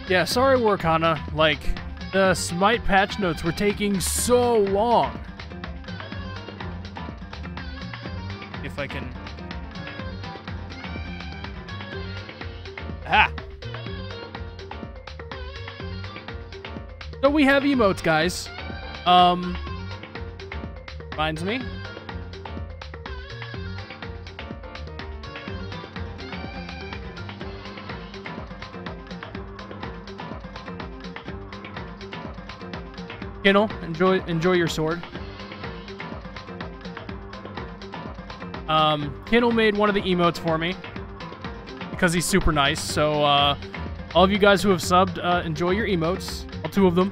Yeah, sorry, Warkana. Like, the Smite patch notes were taking so long. If I can... Ah! So we have emotes, guys. Reminds me. Kinnel, enjoy your sword. Kinnel made one of the emotes for me because he's super nice. So all of you guys who have subbed, enjoy your emotes. All 2 of them.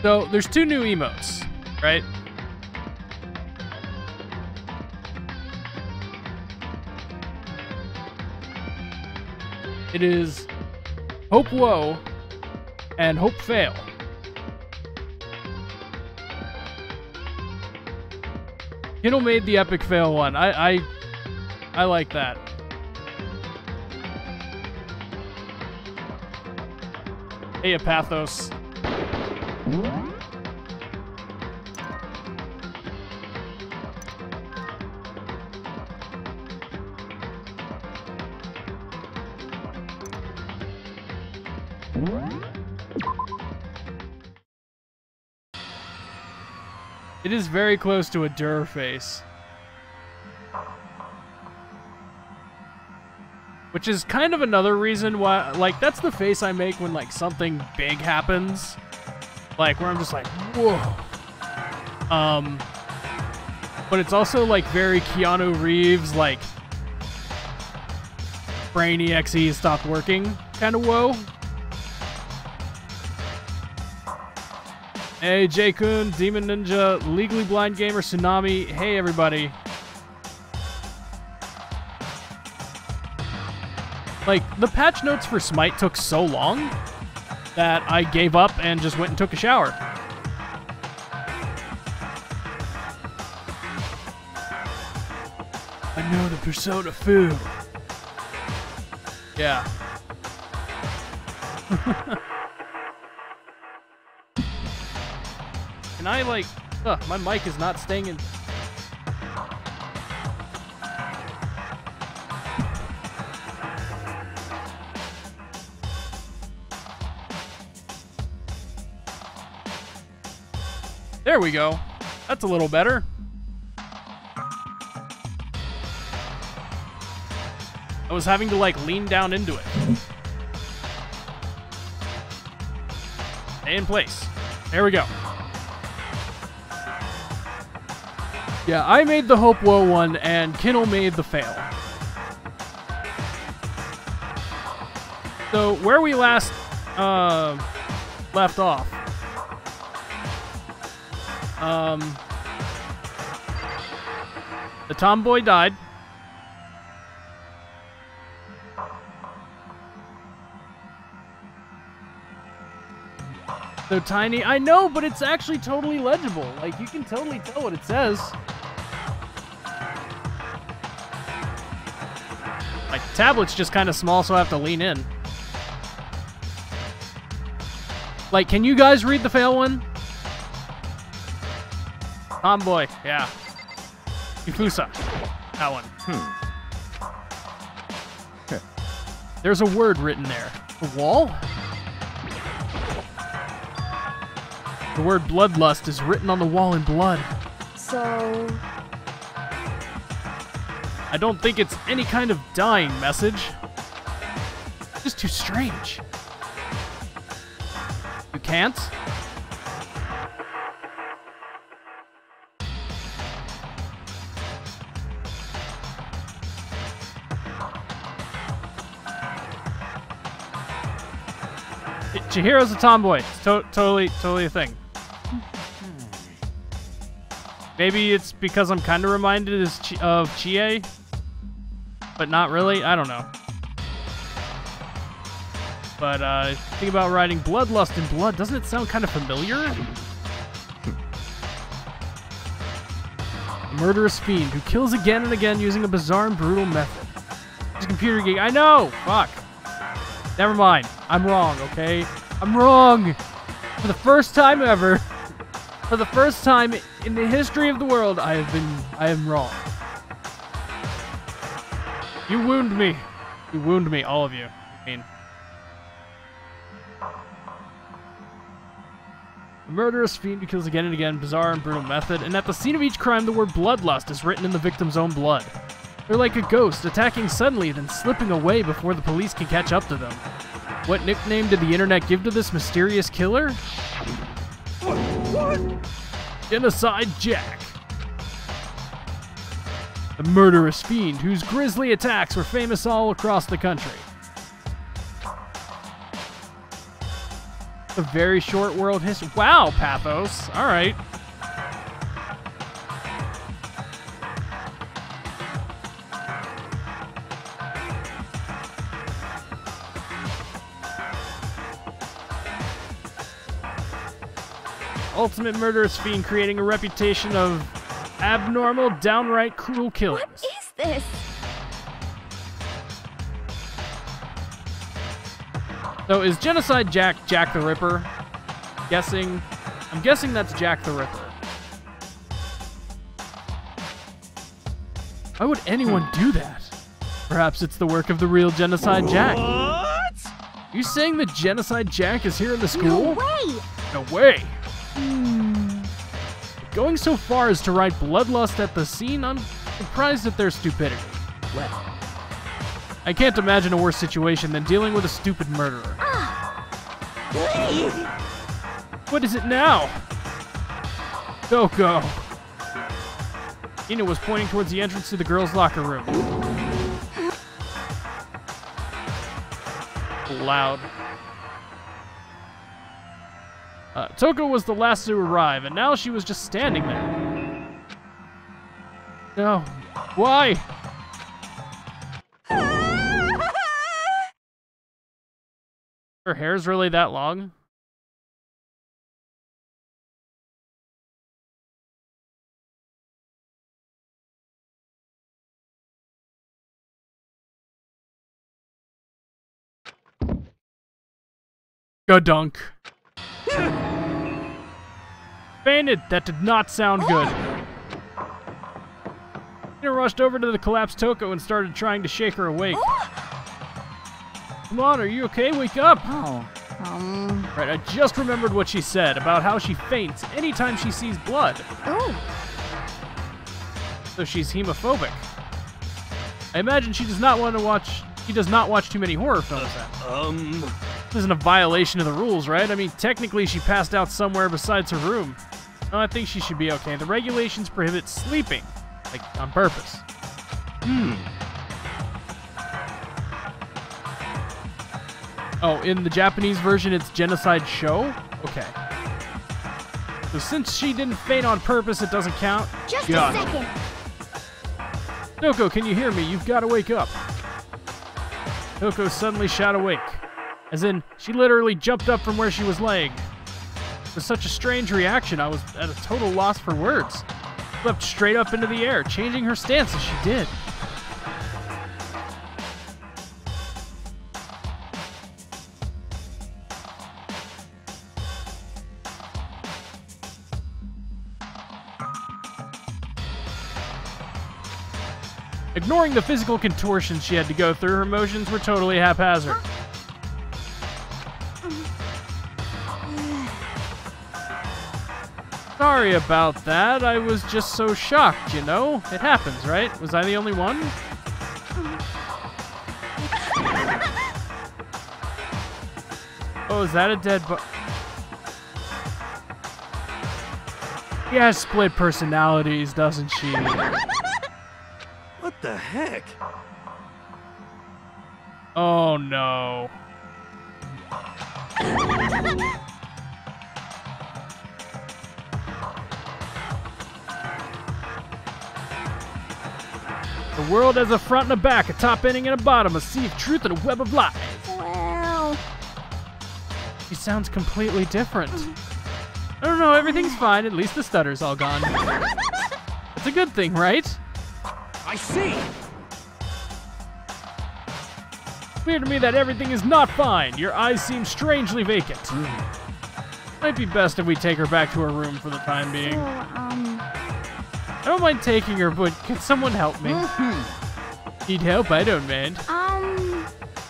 So, there's 2 new emotes, right? It is Hope Woe and Hope Fail. Kindle made the epic fail one. I like that. Hey, Apathos. It is very close to a Dur face. Which is kind of another reason why, like, that's the face I make when, like, something big happens. Like, where I'm just like, whoa. But it's also, like, very Keanu Reeves, like, Brain EXE stopped working kind of whoa. Hey, J-Kun, Demon Ninja, Legally Blind Gamer, Tsunami. Hey, everybody. Like, the patch notes for Smite took so long that I gave up and just went and took a shower. I know the Persona foo. Yeah. Can I, like... my mic is not staying in... There we go. That's a little better. I was having to, like, lean down into it. Stay in place. There we go. Yeah, I made the Hope Woe one, and Kinnel made the fail. So, where we last left off, the tomboy died. So tiny. I know, but it's actually totally legible. Like, you can totally tell what it says. Like, the tablet's just kind of small, so I have to lean in. Like, can you guys read the fail one? Tomboy, yeah. Ifusa. That one. There's a word written there. The wall? The word bloodlust is written on the wall in blood. So... I don't think it's any kind of dying message. It's just too strange. You can't? Chihiro's a tomboy. It's totally a thing. Maybe it's because I'm kind of reminded of Chie, but not really. I don't know. But think about writing bloodlust in blood. Doesn't it sound kind of familiar? A murderous fiend who kills again and again using a bizarre and brutal method. He's a computer geek. I know! Fuck. Never mind. I'm wrong, okay? I'm wrong! For the first time ever, for the first time in the history of the world, I am wrong. You wound me. You wound me, all of you. I mean... A murderous fiend who kills again and again, bizarre and brutal method, and at the scene of each crime, the word bloodlust is written in the victim's own blood. They're like a ghost, attacking suddenly, then slipping away before the police can catch up to them. What nickname did the internet give to this mysterious killer? What? Genocide Jack. The murderous fiend whose grisly attacks were famous all across the country. A very short world history. Wow, Pathos. All right. Ultimate murderous fiend creating a reputation of abnormal, downright cruel killings. What is this? So is Genocide Jack Jack the Ripper? I'm guessing that's Jack the Ripper. Why would anyone do that? Perhaps it's the work of the real Genocide Jack. What? Are you saying that Genocide Jack is here in the school? No way! No way! Going so far as to write bloodlust at the scene, I'm surprised at their stupidity. Well, I can't imagine a worse situation than dealing with a stupid murderer. What is it now? Go. Ina was pointing towards the entrance to the girls' locker room. Loud. Toko was the last to arrive, and now she was just standing there. No. Why? Her hair's really that long? Gadunk. Fainted. That did not sound good. Ina rushed over to the collapsed Toko and started trying to shake her awake. Come on, are you okay? Wake up! Oh, Right, I just remembered what she said about how she faints anytime she sees blood. Oh. So she's hemophobic. I imagine she does not want to watch. She does not watch too many horror films then. This isn't a violation of the rules, right? I mean, technically she passed out somewhere besides her room. No, I think she should be okay. The regulations prohibit sleeping, like on purpose. Oh, in the Japanese version, it's Genocide Show? Okay. So since she didn't faint on purpose, it doesn't count? Just Gotcha. a second. Toko, can you hear me? You've got to wake up. Toko suddenly shot awake. As in, she literally jumped up from where she was laying. It was such a strange reaction, I was at a total loss for words. She leapt straight up into the air, changing her stance as she did. Ignoring the physical contortions she had to go through, her motions were totally haphazard. Sorry about that. I was just so shocked, you know? It happens, right? Was I the only one? Oh, is that a dead body? She has split personalities, doesn't she? What the heck? Oh, no. The world has a front and a back, a top ending and a bottom, a sea of truth and a web of lies. Well, sounds completely different. I don't know, everything's fine. At least the stutter's all gone. It's a good thing, right? I see. Clear to me that everything is not fine. Your eyes seem strangely vacant. Might be best if we take her back to her room for the time being. I don't mind taking her, but can someone help me? Need help? I don't mind.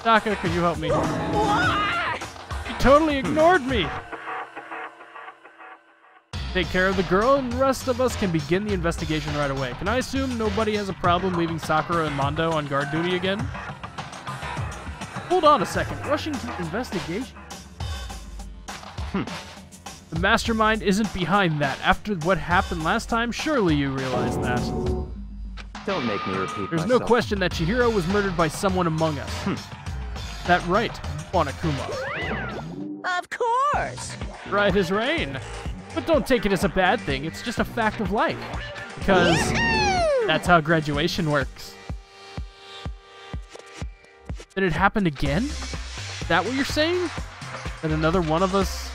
Taka, could you help me? You totally ignored me. Take care of the girl, and the rest of us can begin the investigation right away. Can I assume nobody has a problem leaving Sakura and Mondo on guard duty again? Hold on a second. Rushing to investigation? The mastermind isn't behind that. After what happened last time, surely you realize that. Don't make me repeat There's myself. no question that Chihiro was murdered by someone among us. That right, Monokuma. Of course. Right as rain. But don't take it as a bad thing. It's just a fact of life. Because that's how graduation works. Did it happen again? Is that what you're saying? That another one of us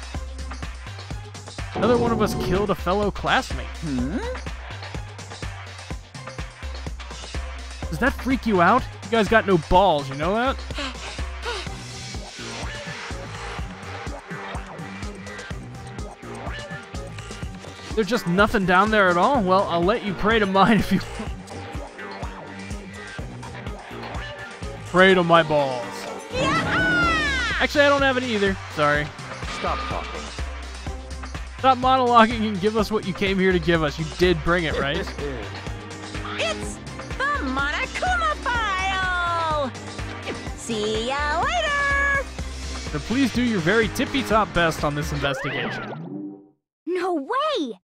killed a fellow classmate? Does that freak you out? You guys got no balls, you know that? There's just nothing down there at all? Well, I'll let you pray to mine if you want. Pray to my balls. Actually, I don't have any either. Sorry. Stop talking. Stop monologuing and give us what you came here to give us. You did bring it, right? It's the Monokuma file. See ya later. So please do your very tippy-top best on this investigation. No way!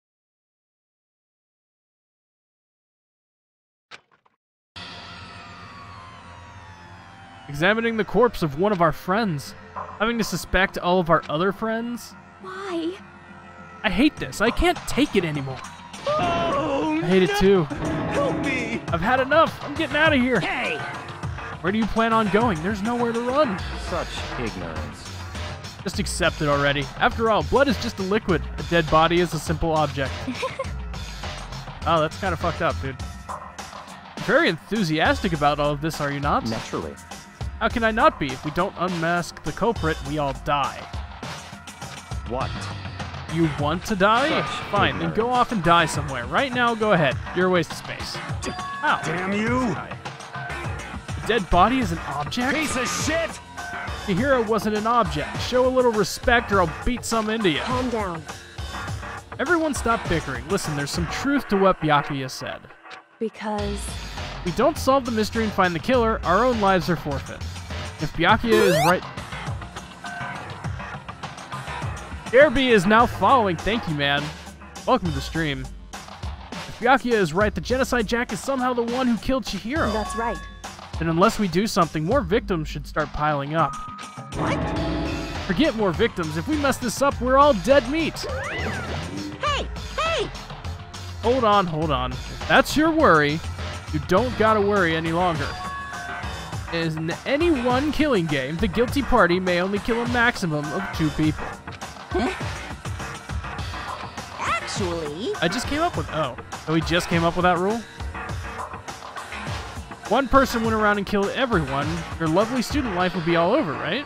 Examining the corpse of one of our friends. Having to suspect all of our other friends. Why? I hate this. I can't take it anymore. Oh, I hate it too. help me! I've had enough. I'm getting out of here. Hey! Where do you plan on going? There's nowhere to run. Such ignorance. Just accept it already. After all, blood is just a liquid. A dead body is a simple object. Oh, that's kind of fucked up, dude. You're very enthusiastic about all of this, are you not? Naturally. How can I not be? If we don't unmask the culprit, we all die. What? You want to die? Such Fine, then go off and die somewhere. Right now, go ahead. You're a waste of space. Ow. Damn you! Die. A dead body is an object? Piece of shit! Chihiro wasn't an object. Show a little respect or I'll beat some into you. Calm down. Everyone stop bickering. Listen, there's some truth to what Byakuya said. Because... If we don't solve the mystery and find the killer, our own lives are forfeit. If Byakuya is right... Derby is now following. Thank you, man. Welcome to the stream. If Byakuya is right, the Genocide Jack is somehow the one who killed Chihiro. That's right. Then unless we do something, more victims should start piling up. What? Forget more victims. If we mess this up, we're all dead meat. Hey! Hey! Hold on, hold on. If that's your worry, you don't gotta worry any longer. In any one killing game, the guilty party may only kill a maximum of 2 people. Actually... I just came up with... Oh. So we just came up with that rule? One person went around and killed everyone, your lovely student life would be all over, right?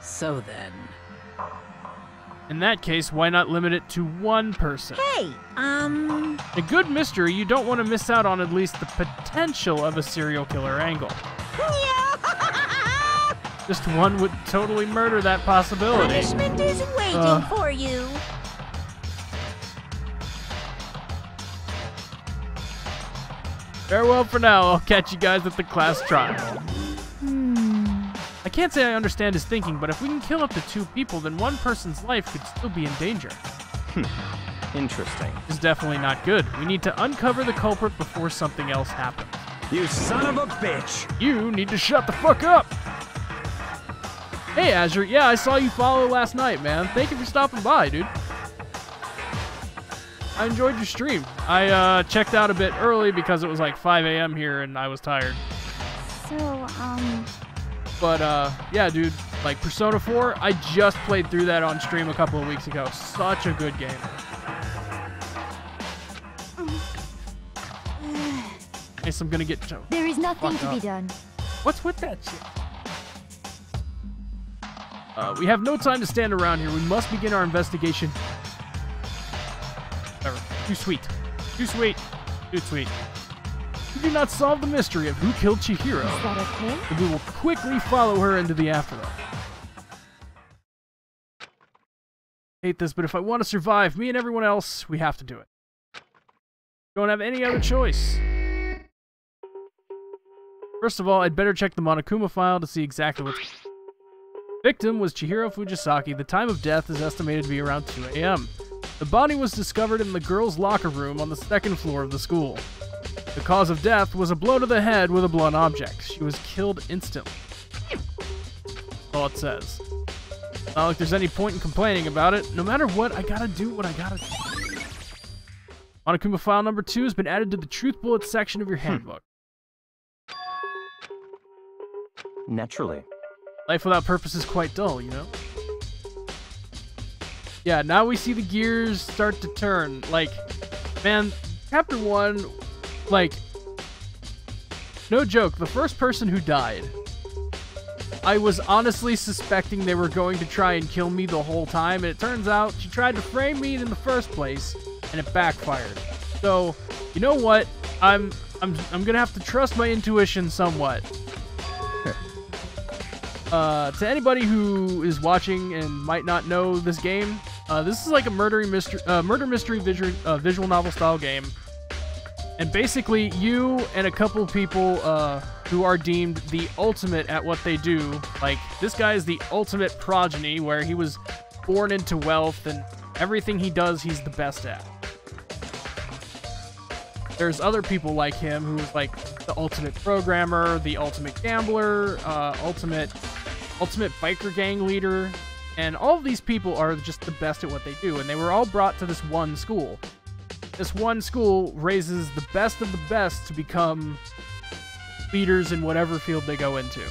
So then... In that case, why not limit it to 1 person? Hey, In a good mystery, you don't want to miss out on at least the potential of a serial killer angle. Just one would totally murder that possibility. Punishment is waiting for you. Farewell for now. I'll catch you guys at the class trial. I can't say I understand his thinking, but if we can kill up to 2 people, then 1 person's life could still be in danger. Interesting. It's definitely not good. We need to uncover the culprit before something else happens. You son of a bitch! You need to shut the fuck up! Hey, Azure. Yeah, I saw you follow last night, man. Thank you for stopping by, dude. I enjoyed your stream. I checked out a bit early because it was like 5 a.m. here and I was tired. So, But, yeah, dude, Like Persona 4, I just played through that on stream a couple of weeks ago. Such a good game. Guess I'm gonna get There is nothing fucked to be up. done. What's with that shit? We have no time to stand around here. We must begin our investigation. Whatever. Too sweet. Too sweet. Too sweet. If we do not solve the mystery of who killed Chihiro, Is that okay? then we will quickly follow her into the afterlife. Hate this, but if I want to survive, me and everyone else, we have to do it. Don't have any other choice. First of all, I'd better check the Monokuma file to see exactly what's... Victim was Chihiro Fujisaki. The time of death is estimated to be around 2 a.m. The body was discovered in the girls' locker room on the second floor of the school. The cause of death was a blow to the head with a blunt object. She was killed instantly. That's all it says. Not like there's any point in complaining about it. No matter what, I gotta do what I gotta do. Monokuma file number 2 has been added to the Truth Bullet section of your handbook. Naturally. Life without purpose is quite dull, you know? Yeah, now we see the gears start to turn. Like, man, Chapter 1, like, no joke, the first person who died, I was honestly suspecting they were going to try and kill me the whole time, and it turns out she tried to frame me in the first place, and it backfired. So, you know what? I'm gonna have to trust my intuition somewhat. To anybody who is watching and might not know this game, this is like a murder mystery visual novel style game. And basically, you and a couple people who are deemed the ultimate at what they do, like this guy is the ultimate progeny, where he was born into wealth and everything he does, he's the best at. There's other people like him who's like the ultimate programmer, the ultimate gambler, ultimate biker gang leader, and all of these people are just the best at what they do, and they were all brought to this one school. This one school raises the best of the best to become leaders in whatever field they go into.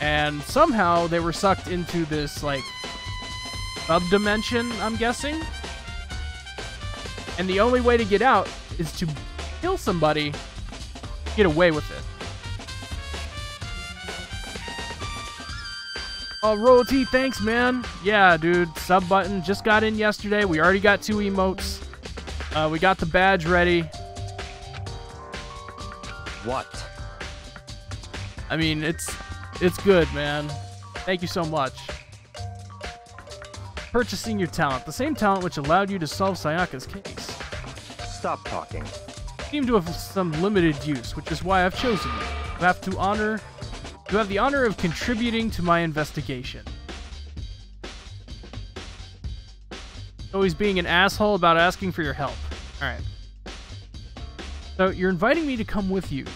And somehow they were sucked into this, like, sub-dimension, I'm guessing? And the only way to get out is to kill somebody, get away with it. Oh, Royalty, thanks, man. Yeah, dude, sub button just got in yesterday. We already got 2 emotes. We got the badge ready. What? I mean, it's good, man. Thank you so much. Purchasing your talent. The same talent which allowed you to solve Sayaka's case. Stop talking. Seem to have some limited use, which is why I've chosen you. You have the honor of contributing to my investigation. So he's being an asshole about asking for your help. Alright. So you're inviting me to come with you.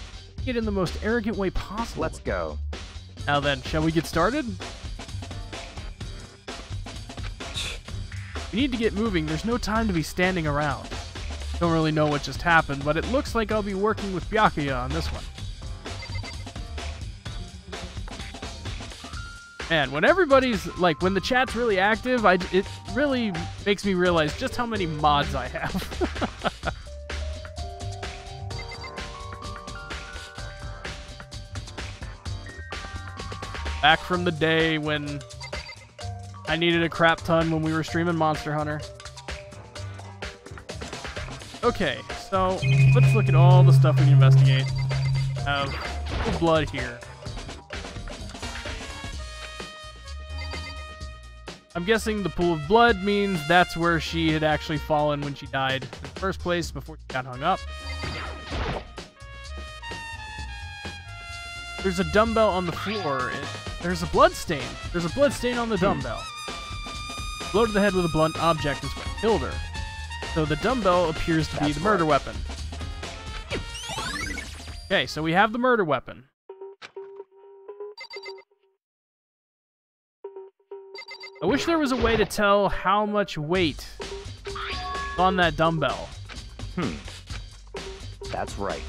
Get in the most arrogant way possible. Let's go. Now then, shall we get started? We need to get moving. There's no time to be standing around. Don't really know what just happened, but it looks like I'll be working with Byakuya on this one. Man, when everybody's, like, when the chat's really active, it really makes me realize just how many mods I have. Back from the day when I needed a crap ton when we were streaming Monster Hunter. Okay, so let's look at all the stuff we can investigate. Have blood here. I'm guessing the pool of blood means that's where she had actually fallen when she died in the first place before she got hung up. There's a dumbbell on the floor. There's a blood stain. There's a blood stain on the dumbbell. Blow to the head with a blunt object is what killed her. So the dumbbell appears to be the murder weapon. Okay, so we have the murder weapon. I wish there was a way to tell how much weight is on that dumbbell. That's right.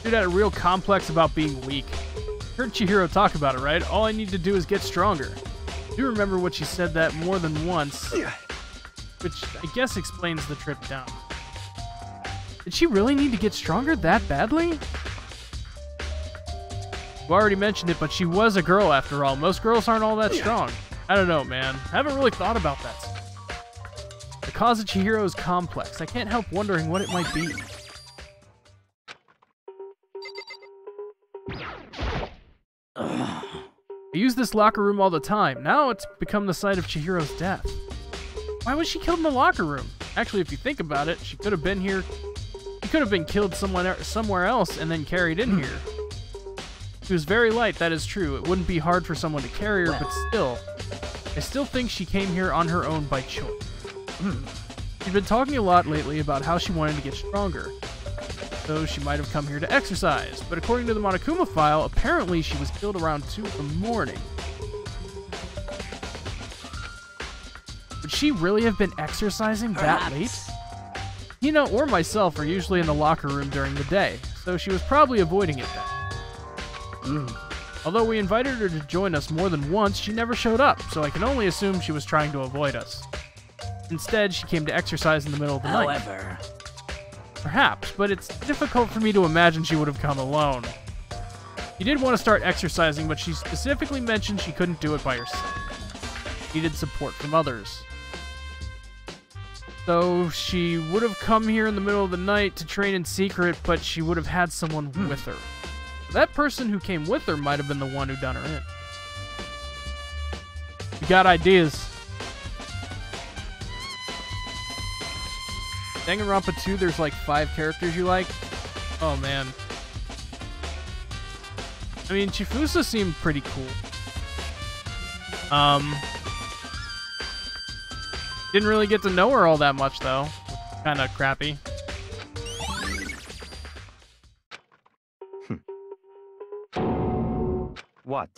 Dude had a real complex about being weak. Heard Chihiro talk about it, right? All I need to do is get stronger. I do remember what she said that more than once, which I guess explains the trip down. Did she really need to get stronger that badly? You already mentioned it, but she was a girl after all. Most girls aren't all that strong. I don't know, man. I haven't really thought about that. The cause of Chihiro is complex. I can't help wondering what it might be. I use this locker room all the time. Now it's become the site of Chihiro's death. Why was she killed in the locker room? Actually, if you think about it, she could have been here. She could have been killed somewhere else and then carried in here. She was very light, that is true. It wouldn't be hard for someone to carry her, but still. I still think she came here on her own by choice. She's been talking a lot lately about how she wanted to get stronger. So she might have come here to exercise, but according to the Monokuma file, apparently she was killed around 2 in the morning. Would she really have been exercising that late? Hina or myself are usually in the locker room during the day, so she was probably avoiding it then. Although we invited her to join us more than once, she never showed up, so I can only assume she was trying to avoid us. Instead, she came to exercise in the middle of the night. However, perhaps, but it's difficult for me to imagine she would have come alone. She did want to start exercising, but she specifically mentioned she couldn't do it by herself. Needed support from others. So she would have come here in the middle of the night to train in secret, but she would have had someone with her. That person who came with her might have been the one who done her in. You got ideas? Danganronpa 2, there's like 5 characters you like? Oh man. I mean, Chifusa seemed pretty cool. Didn't really get to know her all that much though. Kinda crappy. What?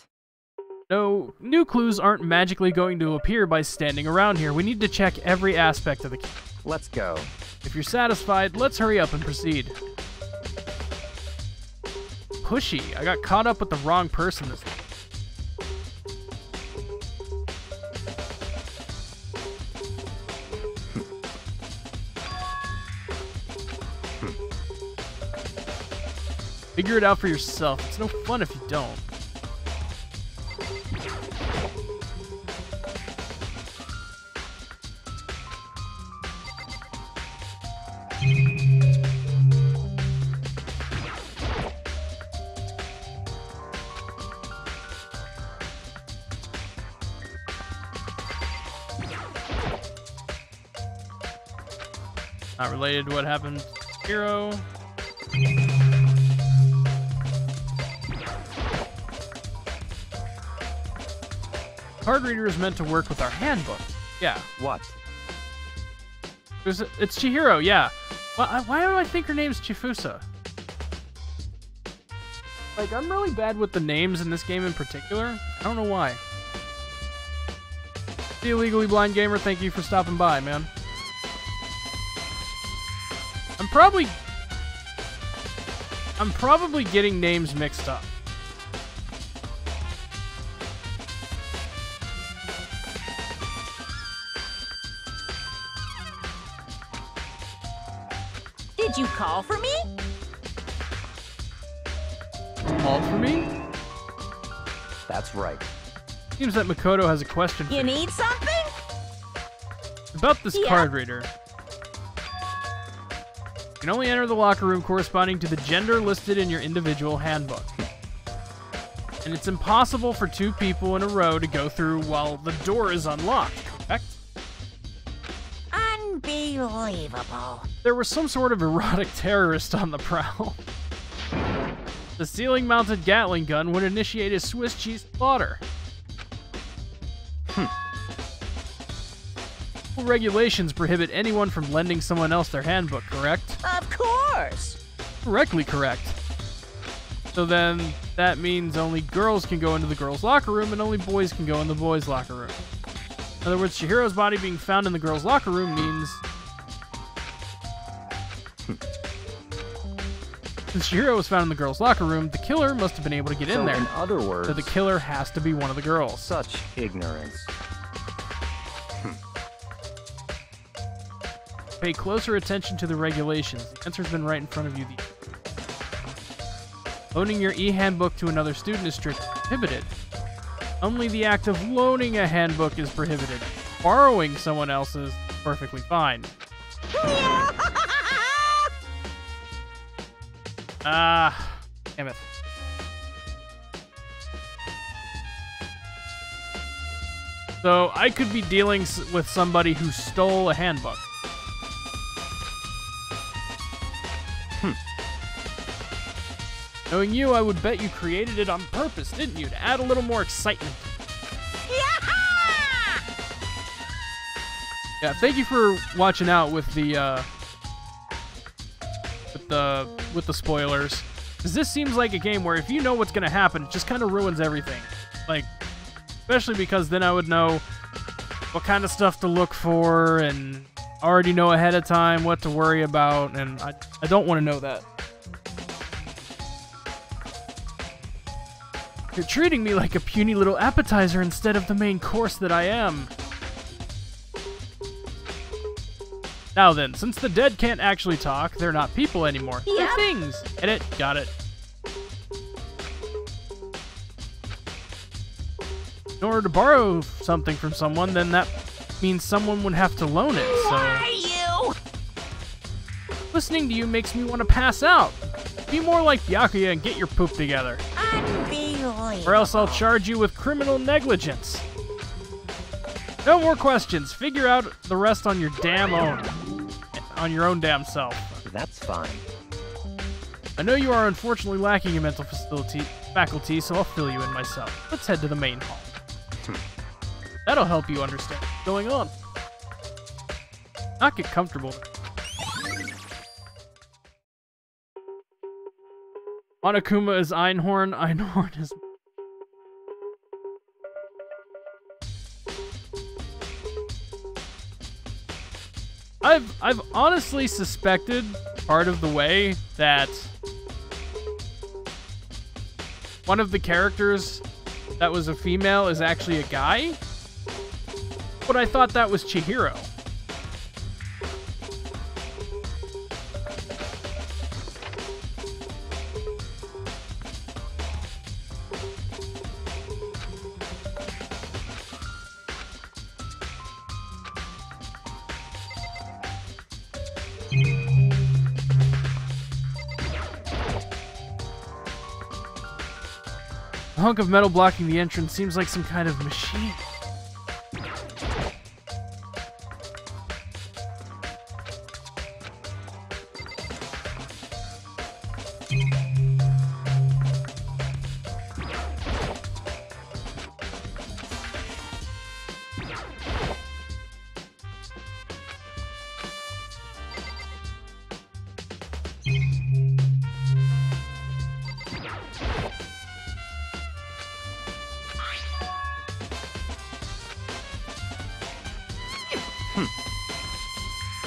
No, new clues aren't magically going to appear by standing around here. We need to check every aspect of the case. Let's go. If you're satisfied, let's hurry up and proceed. Pushy. I got caught up with the wrong person this time. Figure it out for yourself. It's no fun if you don't. Not related to what happened to Hero. Card reader is meant to work with our handbook. Yeah. What? It's Chihiro, yeah. Why do I think her name's Chifusa? Like, I'm really bad with the names in this game in particular. I don't know why. The Illegally Blind Gamer, thank you for stopping by, man. I'm probably getting names mixed up. did you call for me? Called for me? That's right. Seems that Makoto has a question for You need something? about this Yeah. card reader. You can only enter the locker room corresponding to the gender listed in your individual handbook. And it's impossible for 2 people in a row to go through while the door is unlocked, correct? Unbelievable. There was some sort of erotic terrorist on the prowl. The ceiling-mounted Gatling gun would initiate a Swiss cheese slaughter. Regulations prohibit anyone from lending someone else their handbook, correct? Of course. Correctly correct. So then, that means only girls can go into the girls' locker room and only boys can go in the boys' locker room. In other words, Chihiro's body being found in the girls' locker room means... Since Chihiro was found in the girls' locker room, the killer must have been able to get in there. In other words, So the killer has to be one of the girls. such ignorance. Pay closer attention to the regulations. The answer's been right in front of you. Loaning your e-handbook to another student is strictly prohibited. Only the act of loaning a handbook is prohibited. Borrowing someone else's is perfectly fine. Damn it. So I could be dealing with somebody who stole a handbook. Knowing you, I would bet you created it on purpose, didn't you? To add a little more excitement. Yeah, thank you for watching out with the spoilers. Because this seems like a game where if you know what's gonna happen, it just kind of ruins everything. Like, especially because then I would know what kind of stuff to look for and already know ahead of time what to worry about, and I don't want to know that. You're treating me like a puny little appetizer instead of the main course that I am. Now then, since the dead can't actually talk, they're not people anymore. Yep. They're things. Get it? Got it. In order to borrow something from someone, then that means someone would have to loan it, so... Why you? Listening to you makes me want to pass out. Be more like Byakuya and get your poop together. Unbelievable. Or else I'll charge you with criminal negligence. No more questions. Figure out the rest on your damn own. On your own damn self. That's fine. I know you are unfortunately lacking in mental faculty, so I'll fill you in myself. Let's head to the main hall. That'll help you understand what's going on. Not get comfortable. Monokuma is Einhorn. Einhorn is... I've honestly suspected part of the way that one of the characters that was a female is actually a guy, but I thought that was Chihiro. The hunk of metal blocking the entrance seems like some kind of machine.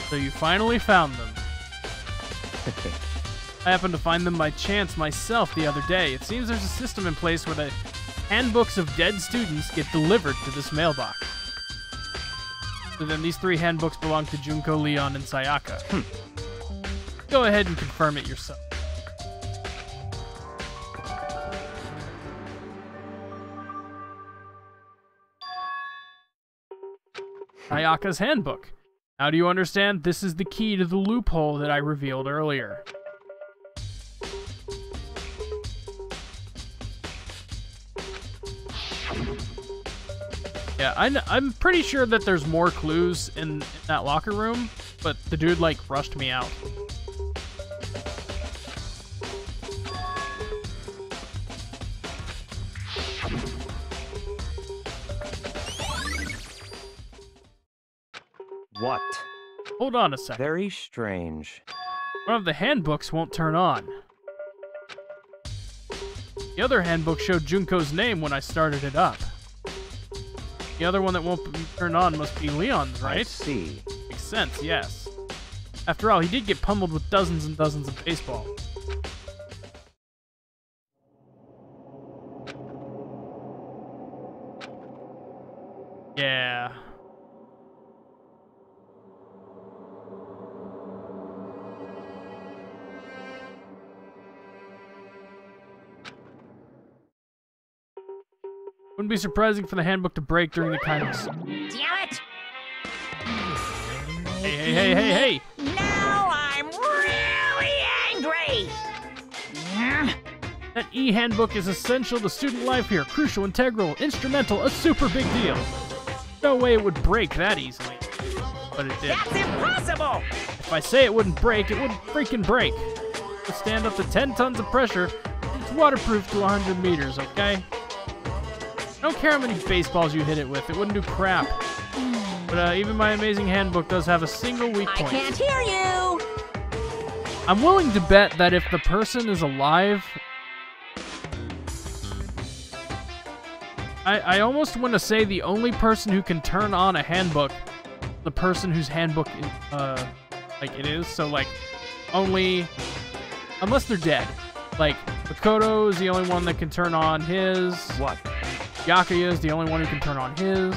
So you finally found them. I happened to find them by chance myself the other day. It seems there's a system in place where the handbooks of dead students get delivered to this mailbox. So then these 3 handbooks belong to Junko, Leon, and Sayaka. Go ahead and confirm it yourself. Sayaka's handbook. Now do you understand? This is the key to the loophole that I revealed earlier. Yeah, I'm pretty sure that there's more clues in that locker room, but the dude, like, rushed me out. What? Hold on a second. Very strange. One of the handbooks won't turn on. The other handbook showed Junko's name when I started it up. The other one that won't turn on must be Leon's, right? I see. Makes sense, yes. After all, he did get pummeled with dozens and dozens of baseballs. Yeah. Wouldn't be surprising for the handbook to break during the kindness. Damn it! Hey. Now I'm really angry! That e-handbook is essential to student life here. Crucial, integral, instrumental, a super big deal. No way it would break that easily. But it did. That's impossible! If I say it wouldn't break, it wouldn't freaking break. It would stand up to 10 tons of pressure, and it's waterproof to 100 meters, okay? I don't care how many baseballs you hit it with, it wouldn't do crap. But even my amazing handbook does have a single weak I point. can't hear you! I'm willing to bet that if the person is alive, I almost want to say the only person who can turn on a handbook, the person whose handbook like it is. So like only unless they're dead. Like Makoto is the only one that can turn on his. What? Yakuya is the only one who can turn on his.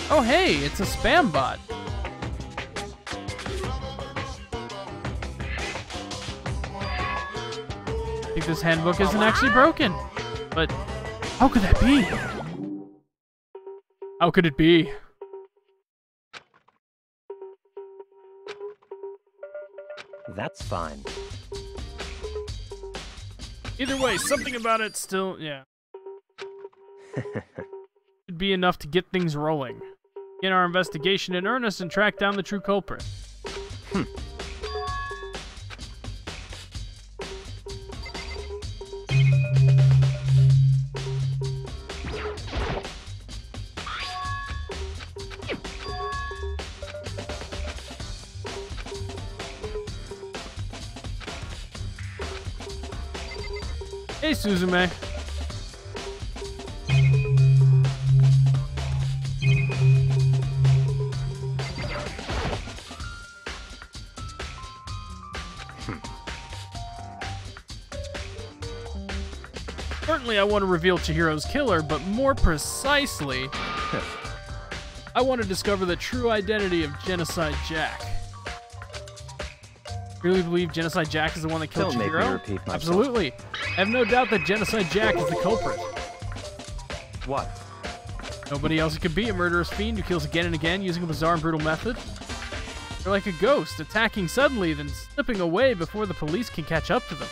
Oh hey, it's a spam bot. I think this handbook isn't actually broken. But how could that be? How could it be? That's fine. Either way, something about it still, yeah. Should be enough to get things rolling. Begin our investigation in earnest and track down the true culprit. Hey, Suzume. Certainly, I want to reveal Chihiro's killer, but more precisely, I want to discover the true identity of Genocide Jack. Really believe Genocide Jack is the one that killed Don't make me Chihiro? repeat myself. Absolutely. I have no doubt that Genocide Jack is the culprit. What? Nobody else it could be, a murderous fiend who kills again and again using a bizarre and brutal method. They're like a ghost, attacking suddenly, then slipping away before the police can catch up to them.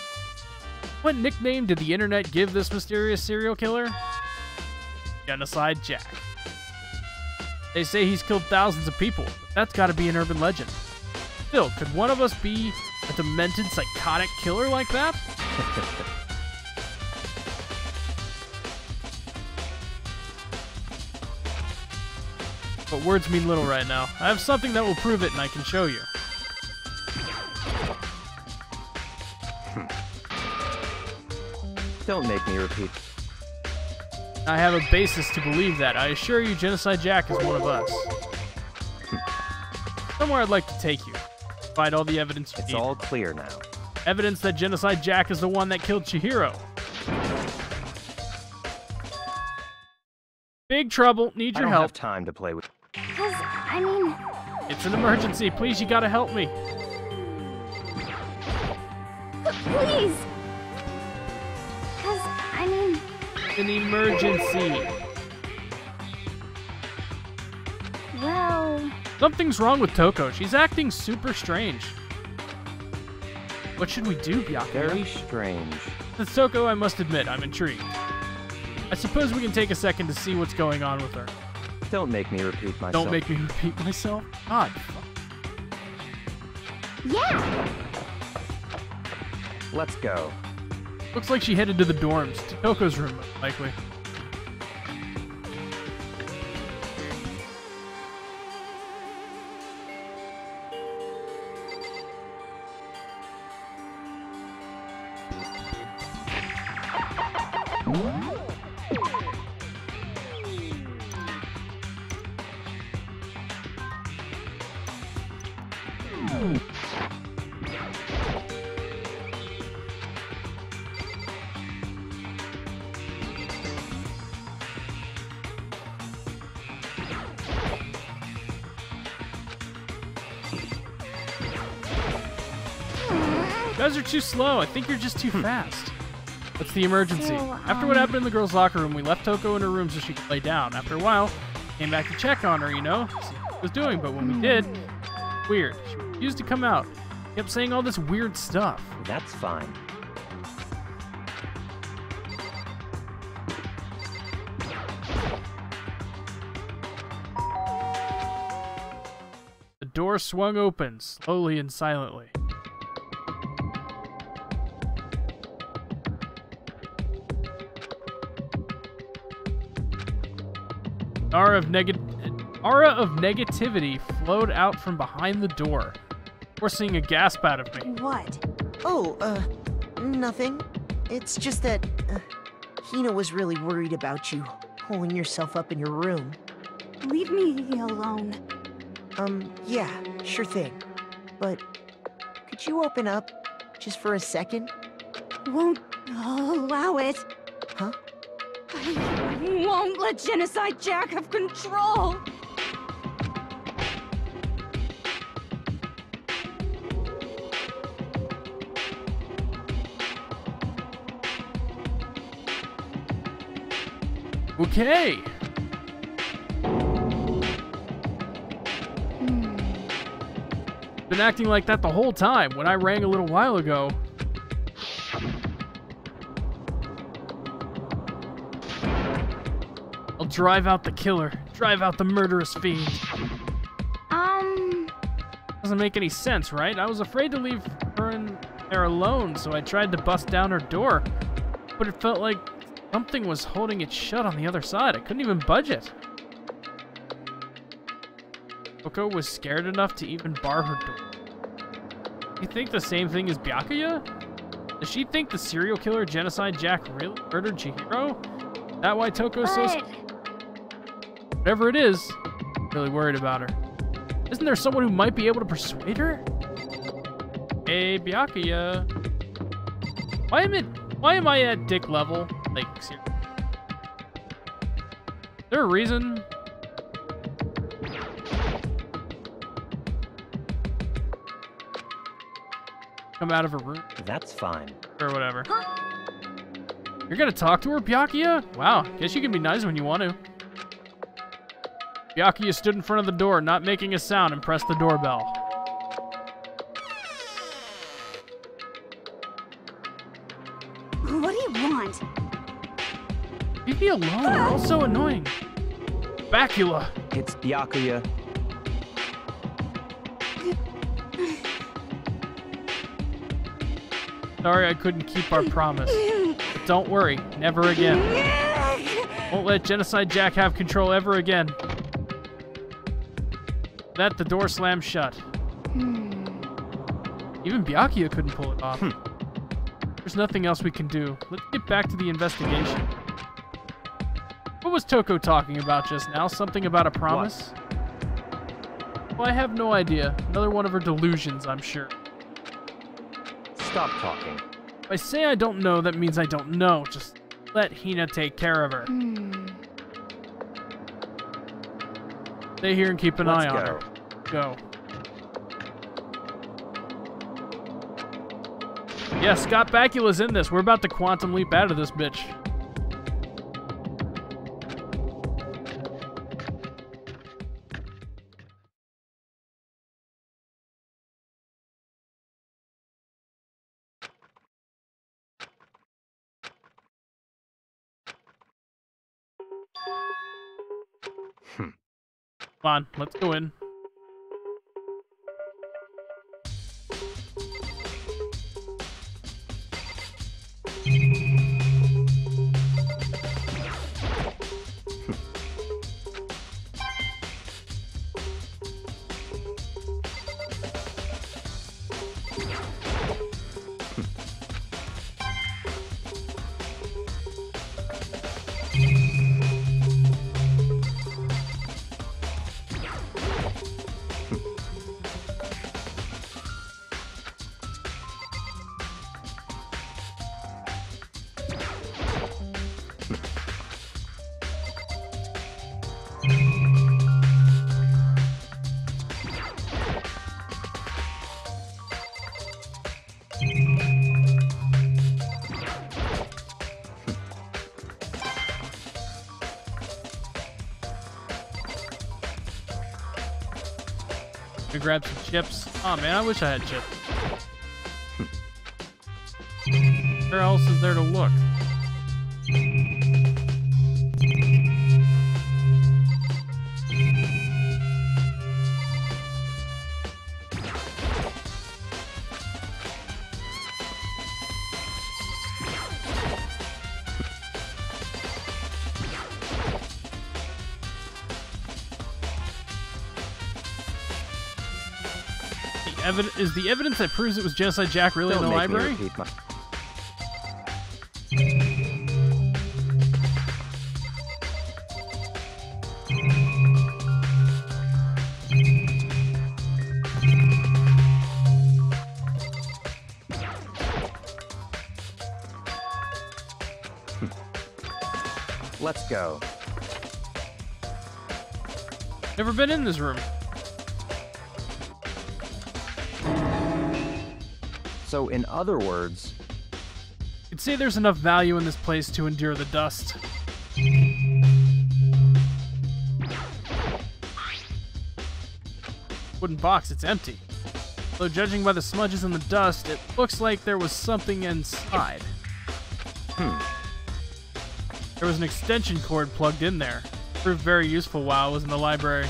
What nickname did the internet give this mysterious serial killer? Genocide Jack. They say he's killed thousands of people, but that's gotta be an urban legend. Still, could one of us be a demented, psychotic killer like that? But words mean little right now. I have something that will prove it, and I can show you. Don't make me repeat. I have a basis to believe that. I assure you, Genocide Jack is one of us. Somewhere I'd like to take you. Find all the evidence you It's need. all clear now. Evidence that Genocide Jack is the one that killed Chihiro. Big trouble. Need I your don't help. have time to play with. Because, I mean, It's an emergency. Please, you gotta help me. please. Because, I mean, An emergency. well, Something's wrong with Toko. She's acting super strange. What should we do, Byakuya? Very strange. With Toko, I must admit, I'm intrigued. I suppose we can take a second to see what's going on with her. Don't make me repeat myself. Don't make me repeat myself. God. yeah. Let's go. Looks like she headed to the dorms. To Toko's room, likely. You guys are too slow. I think you're just too fast. What's the emergency? So, After what happened in the girls' locker room, we left Toko in her room so she could lay down. After a while, came back to check on her, you know, see what she was doing. But when we did, weird. She refused to come out. Kept saying all this weird stuff. That's fine. The door swung open, slowly and silently. Aura of negativity flowed out from behind the door, forcing a gasp out of me. What? Oh, nothing. It's just that, Hina was really worried about you, holding yourself up in your room. Leave me alone. Yeah, sure thing. But, could you open up, just for a second? Won't allow it. Huh? I won't let Genocide Jack have control. Okay. Been acting like that the whole time. When I rang a little while ago. I'll drive out the killer. Drive out the murderous fiend. Doesn't make any sense, right? I was afraid to leave her in there alone, so I tried to bust down her door. But it felt like something was holding it shut on the other side. I couldn't even budge it. Toko was scared enough to even bar her door. You think the same thing as Byakuya? Does she think the serial killer Genocide Jack really murdered Chihiro? Is that why Toko's so scared? Whatever it is, I'm really worried about her. Isn't there someone who might be able to persuade her? Hey, Byakuya. Why am I at dick level? Like, seriously. Is there a reason? Come out of a room? That's fine. Or whatever. You're gonna talk to her, Byakuya? Wow, guess you can be nice when you want to. Byakuya stood in front of the door, not making a sound, and pressed the doorbell. What do you want? Leave me alone, you're all so annoying. Bacula. It's Byakuya. Sorry I couldn't keep our promise. But don't worry, never again. Won't let Genocide Jack have control ever again. That the door slammed shut. Even Byakuya couldn't pull it off. There's nothing else we can do. Let's get back to the investigation. What was Toko talking about just now? Something about a promise? Well, I have no idea. Another one of her delusions, I'm sure. Stop talking. If I say I don't know, that means I don't know. Just let Hina take care of her. Stay here and keep an eye on her. Go. Yeah, Scott Bakula's in this. We're about to quantum leap out of this bitch. Come on, let's go in. Gonna grab some chips. Oh man, I wish I had chips. Where else is there to look? Is the evidence that proves it was Genocide Jack really in the library? Me repeat my... Let's go. Never been in this room. So, in other words, You'd say there's enough value in this place to endure the dust. Wooden box, it's empty. Though judging by the smudges in the dust, it looks like there was something inside. There was an extension cord plugged in there. Proved very useful while I was in the library.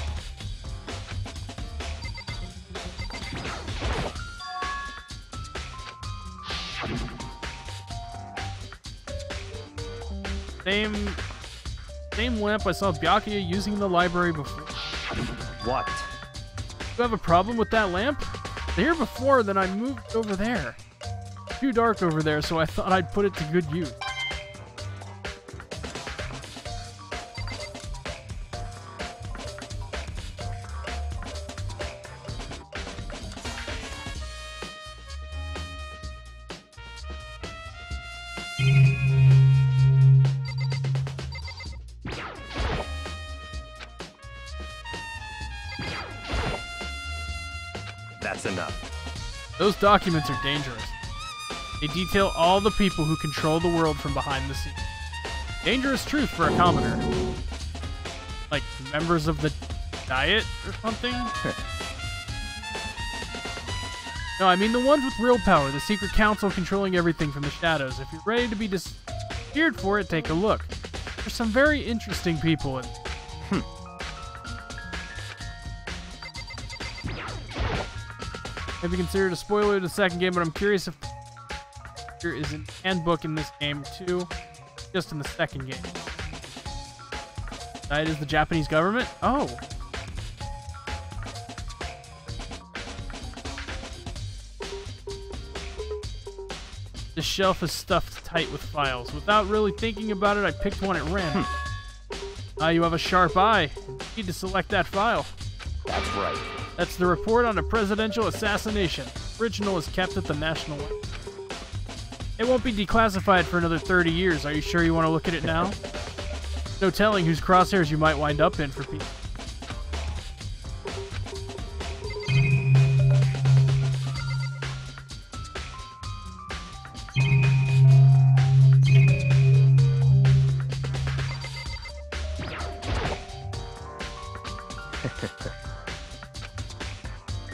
Same lamp I saw Byakuya using in the library before. what? You have a problem with that lamp? Here before, then I moved over there. Too dark over there, so I thought I'd put it to good use. That's enough. Those documents are dangerous. They detail all the people who control the world from behind the scenes. Dangerous truth for a commoner. Like members of the Diet or something? No, I mean the ones with real power, the secret council controlling everything from the shadows. If you're ready to be disappeared for it, take a look. There's some very interesting people in. Maybe consider it a spoiler to the second game, but I'm curious if there is an handbook in this game too, just in the second game. That is the Japanese government? Oh. This shelf is stuffed tight with files. Without really thinking about it, I picked one at random. You have a sharp eye. You need to select that file. That's right. That's the report on a presidential assassination. Original is kept at the National. It won't be declassified for another 30 years. Are you sure you want to look at it now? No telling whose crosshairs you might wind up in for people.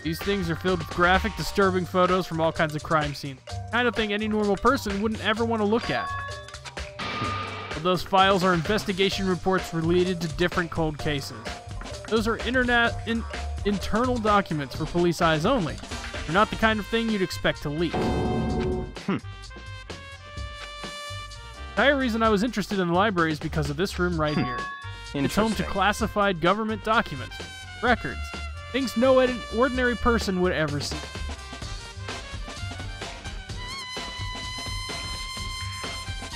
These things are filled with graphic, disturbing photos from all kinds of crime scenes. The kind of thing any normal person wouldn't ever want to look at. But those files are investigation reports related to different cold cases. Those are internal documents for police eyes only. They're not the kind of thing you'd expect to leak. The entire reason I was interested in the library is because of this room right here. It's home to classified government documents, records, things no ordinary person would ever see.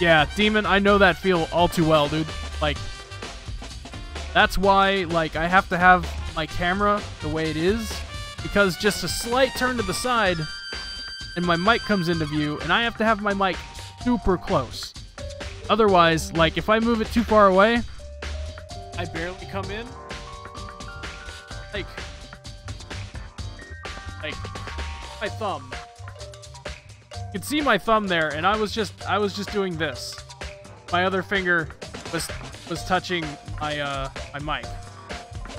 Yeah, Demon, I know that feel all too well, dude. Like, that's why, like, I have to have my camera the way it is, because just a slight turn to the side, and my mic comes into view, and I have to have my mic super close. Otherwise, like, if I move it too far away, I barely come in. Like my thumb. You can see my thumb there, and I was just doing this. My other finger was touching my my mic.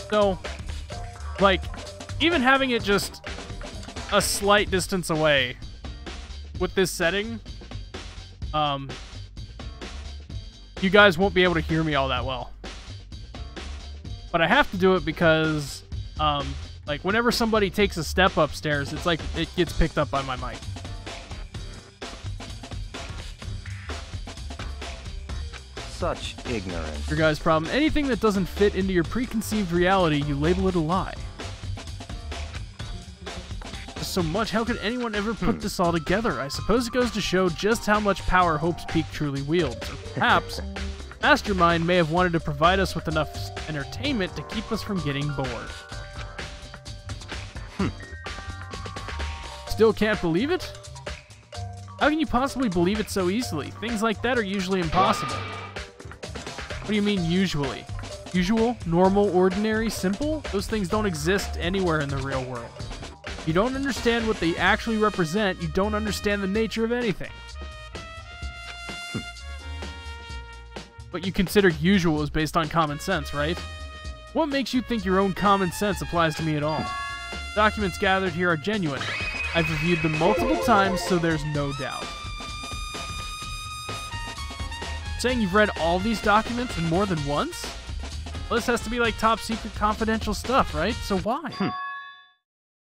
So, like, even having it just a slight distance away with this setting, you guys won't be able to hear me all that well. But I have to do it because, like, whenever somebody takes a step upstairs, it's like it gets picked up by my mic. Such ignorance. Your guys' problem. Anything that doesn't fit into your preconceived reality, you label it a lie. There's so much. How could anyone ever put this all together? I suppose it goes to show just how much power Hope's Peak truly wields. Or perhaps, Mastermind may have wanted to provide us with enough entertainment to keep us from getting bored. Still can't believe it? How can you possibly believe it so easily? Things like that are usually impossible. What do you mean, usually? Usual? Normal? Ordinary? Simple? Those things don't exist anywhere in the real world. If you don't understand what they actually represent, you don't understand the nature of anything. What you consider usual is based on common sense, right? What makes you think your own common sense applies to me at all? Documents gathered here are genuine. I've reviewed them multiple times, so there's no doubt. Saying you've read all these documents and more than once? Well, this has to be like top secret confidential stuff, right? So why?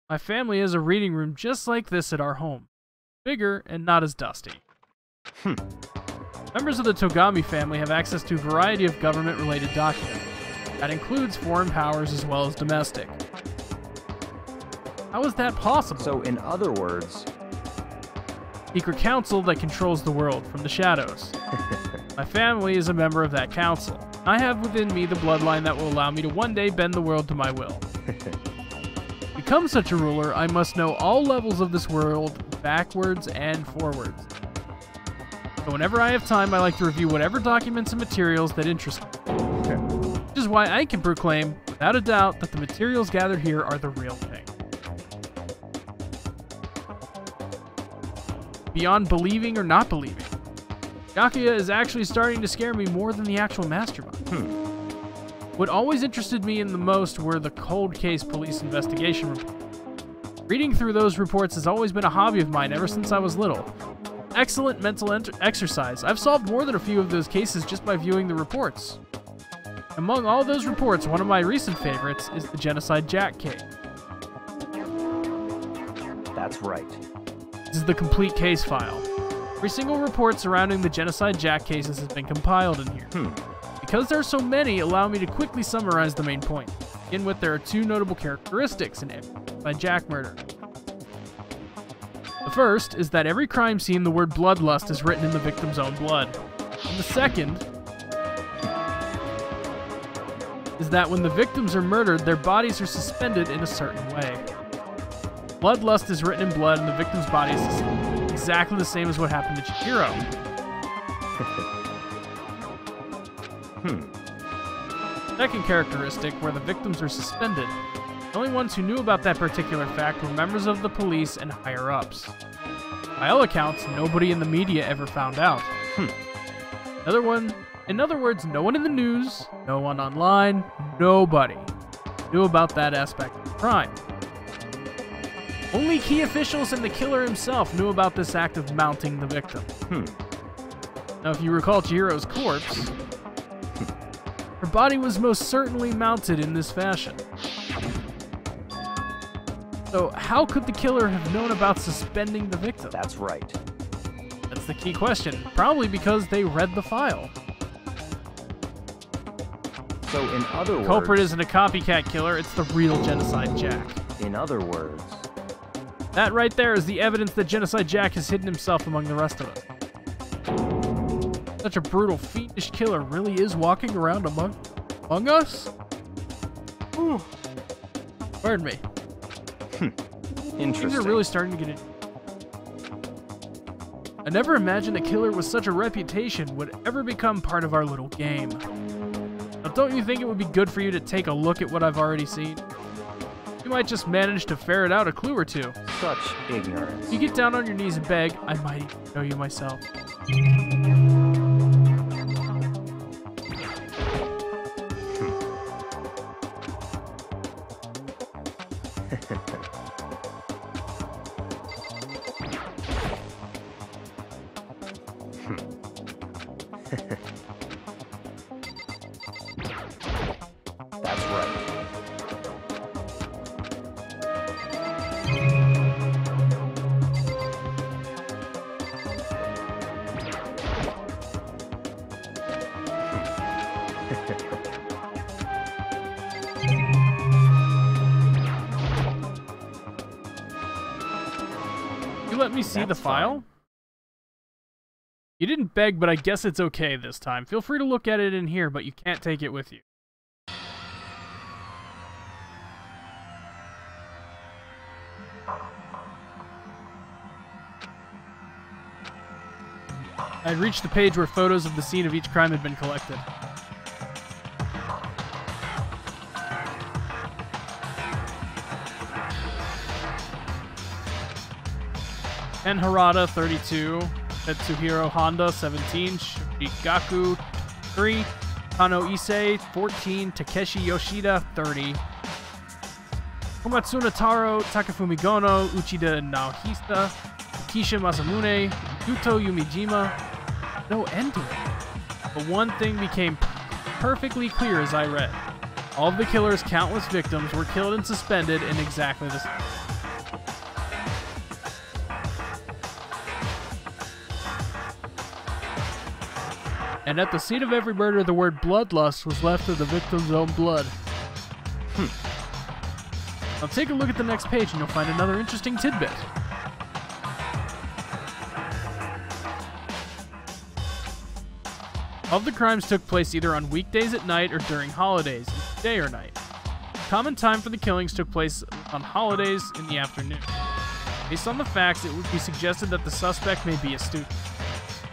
My family has a reading room just like this at our home. Bigger and not as dusty. Members of the Togami family have access to a variety of government-related documents. That includes foreign powers as well as domestic. How is that possible? So, in other words... Secret council that controls the world from the shadows. My family is a member of that council. I have within me the bloodline that will allow me to one day bend the world to my will. To become such a ruler, I must know all levels of this world, backwards and forwards. So whenever I have time, I like to review whatever documents and materials that interest me. Which is why I can proclaim, without a doubt, that the materials gathered here are the real thing. Beyond believing or not believing, Yakuya is actually starting to scare me more than the actual mastermind. What always interested me in the most were the cold case police investigation reports. Reading through those reports has always been a hobby of mine ever since I was little. Excellent mental exercise. I've solved more than a few of those cases just by viewing the reports. Among all those reports, one of my recent favorites is the Genocide Jack case. That's right. This is the complete case file. Every single report surrounding the Genocide Jack cases has been compiled in here. Because there are so many, allow me to quickly summarize the main point. To begin with, there are two notable characteristics in every Jack murder. The first is that every crime scene, the word bloodlust is written in the victim's own blood. And the second is that when the victims are murdered, their bodies are suspended in a certain way. Bloodlust is written in blood, and the victim's body is exactly the same as what happened to Chihiro. Second characteristic, where the victims are suspended. The only ones who knew about that particular fact were members of the police and higher-ups. By all accounts, nobody in the media ever found out. In other words, no one in the news, no one online, nobody knew about that aspect of the crime. Only key officials and the killer himself knew about this act of mounting the victim. Now, if you recall Chihiro's corpse, her body was most certainly mounted in this fashion. So, how could the killer have known about suspending the victim? That's right. That's the key question. Probably because they read the file. So, in other words... Culprit isn't a copycat killer, it's the real Genocide Jack. In other words... That right there is the evidence that Genocide Jack has hidden himself among the rest of us. Such a brutal, fiendish killer really is walking around among us? Ooh. Pardon me. Interesting. Things are really starting to get in. I never imagined a killer with such a reputation would ever become part of our little game. Now, don't you think it would be good for you to take a look at what I've already seen? You might just manage to ferret out a clue or two. Such ignorance. You get down on your knees and beg, I might even know you myself. That's right. You let me see the That's file? fine. You didn't beg, but I guess it's okay this time. Feel free to look at it in here, but you can't take it with you. I had reached the page where photos of the scene of each crime had been collected. Ken Harada, 32. Tetsuhiro Honda, 17. Shigaku, 3. Kano Issei, 14. Takeshi Yoshida, 30. Komatsuna Taro, Takafumi Gono, Uchida Naohisa, Kisha Masamune, Yuto Yumijima. No end to it. But one thing became perfectly clear as I read. All of the killer's countless victims were killed and suspended in exactly the same. And at the scene of every murder, the word bloodlust was left of the victim's own blood. Now take a look at the next page and you'll find another interesting tidbit. All of the crimes took place either on weekdays at night or during holidays, day or night. Common time for the killings took place on holidays in the afternoon. Based on the facts, it would be suggested that the suspect may be a student.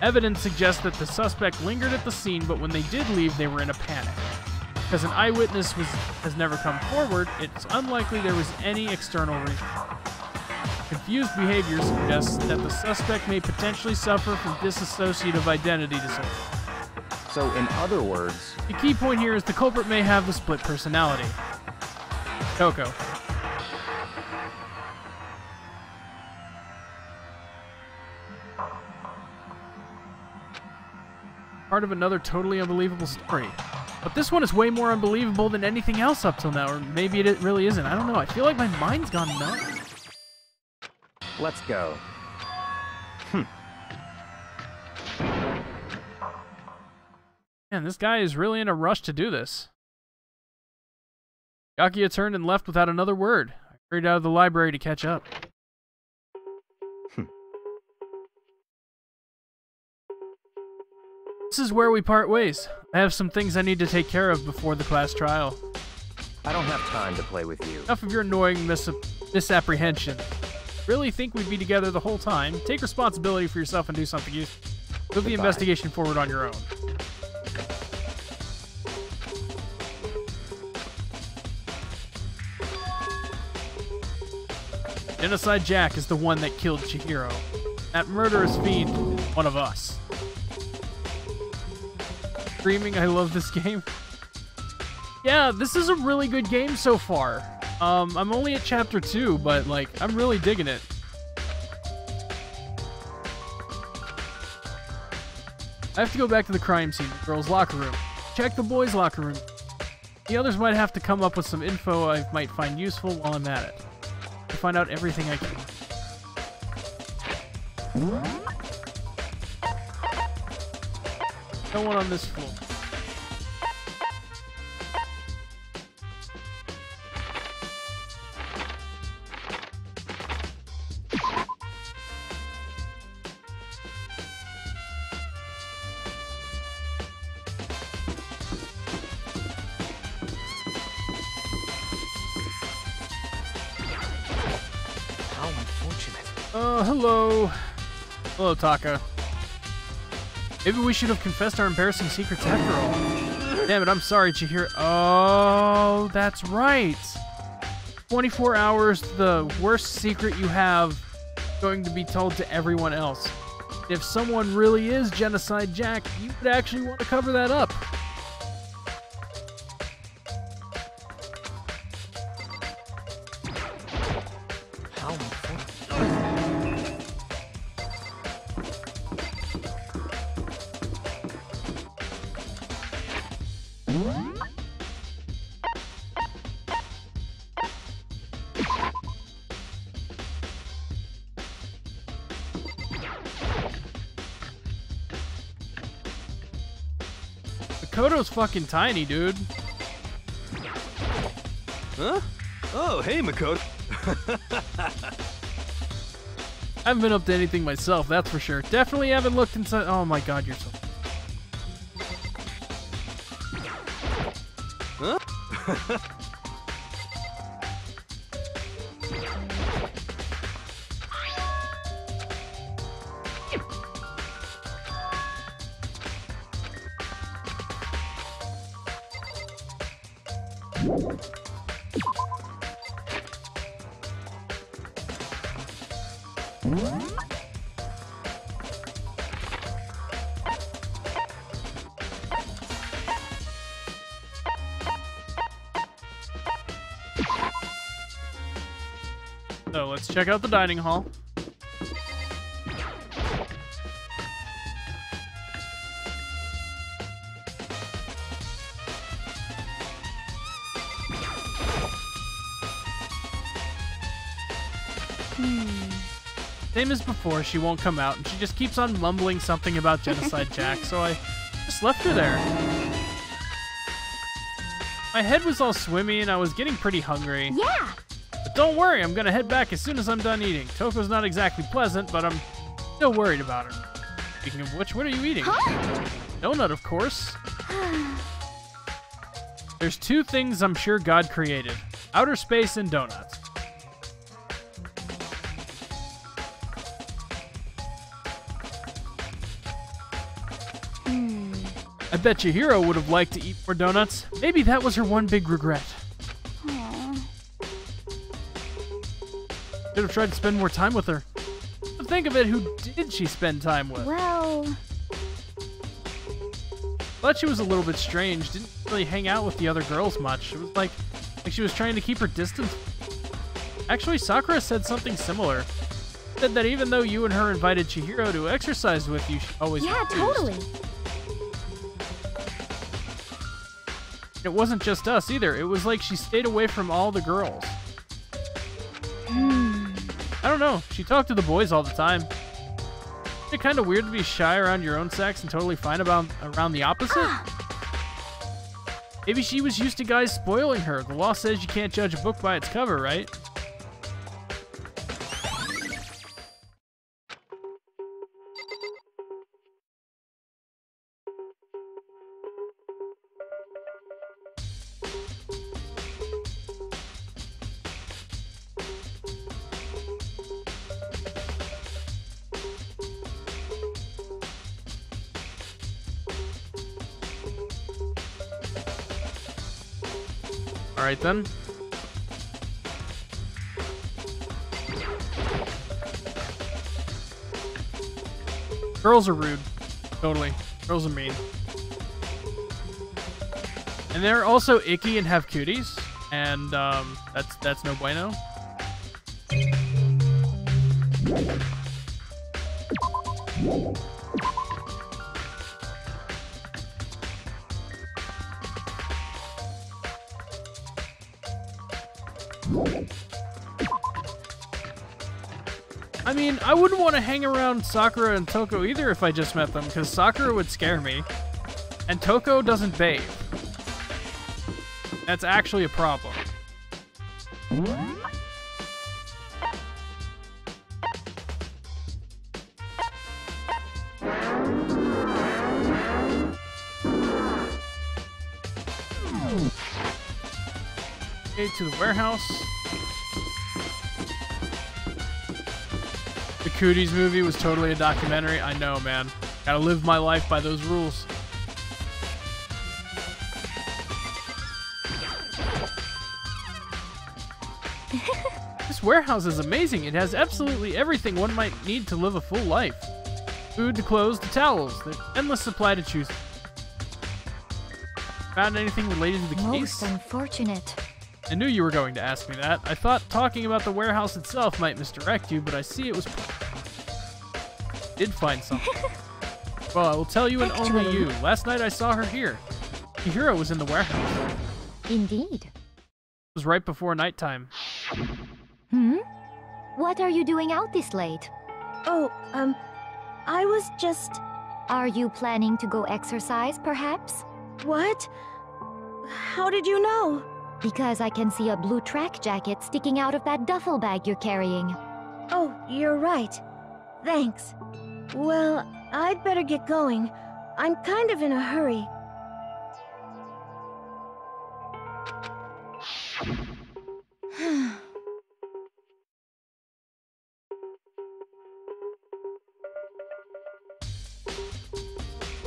Evidence suggests that the suspect lingered at the scene, but when they did leave, they were in a panic. Because an eyewitness has never come forward, it's unlikely there was any external reason. Confused behavior suggests that the suspect may potentially suffer from dissociative identity disorder. So, in other words, The key point here is the culprit may have the split personality. Coco. Part of another totally unbelievable story. But this one is way more unbelievable than anything else up till now, or maybe it really isn't. I don't know. I feel like my mind's gone nuts. let's go. Man, this guy is really in a rush to do this. Gakia turned and left without another word. I hurried out of the library to catch up. This is where we part ways. I have some things I need to take care of before the class trial. I don't have time to play with you. Enough of your annoying misapprehension. Really think we'd be together the whole time? Take responsibility for yourself and do something useful. Move the investigation forward on your own. Genocide Jack is the one that killed Chihiro. That murderous fiend, one of us. Screaming, I love this game. Yeah, this is a really good game so far. I'm only at chapter 2, but like, I'm really digging it. I have to go back to the crime scene, the girls' locker room. Check the boys' locker room. The others might have to come up with some info I might find useful while I'm at it. To find out everything I can. No one on this floor. How unfortunate. Hello. Hello, Taka. Maybe we should have confessed our embarrassing secrets after all. Damn it, I'm sorry, Chihiro. Oh, that's right. 24 hours, the worst secret you have going to be told to everyone else. If someone really is Genocide Jack, you would actually want to cover that up. Makoto's fucking tiny, dude. Huh? Oh, hey, Makoto. I haven't been up to anything myself, that's for sure. Definitely haven't looked inside. Oh my god, you're so... Huh? So let's check out the dining hall. Same as before, she won't come out, and she just keeps on mumbling something about Genocide Jack, so I just left her there. My head was all swimmy, and I was getting pretty hungry. Yeah. But don't worry, I'm gonna head back as soon as I'm done eating. Toko's not exactly pleasant, but I'm still worried about her. Speaking of which, what are you eating? Huh? Donut, of course. There's two things I'm sure God created. Outer space and donuts. I bet Chihiro would have liked to eat more donuts. Maybe that was her one big regret. Aw. Should have tried to spend more time with her. But think of it, who did she spend time with? Well, Thought she was a little bit strange. Didn't really hang out with the other girls much. It was like she was trying to keep her distance. Actually, Sakura said something similar. Said that even though you and her invited Chihiro to exercise with you, she always yeah, refused. totally. It wasn't just us either. It was like she stayed away from all the girls. I don't know. She talked to the boys all the time. Isn't it kind of weird to be shy around your own sex and totally fine around the opposite? Maybe she was used to guys spoiling her. The law says you can't judge a book by its cover, right? Alright then. Girls are rude. Totally. Girls are mean. And they're also icky and have cuties. And that's no bueno. I mean, I wouldn't want to hang around Sakura and Toko either if I just met them, because Sakura would scare me. And Toko doesn't bathe. That's actually a problem. Okay, to the warehouse. The Cooties movie was totally a documentary. I know, man. Gotta live my life by those rules. This warehouse is amazing. It has absolutely everything one might need to live a full life. Food to clothes to towels. There's endless supply to choose. Found anything related to the case? Most unfortunate. I knew you were going to ask me that. I thought talking about the warehouse itself might misdirect you, but I see it was... did find something. Well, I will tell you and only you. Last night I saw her here. Chihiro was in the warehouse. Indeed. It was right before nighttime. What are you doing out this late? Oh, I was just... Are you planning to go exercise, perhaps? What? How did you know? Because I can see a blue track jacket sticking out of that duffel bag you're carrying. Oh, you're right. Thanks. Well, I'd better get going. I'm kind of in a hurry.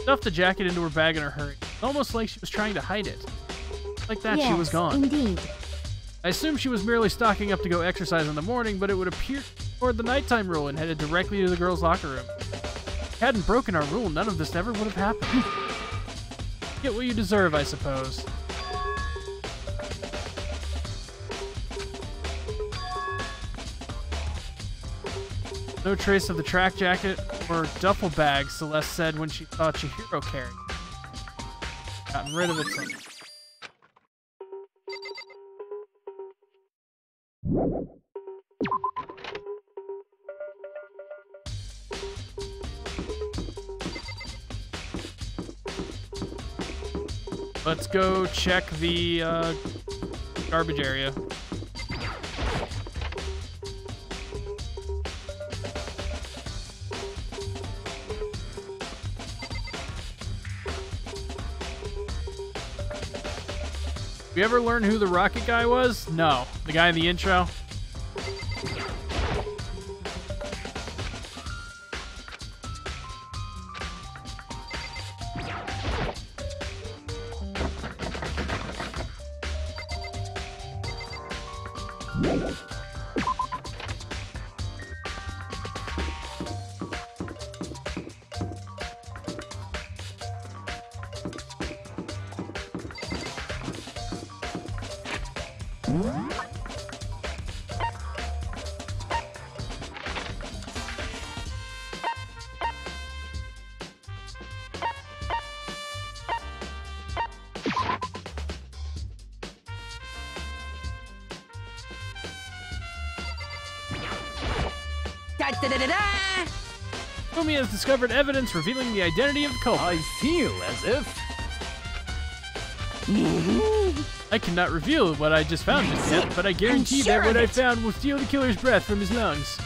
Stuffed the jacket into her bag in a hurry. Almost like she was trying to hide it. Like that, yes, she was gone. Indeed. I assumed she was merely stocking up to go exercise in the morning, but it would appear toward the nighttime rule and headed directly to the girls' locker room. If we hadn't broken our rule, none of this ever would have happened. Get what you deserve, I suppose. No trace of the track jacket or duffel bag, Celeste said when she saw Chihiro carrying. Gotten rid of it somehow. Let's go check the garbage area. We ever learn who the rocket guy was? No. The guy in the intro? Da-da-da-da-da! Komi has discovered evidence revealing the identity of the culprit. I feel as if... I cannot reveal what I just found just yet, but I guarantee that what I found will steal the killer's breath from his lungs.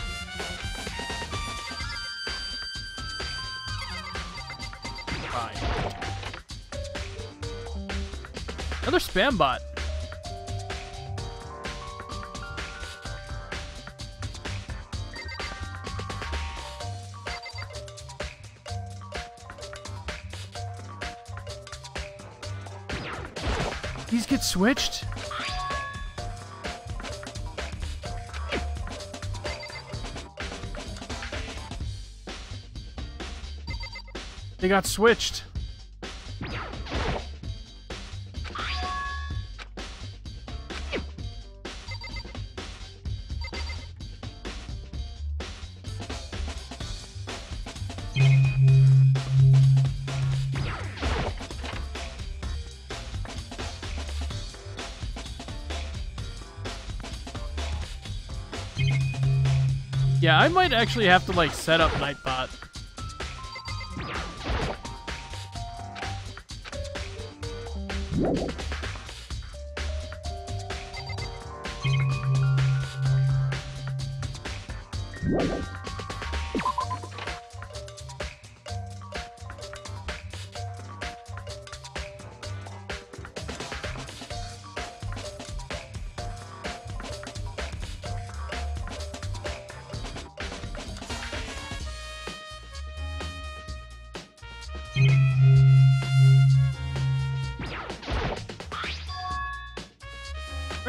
Fine. Another spam bot. These get switched? They got switched. Yeah, I might actually have to, like, set up Nightbot.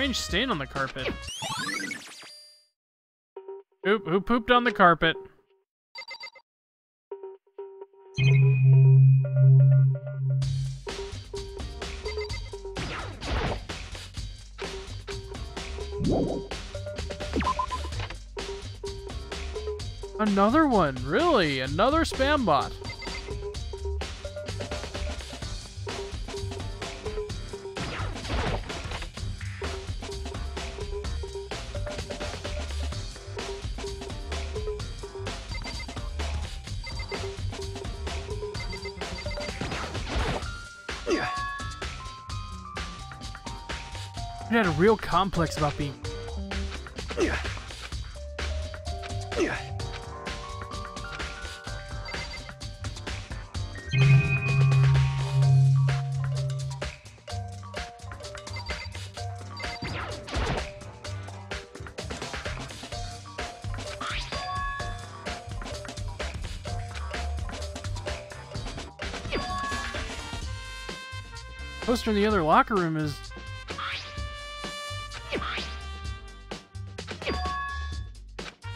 Strange stain on the carpet. Who pooped on the carpet? Another one, really? Another spam bot. I had a real complex about being. Poster in the other locker room is.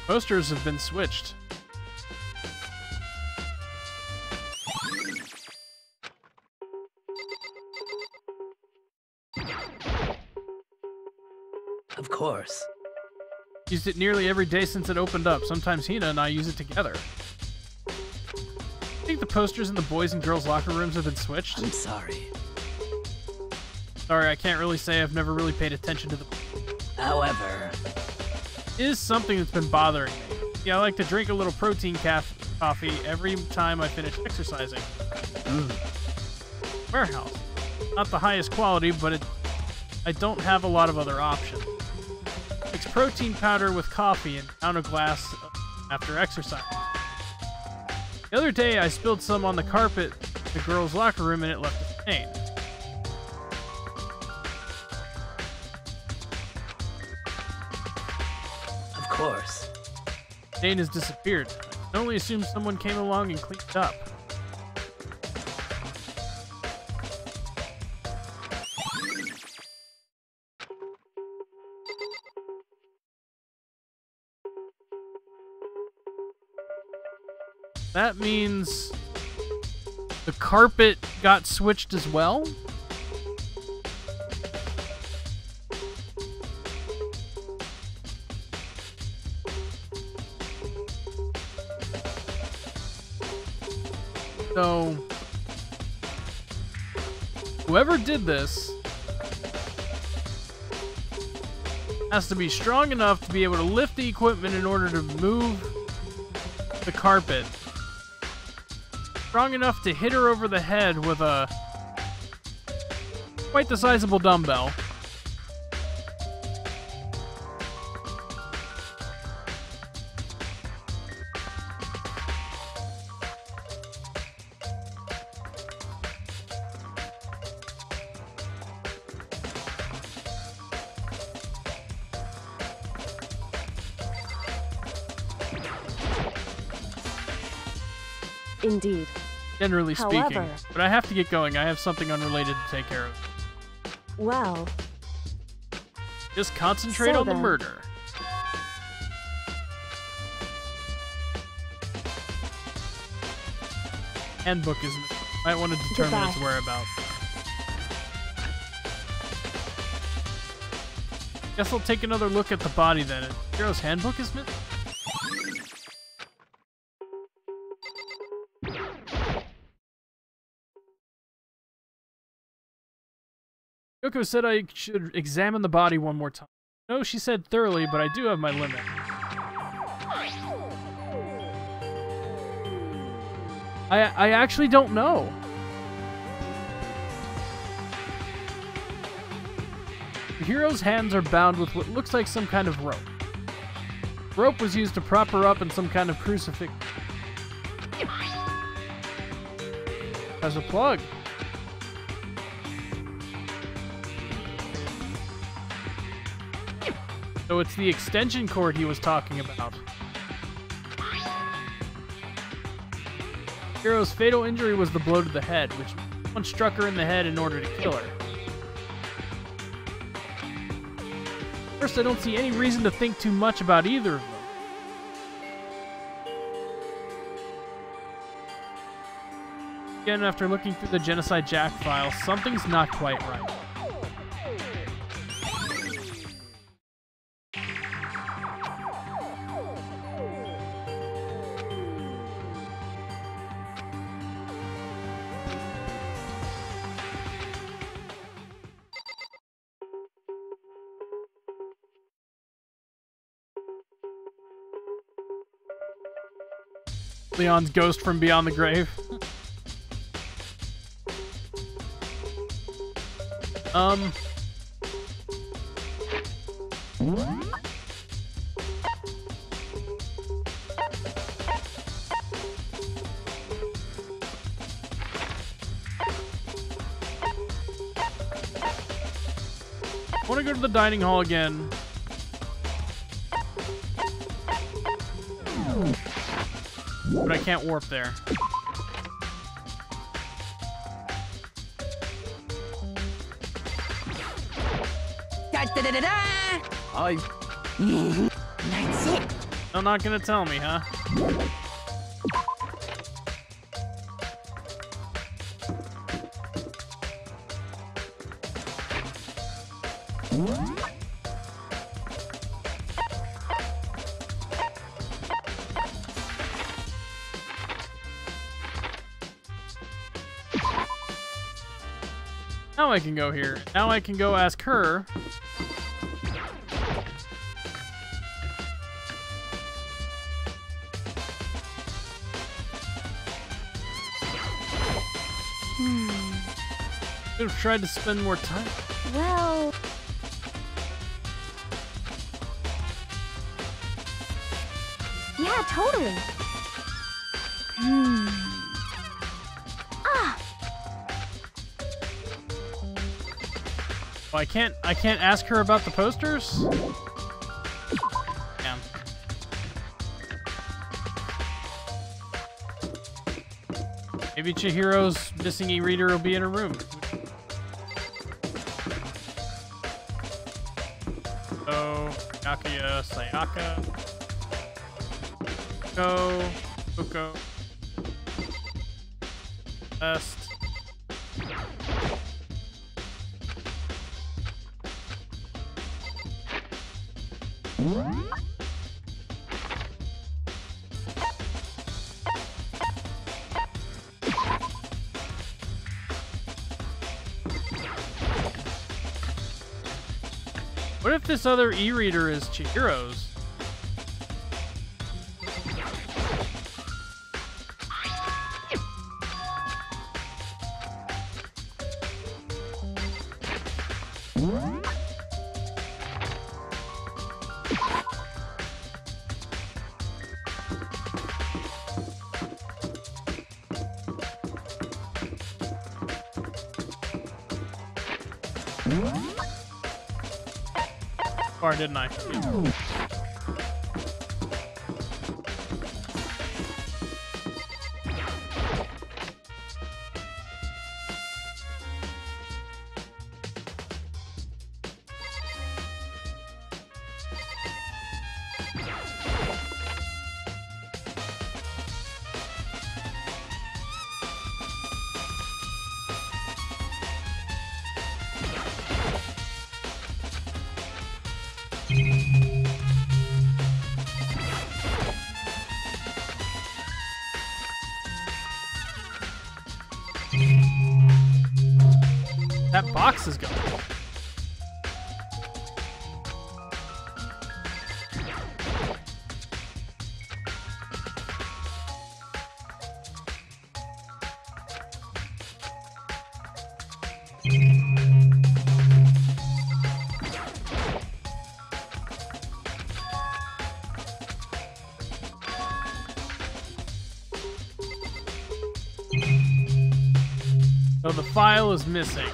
Posters have been switched. Of course. Used it nearly every day since it opened up. Sometimes Hina and I use it together. I think the posters in the boys and girls locker rooms have been switched. I'm sorry. Sorry, I can't really say. I've never really paid attention to the. However, Is something that's been bothering me. Yeah, I like to drink a little protein coffee every time I finish exercising. Warehouse. Not the highest quality, but I don't have a lot of other options. Mix protein powder with coffee and down a glass after exercise. The other day, I spilled some on the carpet in the girls' locker room and it left a stain. of course. Stain has disappeared. I can only assume someone came along and cleaned it up. That means the carpet got switched as well? So, whoever did this has to be strong enough to be able to lift the equipment in order to move the carpet. Strong enough to hit her over the head with a quite the sizable dumbbell. Indeed. Generally speaking. However, but I have to get going. I have something unrelated to take care of. well, Just concentrate So on the then. murder. Handbook isn't it? Might want to determine its Goodbye. whereabouts. Guess I'll take another look at the body then. Hero's handbook is missing? Yoko said I should examine the body one more time. No, she said thoroughly, but I do have my limit. I actually don't know. The hero's hands are bound with what looks like some kind of rope. Rope was used to prop her up in some kind of crucifix. As a plug. So it's the extension cord he was talking about. Hero's fatal injury was the blow to the head, which someone struck her in the head in order to kill her. First, I don't see any reason to think too much about either of them. Again, after looking through the Genocide Jack file, something's not quite right. Leon's ghost from beyond the grave. I want to go to the dining hall again. But I can't warp there. That's it. I'm not gonna tell me, huh? Now I can go here. Now I can go ask her. Could have tried to spend more time. Well... Yeah, totally. Oh, I can't ask her about the posters? Damn. Maybe Chihiro's missing e-reader will be in her room. Oh, Yakuya, Sayaka. Fuko. Best. What if this other e-reader is Chihiro's? Far, didn't I? That box is gone. So the file is missing.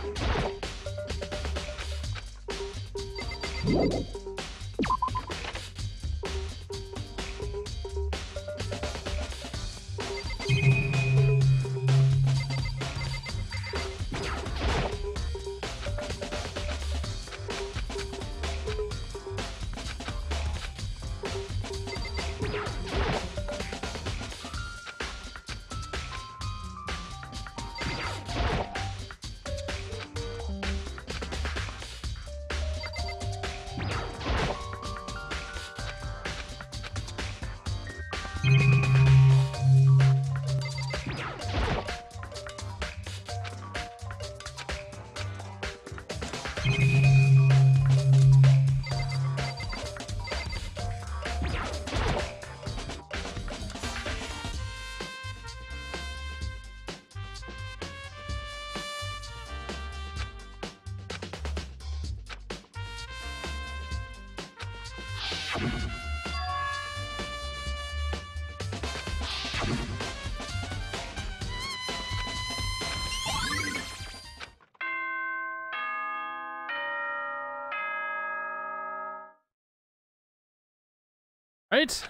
Right?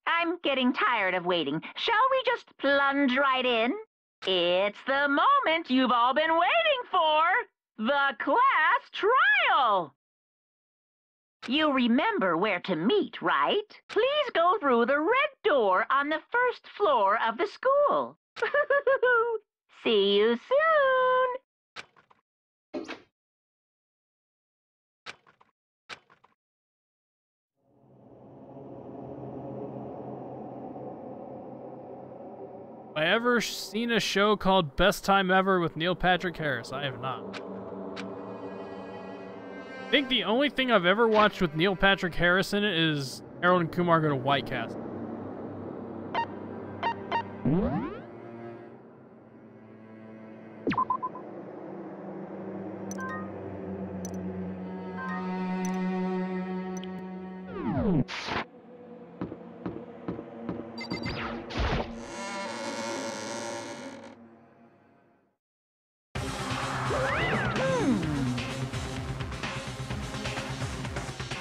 I'm getting tired of waiting. Shall we just plunge right in? It's the moment you've all been waiting for! The class trial! You remember where to meet, right? Please go through the red door on the first floor of the school. See you soon! Have I ever seen a show called Best Time Ever with Neil Patrick Harris? I have not. I think the only thing I've ever watched with Neil Patrick Harris in it is Harold and Kumar Go to White Castle.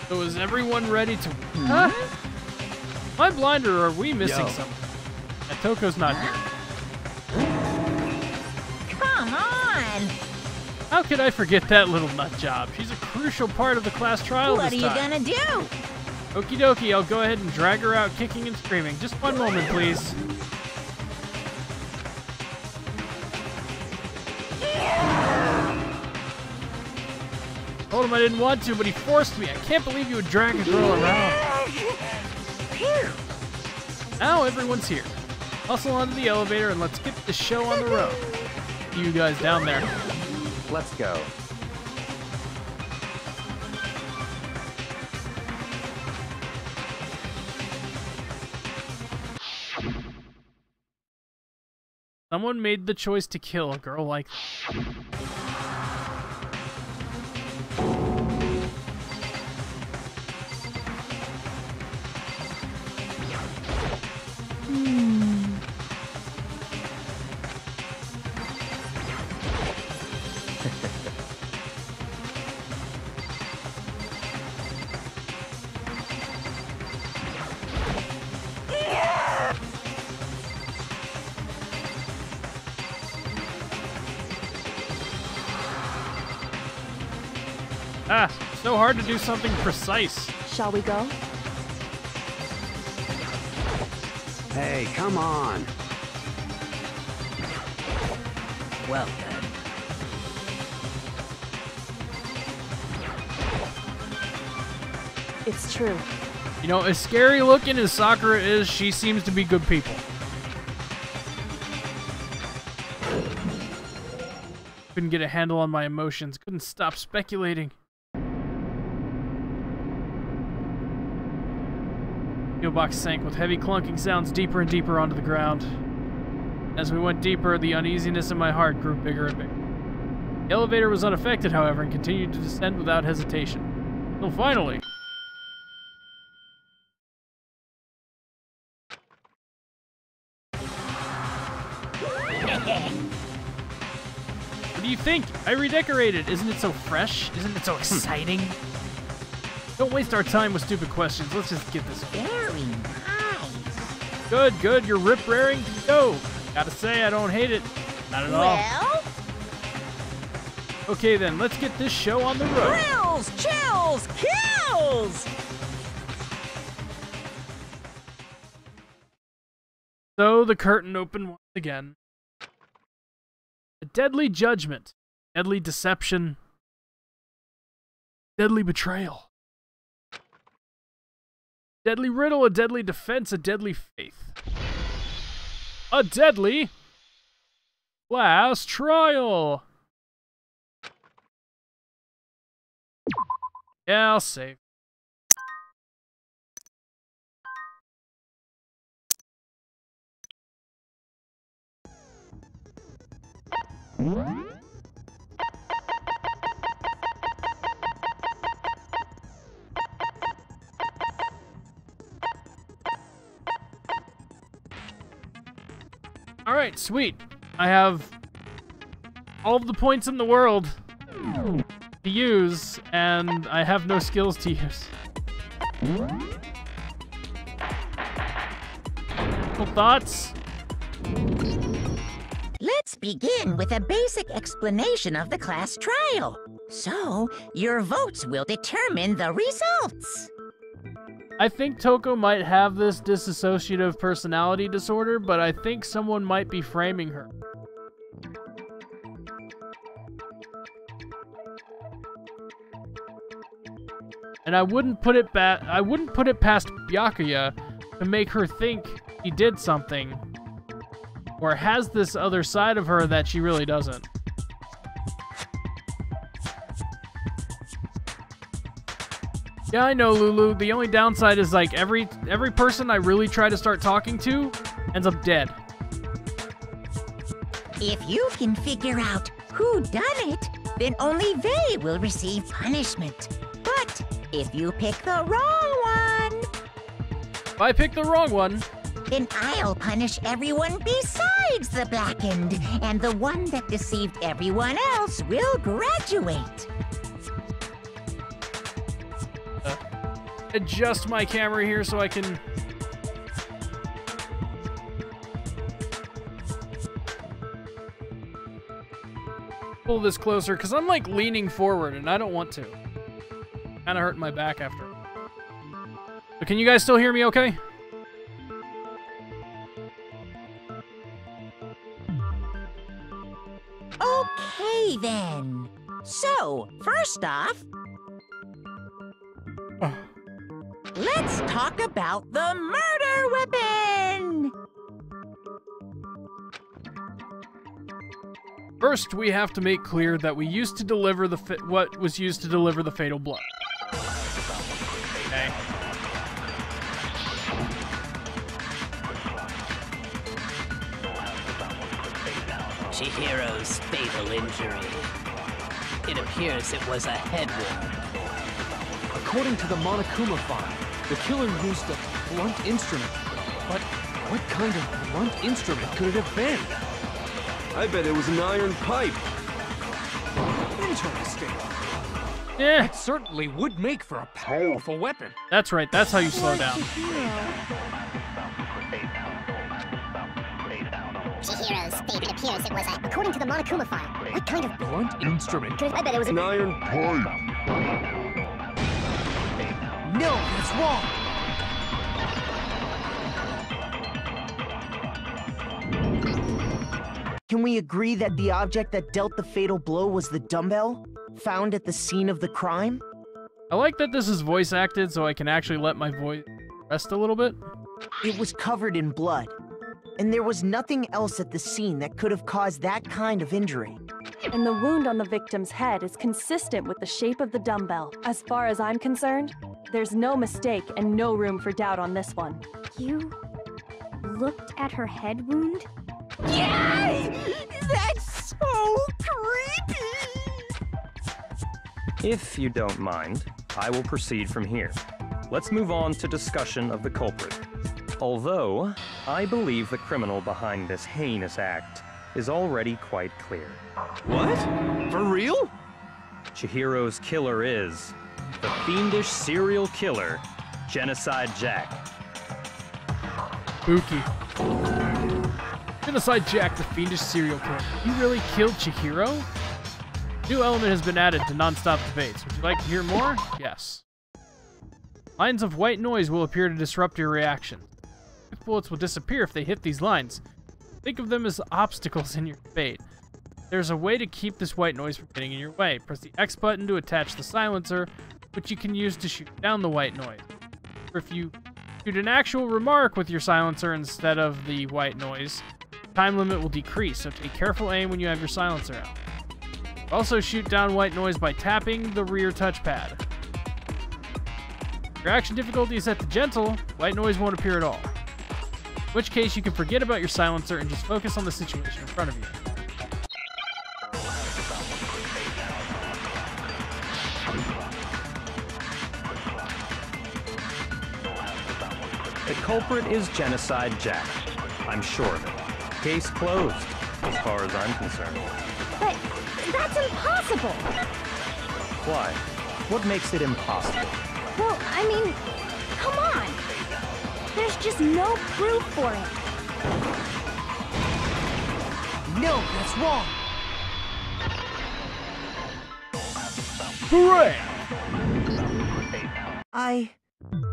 So is everyone ready to... Huh? Am I blind or are we missing something? And Toko's not here. Come on! How could I forget that little nut job? She's a crucial part of the class trial What are this you time. gonna do? Okie dokie, I'll go ahead and drag her out kicking and screaming. Just one moment, please. Told him I didn't want to, but he forced me. I can't believe you would drag a girl around. Now everyone's here. Hustle onto the elevator and let's get the show on the road. See you guys down there. Let's go. Someone made the choice to kill a girl like that. Ah, so hard to do something precise. Shall we go? Hey, come on. Well then. It's true. You know, as scary looking as Sakura is, she seems to be good people. Couldn't get a handle on my emotions, couldn't stop speculating. The box sank with heavy clunking sounds deeper and deeper onto the ground. As we went deeper, the uneasiness in my heart grew bigger and bigger. The elevator was unaffected, however, and continued to descend without hesitation. Until finally... What do you think? I redecorated. Isn't it so fresh? Isn't it so exciting? Don't waste our time with stupid questions. Let's just get this. Very nice. Good, good. You're rip-raring to go. Gotta say, I don't hate it. Not at all. Well, Okay then, let's get this show on the road. thrills, chills, kills! So the curtain opened once again. A deadly judgment, deadly deception, deadly betrayal. Deadly riddle, a deadly defense, a deadly faith. A deadly class trial. Yeah, I'll save. Alright, sweet. I have all of the points in the world to use, and I have no skills to use. Thoughts? Let's begin with a basic explanation of the class trial. So, your votes will determine the results. I think Toko might have this dissociative personality disorder, but I think someone might be framing her. And I wouldn't put it past Byakuya to make her think he did something, or has this other side of her that she really doesn't. Yeah, I know, Lulu. The only downside is, like, every person I really try to start talking to ends up dead. If you can figure out who done it, then only they will receive punishment. But if you pick the wrong one... If I pick the wrong one... then I'll punish everyone besides the blackened, and the one that deceived everyone else will graduate. Adjust my camera here so I can... pull this closer, because I'm, like, leaning forward, and I don't want to. Kind of hurting my back after. But can you guys still hear me okay? Okay, then. So, first off... let's talk about the murder weapon! First, we have to make clear that we used to deliver the what was used to deliver the fatal blow. Okay. Chihiro's fatal injury. It appears it was a head wound. According to the Monokuma file, the killer used a blunt instrument. But what kind of blunt instrument could it have been? I bet it was an iron pipe. Interesting. Yeah. It certainly would make for a powerful weapon. That's right. That's how you slow down. Chihiro's fate, it appears it was a... according to the Monokuma file, what kind of blunt instrument? I bet it was an iron pipe. No, that's wrong. Can we agree that the object that dealt the fatal blow was the dumbbell found at the scene of the crime? I like that this is voice acted, so I can actually let my voice rest a little bit. It was covered in blood, and there was nothing else at the scene that could have caused that kind of injury. And the wound on the victim's head is consistent with the shape of the dumbbell. As far as I'm concerned, there's no mistake and no room for doubt on this one. You looked at her head wound? Yay! That's so creepy! If you don't mind, I will proceed from here. Let's move on to discussion of the culprit. Although, I believe the criminal behind this heinous act is already quite clear. What? For real? Chihiro's killer is the fiendish serial killer, Genocide Jack. Spooky. Genocide Jack, the fiendish serial killer. You really killed Chihiro? New element has been added to non-stop debates. Would you like to hear more? Yes. Lines of white noise will appear to disrupt your reaction. Bullets will disappear if they hit these lines. Think of them as obstacles in your debate. There's a way to keep this white noise from getting in your way. Press the X button to attach the silencer, which you can use to shoot down the white noise. Or if you shoot an actual remark with your silencer instead of the white noise, the time limit will decrease, so take careful aim when you have your silencer out. Also shoot down white noise by tapping the rear touchpad. If your action difficulty is set to gentle, white noise won't appear at all. In which case you can forget about your silencer and just focus on the situation in front of you. The culprit is Genocide Jack. I'm sure of it. Case closed, as far as I'm concerned. But that's impossible! Why? What makes it impossible? Well, I mean, come on! There's just no proof for it. No, that's wrong. Hooray! I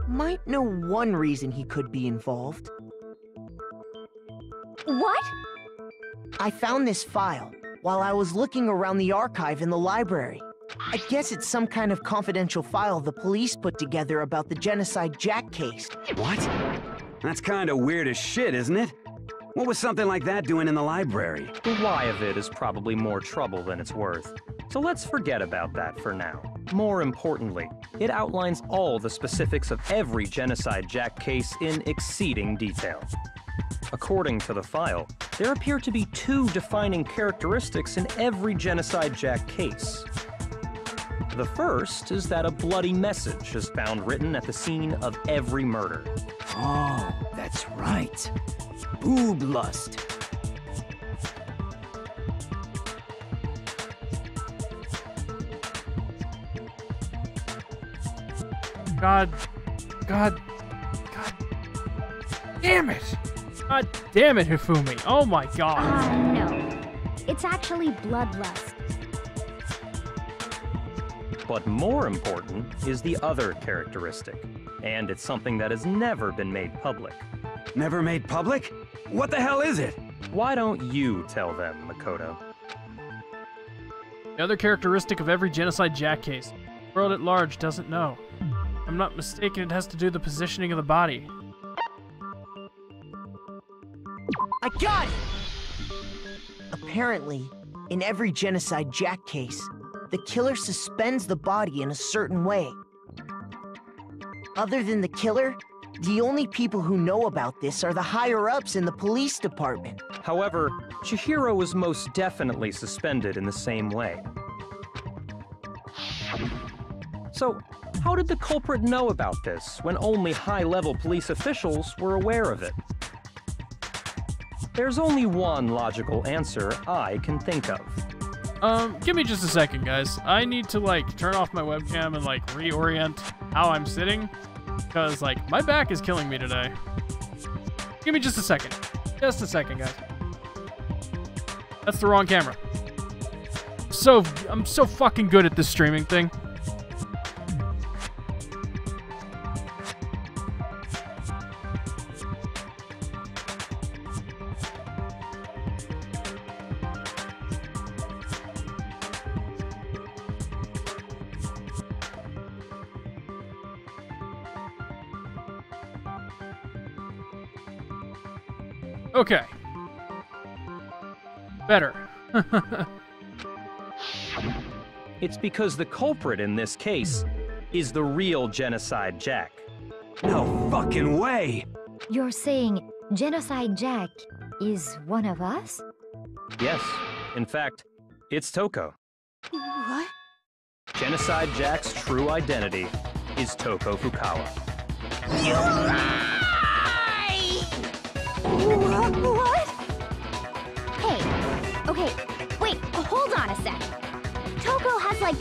might know one reason he could be involved. What? I found this file while I was looking around the archive in the library. I guess it's some kind of confidential file the police put together about the Genocide Jack case. What? That's kinda weird as shit, isn't it? What was something like that doing in the library? The why of it is probably more trouble than it's worth. So let's forget about that for now. More importantly, it outlines all the specifics of every Genocide Jack case in exceeding detail. According to the file, there appear to be 2 defining characteristics in every Genocide Jack case. The first is that a bloody message is found written at the scene of every murder. Oh, that's right. Boob lust. God damn it! God damn it, Hifumi. Oh my god. No. It's actually bloodlust. But more important is the other characteristic, and it's something that has never been made public. Never made public? What the hell is it? Why don't you tell them, Makoto? The other characteristic of every Genocide Jack case, the world at large doesn't know. If I'm not mistaken, it has to do with the positioning of the body. I got it! Apparently, in every Genocide Jack case, the killer suspends the body in a certain way. Other than the killer, the only people who know about this are the higher-ups in the police department. However, Chihiro was most definitely suspended in the same way. So, how did the culprit know about this when only high-level police officials were aware of it? There's only one logical answer I can think of. Give me just a second, guys. I need to, like, turn off my webcam and, like, reorient how I'm sitting. Because, like, my back is killing me today. Give me just a second. Just a second, guys. That's the wrong camera. I'm so fucking good at this streaming thing. Okay. Better. It's because the culprit in this case is the real Genocide Jack. No fucking way! You're saying Genocide Jack is one of us? Yes, in fact, it's Toko. What? Genocide Jack's true identity is Toko Fukawa. You lie! What? Hey, okay, wait, hold on a sec. Toko has, like,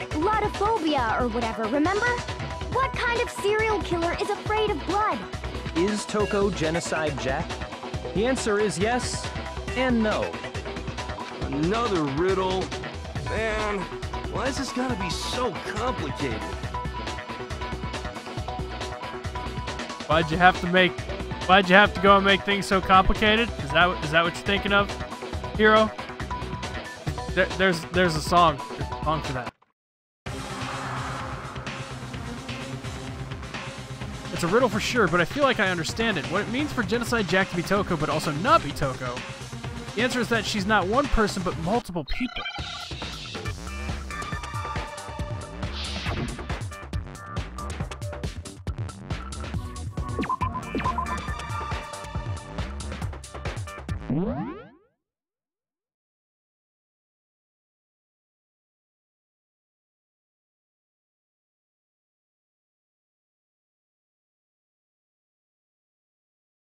bloodophobia or whatever, remember? What kind of serial killer is afraid of blood? Is Toko Genocide Jack? The answer is yes and no. Another riddle? Man, why is this gotta be so complicated? Why'd you have to go and make things so complicated? Is that what you're thinking of, Hero? There's a song. There's a song for that. It's a riddle for sure, but I feel like I understand it. What it means for Genocide Jack to be Toko, but also not be Toko. The answer is that she's not one person, but multiple people.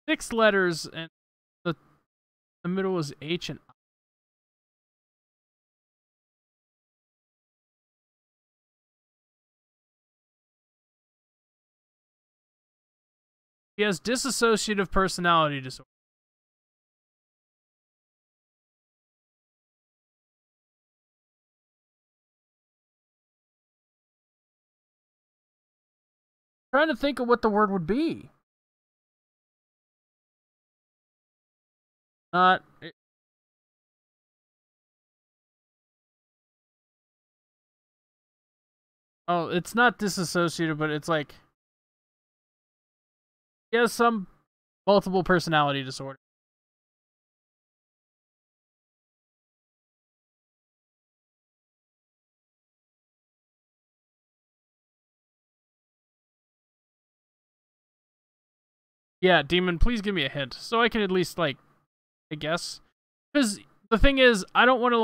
6 letters, and the middle is H and I. He has dissociative personality disorder. I'm trying to think of what the word would be. Not. Oh, it's not dissociative, but it's like. He has some multiple personality disorder. Yeah, Demon, please give me a hint so I can at least, like, I guess. Because the thing is, I don't want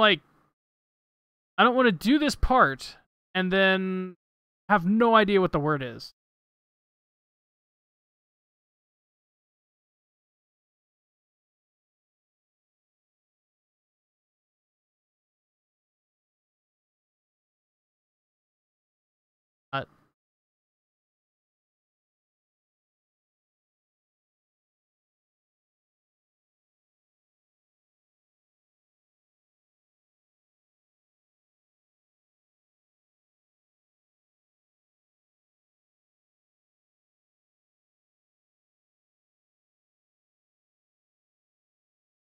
to do this part and then have no idea what the word is.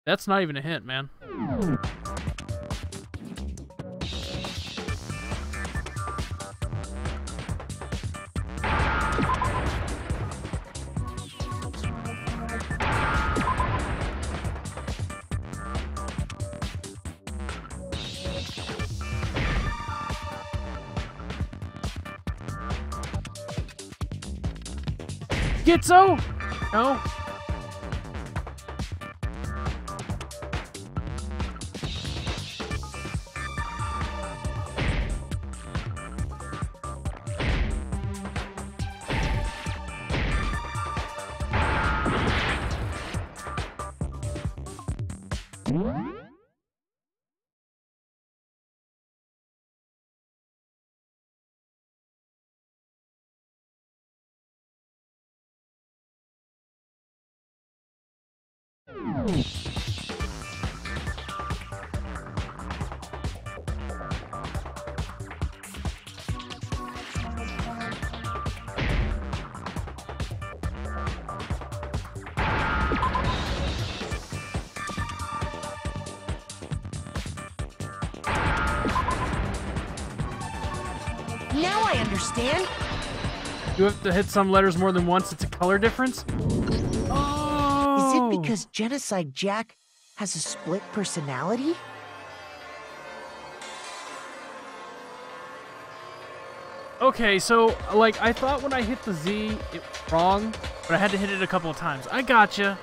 That's not even a hint, man. Gitzo? No. Now I understand. You have to hit some letters more than once. It's a color difference? Oh! Is it because Genocide Jack has a split personality? Okay, so, like, I thought when I hit the Z, it was wrong, but I had to hit it a couple of times. I gotcha.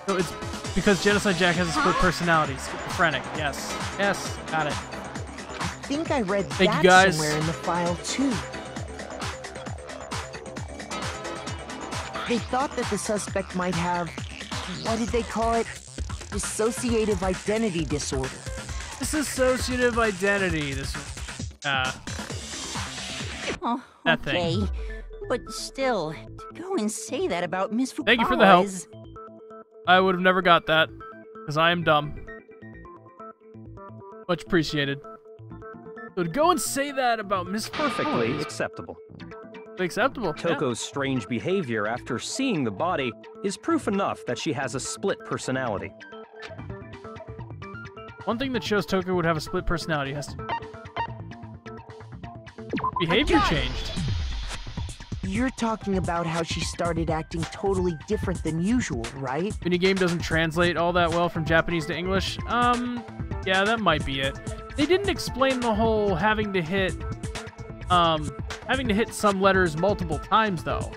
So it's because Genocide Jack has a split personality. Schizophrenic. Yes. Yes. Got it. I think I read Thank that you guys. somewhere in the file, too. They thought that the suspect might have, what did they call it? Dissociative identity disorder. Dissociative identity. Oh, that okay. thing. But still, to go and say that about Miss Fukawa Thank you for the help. is... I would have never got that, because I am dumb. Much appreciated. So to go and say that about Miss Perfectly Fukawa is acceptable. acceptable. Toko's strange behavior after seeing the body is proof enough that she has a split personality. One thing that shows Toko would have a split personality has to... Behavior changed. You're talking about how she started acting totally different than usual, right? Minigame doesn't translate all that well from Japanese to English. Yeah, that might be it. They didn't explain the whole having to hit some letters multiple times, though.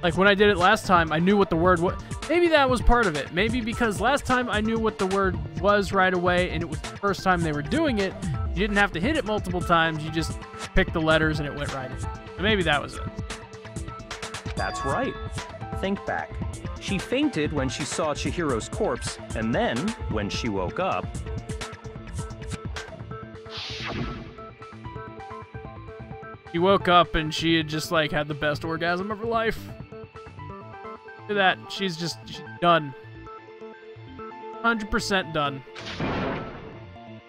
Like when I did it last time, I knew what the word was. Maybe that was part of it. Maybe because last time I knew what the word was right away, and it was the first time they were doing it, you didn't have to hit it multiple times, you just picked the letters and it went right in. So maybe that was it. That's right. Think back. She fainted when she saw Chihiro's corpse, and then, when she woke up... She woke up and she had just, like, had the best orgasm of her life. Look at that. She's done. 100% done.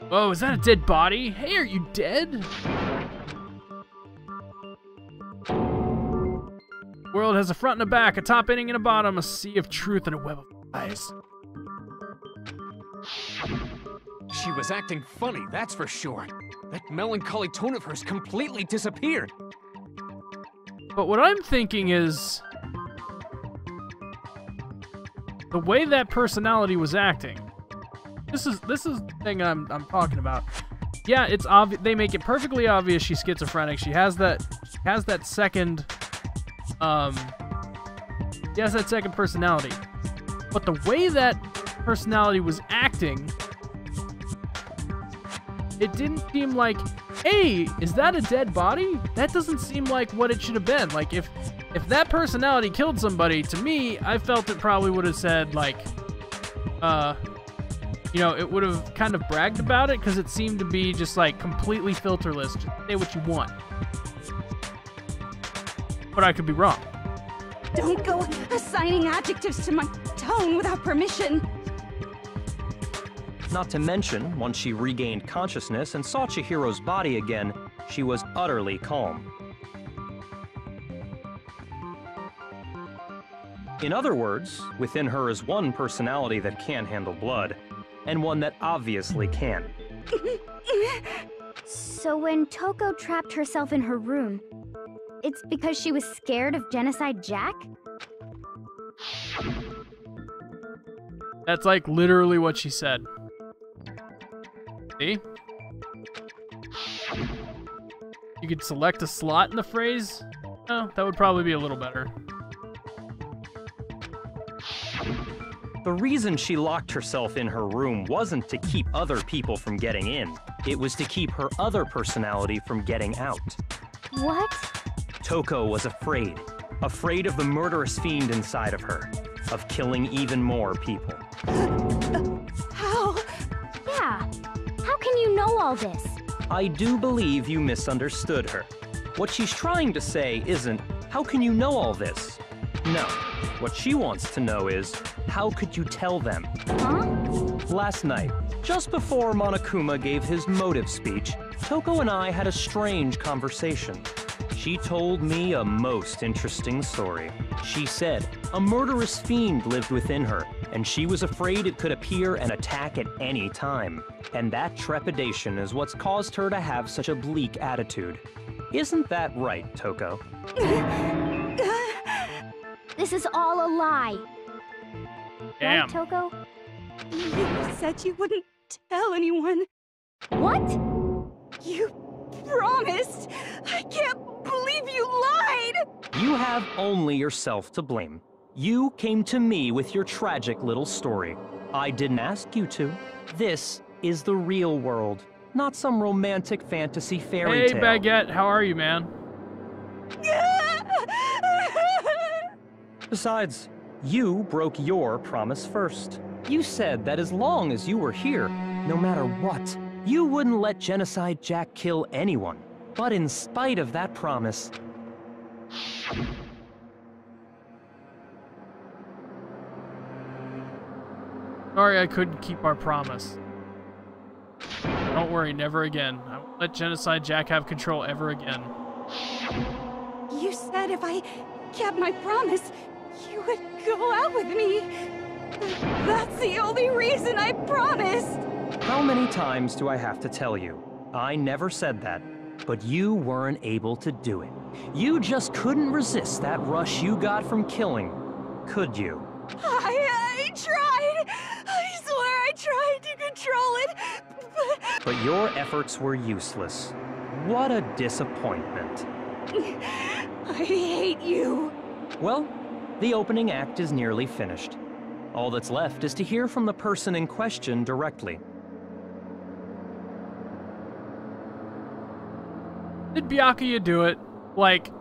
Whoa, is that a dead body? Hey, are you dead? World has a front and a back, a top ending and a bottom, a sea of truth and a web of lies. She was acting funny, that's for sure. That melancholy tone of hers completely disappeared. But what I'm thinking is... the way that personality was acting. This is the thing I'm talking about. Yeah, it's obvious. They make it perfectly obvious she's schizophrenic. She has that second she has that second personality. But the way that personality was acting, it didn't seem like, hey, is that a dead body? That doesn't seem like what it should have been. Like, if that personality killed somebody, to me, I felt it probably would have said, like, you know, it would have kind of bragged about it, because it seemed to be just, like, completely filterless. Just say what you want. But I could be wrong. Don't go assigning adjectives to my tone without permission. Not to mention, once she regained consciousness and saw Chihiro's body again, she was utterly calm. In other words, within her is one personality that can't handle blood, and one that obviously can. So when Toko trapped herself in her room, it's because she was scared of Genocide Jack? That's like literally what she said. See? You could select a slot in the phrase. Oh, that would probably be a little better. The reason she locked herself in her room wasn't to keep other people from getting in. It was to keep her other personality from getting out. What? Toko was afraid. Afraid of the murderous fiend inside of her. Of killing even more people. How? Yeah. How can you know all this? I do believe you misunderstood her. What she's trying to say isn't, how can you know all this? No. What she wants to know is, how could you tell them? Huh? Last night, just before Monokuma gave his motive speech, Toko and I had a strange conversation. She told me a most interesting story. She said a murderous fiend lived within her, and she was afraid it could appear and attack at any time. And that trepidation is what's caused her to have such a bleak attitude. Isn't that right, Toko? This is all a lie. Damn. Right, Toko? You said you wouldn't tell anyone. What? You promised. I can't believe you lied. You have only yourself to blame. You came to me with your tragic little story. I didn't ask you to. This is the real world, not some romantic fantasy fairy tale. Hey, Baguette, how are you, man? Besides, you broke your promise first. You said that as long as you were here, no matter what, you wouldn't let Genocide Jack kill anyone. But in spite of that promise... Sorry I couldn't keep our promise. Don't worry, never again. I won't let Genocide Jack have control ever again. You said if I kept my promise, you would go out with me. That's the only reason I promised. How many times do I have to tell you? I never said that, but you weren't able to do it. You just couldn't resist that rush you got from killing, could you? I tried. I swear I tried to control it, but your efforts were useless. What a disappointment. I hate you. Well, the opening act is nearly finished. All that's left is to hear from the person in question directly. Did Byakuya do it? Like,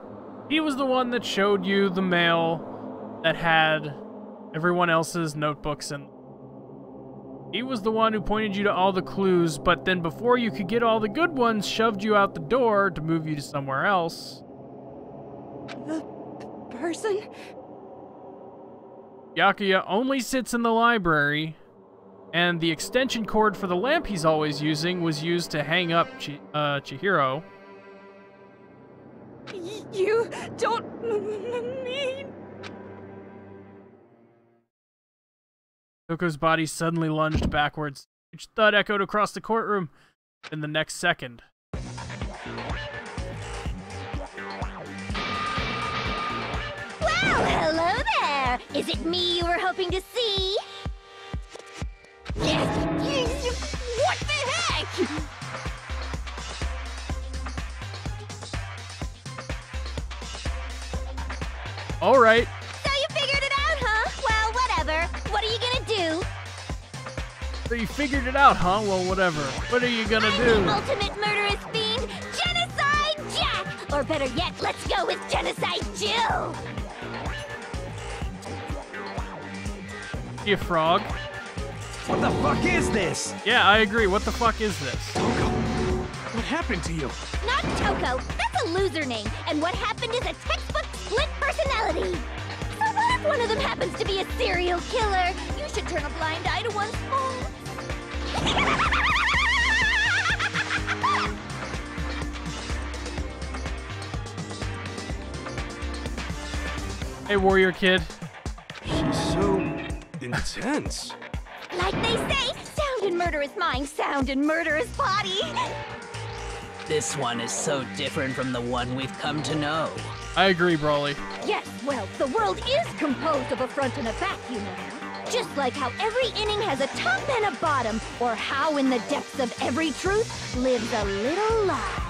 he was the one that showed you the mail that had everyone else's notebooks, and he was the one who pointed you to all the clues, but then before you could get all the good ones, shoved you out the door to move you to somewhere else. The person? Byakuya only sits in the library, and the extension cord for the lamp he's always using was used to hang up Chihiro. You don't mean... Toko's body suddenly lunged backwards. Each thud echoed across the courtroom. In the next second, Well, hello there! Is it me you were hoping to see? What the heck? all right. So you figured it out, huh? Well, whatever. What are you gonna do? So you figured it out, huh? Well, whatever. What are you gonna do? The ultimate murderous fiend, Genocide Jack! Or better yet, let's go with Genocide Jill! You frog. What the fuck is this? Yeah, I agree. What the fuck is this? What happened to you? Not Toko. That's a loser name. And what happened is a textbook split personality. So what if one of them happens to be a serial killer? You should turn a blind eye to one's faults. Hey, warrior kid. She's so intense. Like they say, sound in murderous mind, sound in murderous body. This one is so different from the one we've come to know. I agree, Brawley. Yes, well, the world is composed of a front and a back, you know. Just like how every inning has a top and a bottom, or how in the depths of every truth lives a little lie.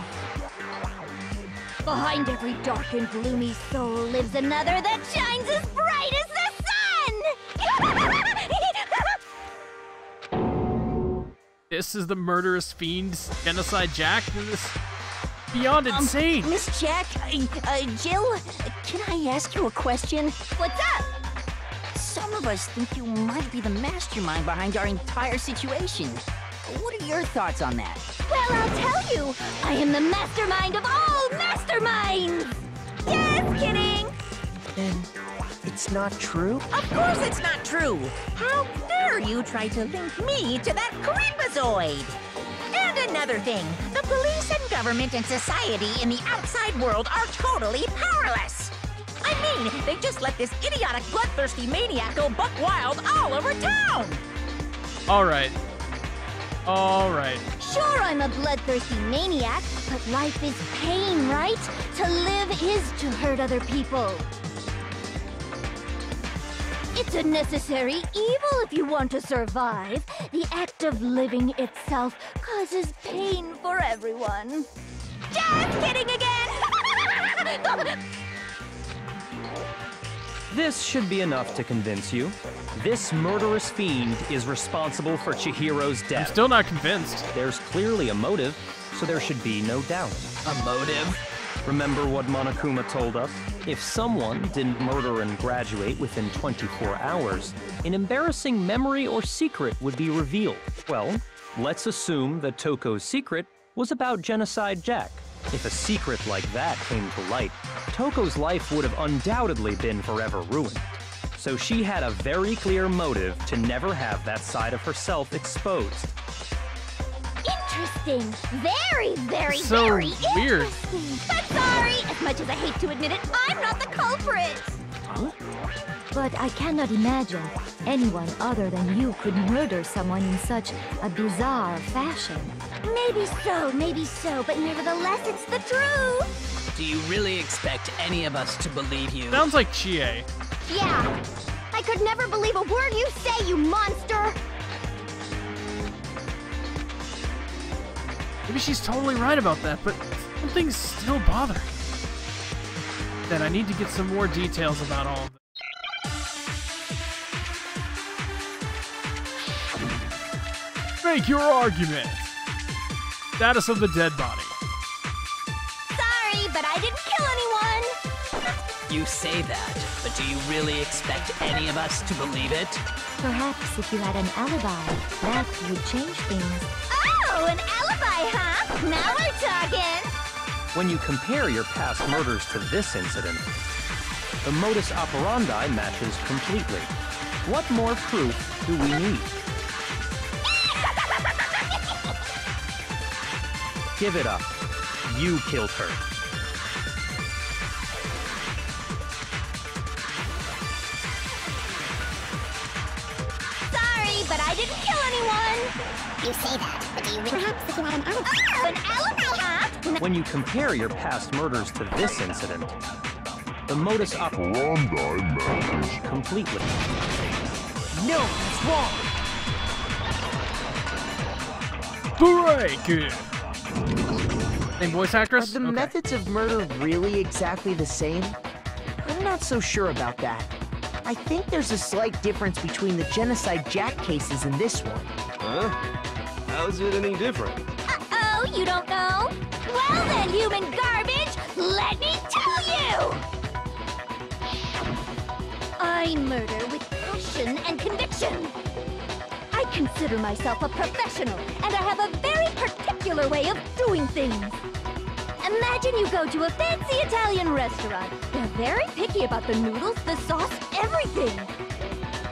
Behind every dark and gloomy soul lives another that shines as bright as the sun! This is the murderous fiend's Genocide Jack? This is beyond insane. Miss Jack, Jill, can I ask you a question? What's up? Some of us think you might be the mastermind behind our entire situation. What are your thoughts on that? Well, I'll tell you. I am the mastermind of all masterminds! Just kidding! Then it's not true? Of course it's not true! How dare you try to link me to that creepazoid? And another thing, the police and government and society in the outside world are totally powerless! I mean, they just let this idiotic, bloodthirsty maniac go buck wild all over town! Alright. Alright. Sure, I'm a bloodthirsty maniac, but life is pain, right? To live is to hurt other people. It's a necessary evil if you want to survive. The act of living itself causes pain for everyone. Just kidding again! This should be enough to convince you. This murderous fiend is responsible for Chihiro's death. I'm still not convinced. There's clearly a motive, so there should be no doubt. A motive? Remember what Monokuma told us? If someone didn't murder and graduate within 24 hours, an embarrassing memory or secret would be revealed. Well, let's assume that Toko's secret was about Genocide Jack. If a secret like that came to light, Toko's life would have undoubtedly been forever ruined. So she had a very clear motive to never have that side of herself exposed. Interesting. Very, very, So very weird. interesting. But sorry, as much as I hate to admit it, I'm not the culprit. But I cannot imagine anyone other than you could murder someone in such a bizarre fashion. Maybe so, but nevertheless, it's the truth. Do you really expect any of us to believe you? Sounds like Chie. Yeah. I could never believe a word you say, you monster. Maybe she's totally right about that, but something's still bothering me. Then I need to get some more details about all of this. Make your argument. Status of the dead body. So but I didn't kill anyone! You say that, but do you really expect any of us to believe it? Perhaps if you had an alibi, that would change things. Oh, an alibi, huh? Now we're talking! When you compare your past murders to this incident, the modus operandi matches completely. What more proof do we need? Give it up. You killed her. Sorry, but I didn't kill anyone! You say that, but do you perhaps if you had an alibi? Oh, an alibi, huh? When you compare your past murders to this incident, the modus operandi matches completely. No, it's wrong. Hooray! Good. Same voice actress? Are the methods of murder really exactly the same? I'm not so sure about that. I think there's a slight difference between the Genocide Jack cases and this one. Huh? How's it any different? Uh-oh, you don't know? Well then, human garbage, let me tell you! I murder with passion and conviction. I consider myself a professional, and I have a very particular way of doing things. Imagine you go to a fancy Italian restaurant. They're very picky about the noodles, the sauce, everything.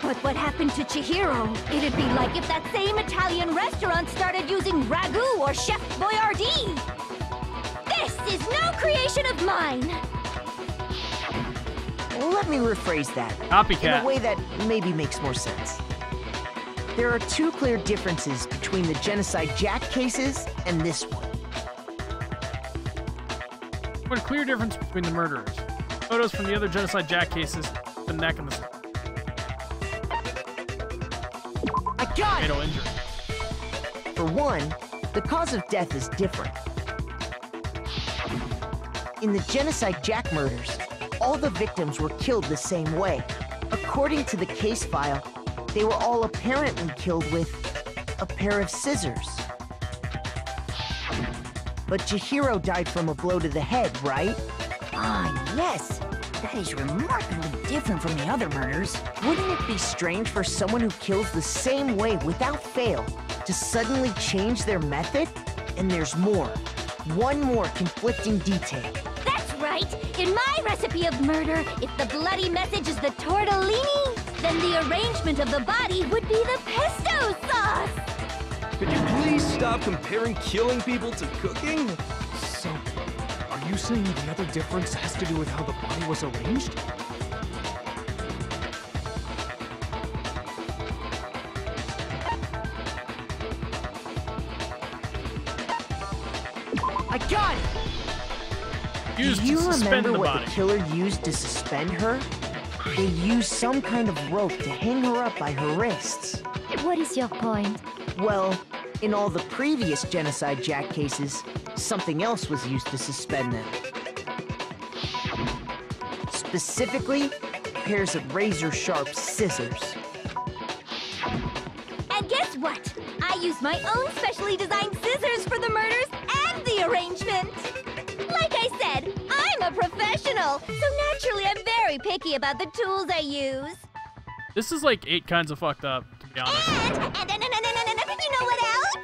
But what happened to Chihiro? It'd be like if that same Italian restaurant started using ragu or Chef Boyardee. This is no creation of mine. Let me rephrase that. Copycat. In a way that maybe makes more sense. There are two clear differences between the Genocide Jack cases and this one. What a clear difference between the murderers. Photos from the other Genocide Jack cases, the neck and the I got fatal it! injury. For one, the cause of death is different. In the Genocide Jack murders, all the victims were killed the same way. According to the case file, they were all apparently killed with a pair of scissors. But Chihiro died from a blow to the head, right? Ah, yes. That is remarkably different from the other murders. Wouldn't it be strange for someone who kills the same way without fail to suddenly change their method? And there's more. One more conflicting detail. That's right. In my recipe of murder, if the bloody message is the tortellini, then the arrangement of the body would be the pesto sauce. Could you please stop comparing killing people to cooking? So, are you saying the other difference has to do with how the body was arranged? I got it! Used Do you to suspend remember the what body. the killer used to suspend her? They used some kind of rope to hang her up by her wrists. What is your point? Well, in all the previous Genocide Jack cases, something else was used to suspend them. Specifically, pairs of razor-sharp scissors. And guess what? I used my own specially designed scissors for the murders and the arrangement. Like I said, I'm a professional, so naturally I'm very picky about the tools I use. This is like 8 kinds of fucked up, to be honest. And you know what else?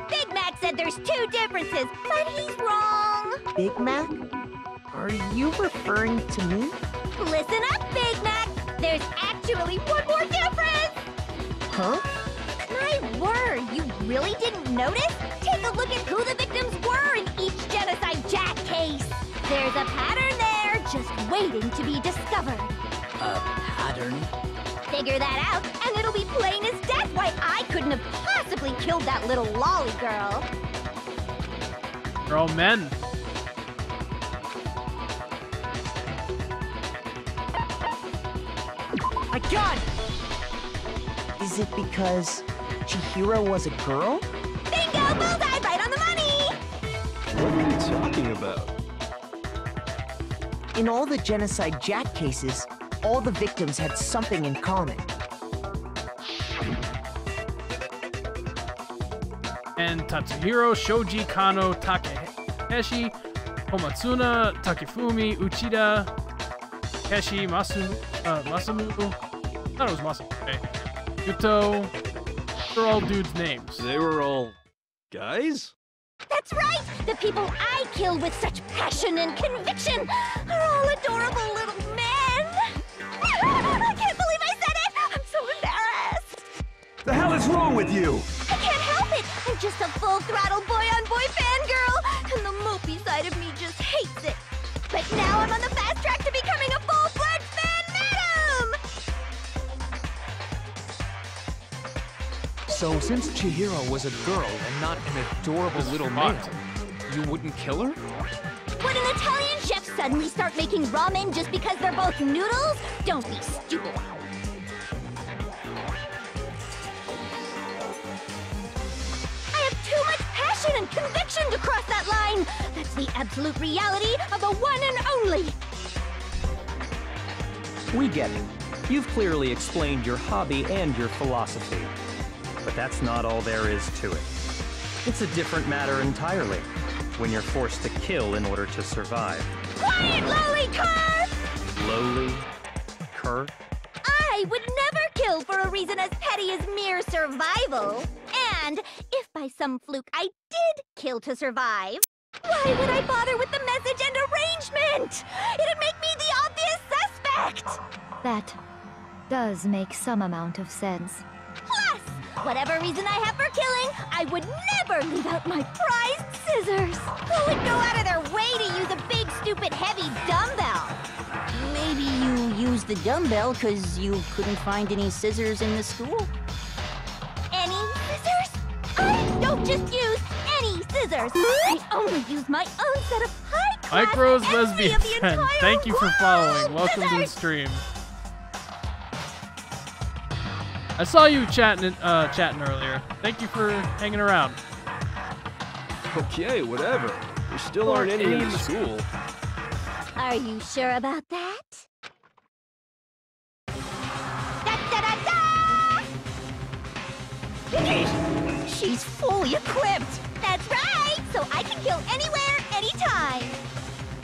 Big Mac said there's 2 differences, but he's wrong. Big Mac? Are you referring to me? Listen up, Big Mac. There's actually one more difference. Huh? My word, you really didn't notice? Take a look at who the victims were in each Genocide Jack case. There's a pattern there, just waiting to be discovered. A pattern? Figure that out, and it'll be plain as death why I couldn't have possibly killed that little lolly girl. They're all men. I got it! Is it because Chihiro was a girl? Bingo! Bullseye! Right on the money! What are you talking about? In all the Genocide Jack cases, all the victims had something in common. And Tatsuhiro, Shoji, Kano, Takeshi, Komatsuna, Takefumi, Uchida, Keshi, Masamu. I thought it was Masamu. Okay. Yuto. They're all dudes' names. They were all guys? That's right! The people I kill with such passion and conviction are all adorable little men! I can't believe I said it! I'm so embarrassed! The hell is wrong with you? I can't help it! I'm just a full-throttle boy-on-boy fangirl, and the mopey side of me just hates it. But now I'm on the fast track to becoming a full-fledged fan madam! So, since Chihiro was a girl and not an adorable little man, you wouldn't kill her? Would an Italian chef suddenly start making ramen just because they're both noodles? Don't be stupid. I have too much passion and conviction to cross that line. That's the absolute reality of the one and only. We get it. You've clearly explained your hobby and your philosophy. But that's not all there is to it. It's a different matter entirely, when you're forced to kill in order to survive. Quiet, lowly cur! Lowly? Cur? I would never kill for a reason as petty as mere survival. And if by some fluke I did kill to survive, why would I bother with the message and arrangement? It'd make me the obvious suspect! That does make some amount of sense. Plus, whatever reason I have for killing, I would never leave out my prized scissors. Who would go out of their way to use a big, stupid, heavy dumbbell? Maybe you used the dumbbell because you couldn't find any scissors in the school? Any scissors? I don't just use any scissors. I only use my own set of high-class Micro's envy lesbian of the friend. entire Thank you for following. Welcome to the Scissors! stream. I saw you chatting earlier. Thank you for hanging around. Okay, whatever. There still aren't any in the school. Are you sure about that? Da-da-da-da! She's fully equipped! That's right! So I can kill anywhere, anytime!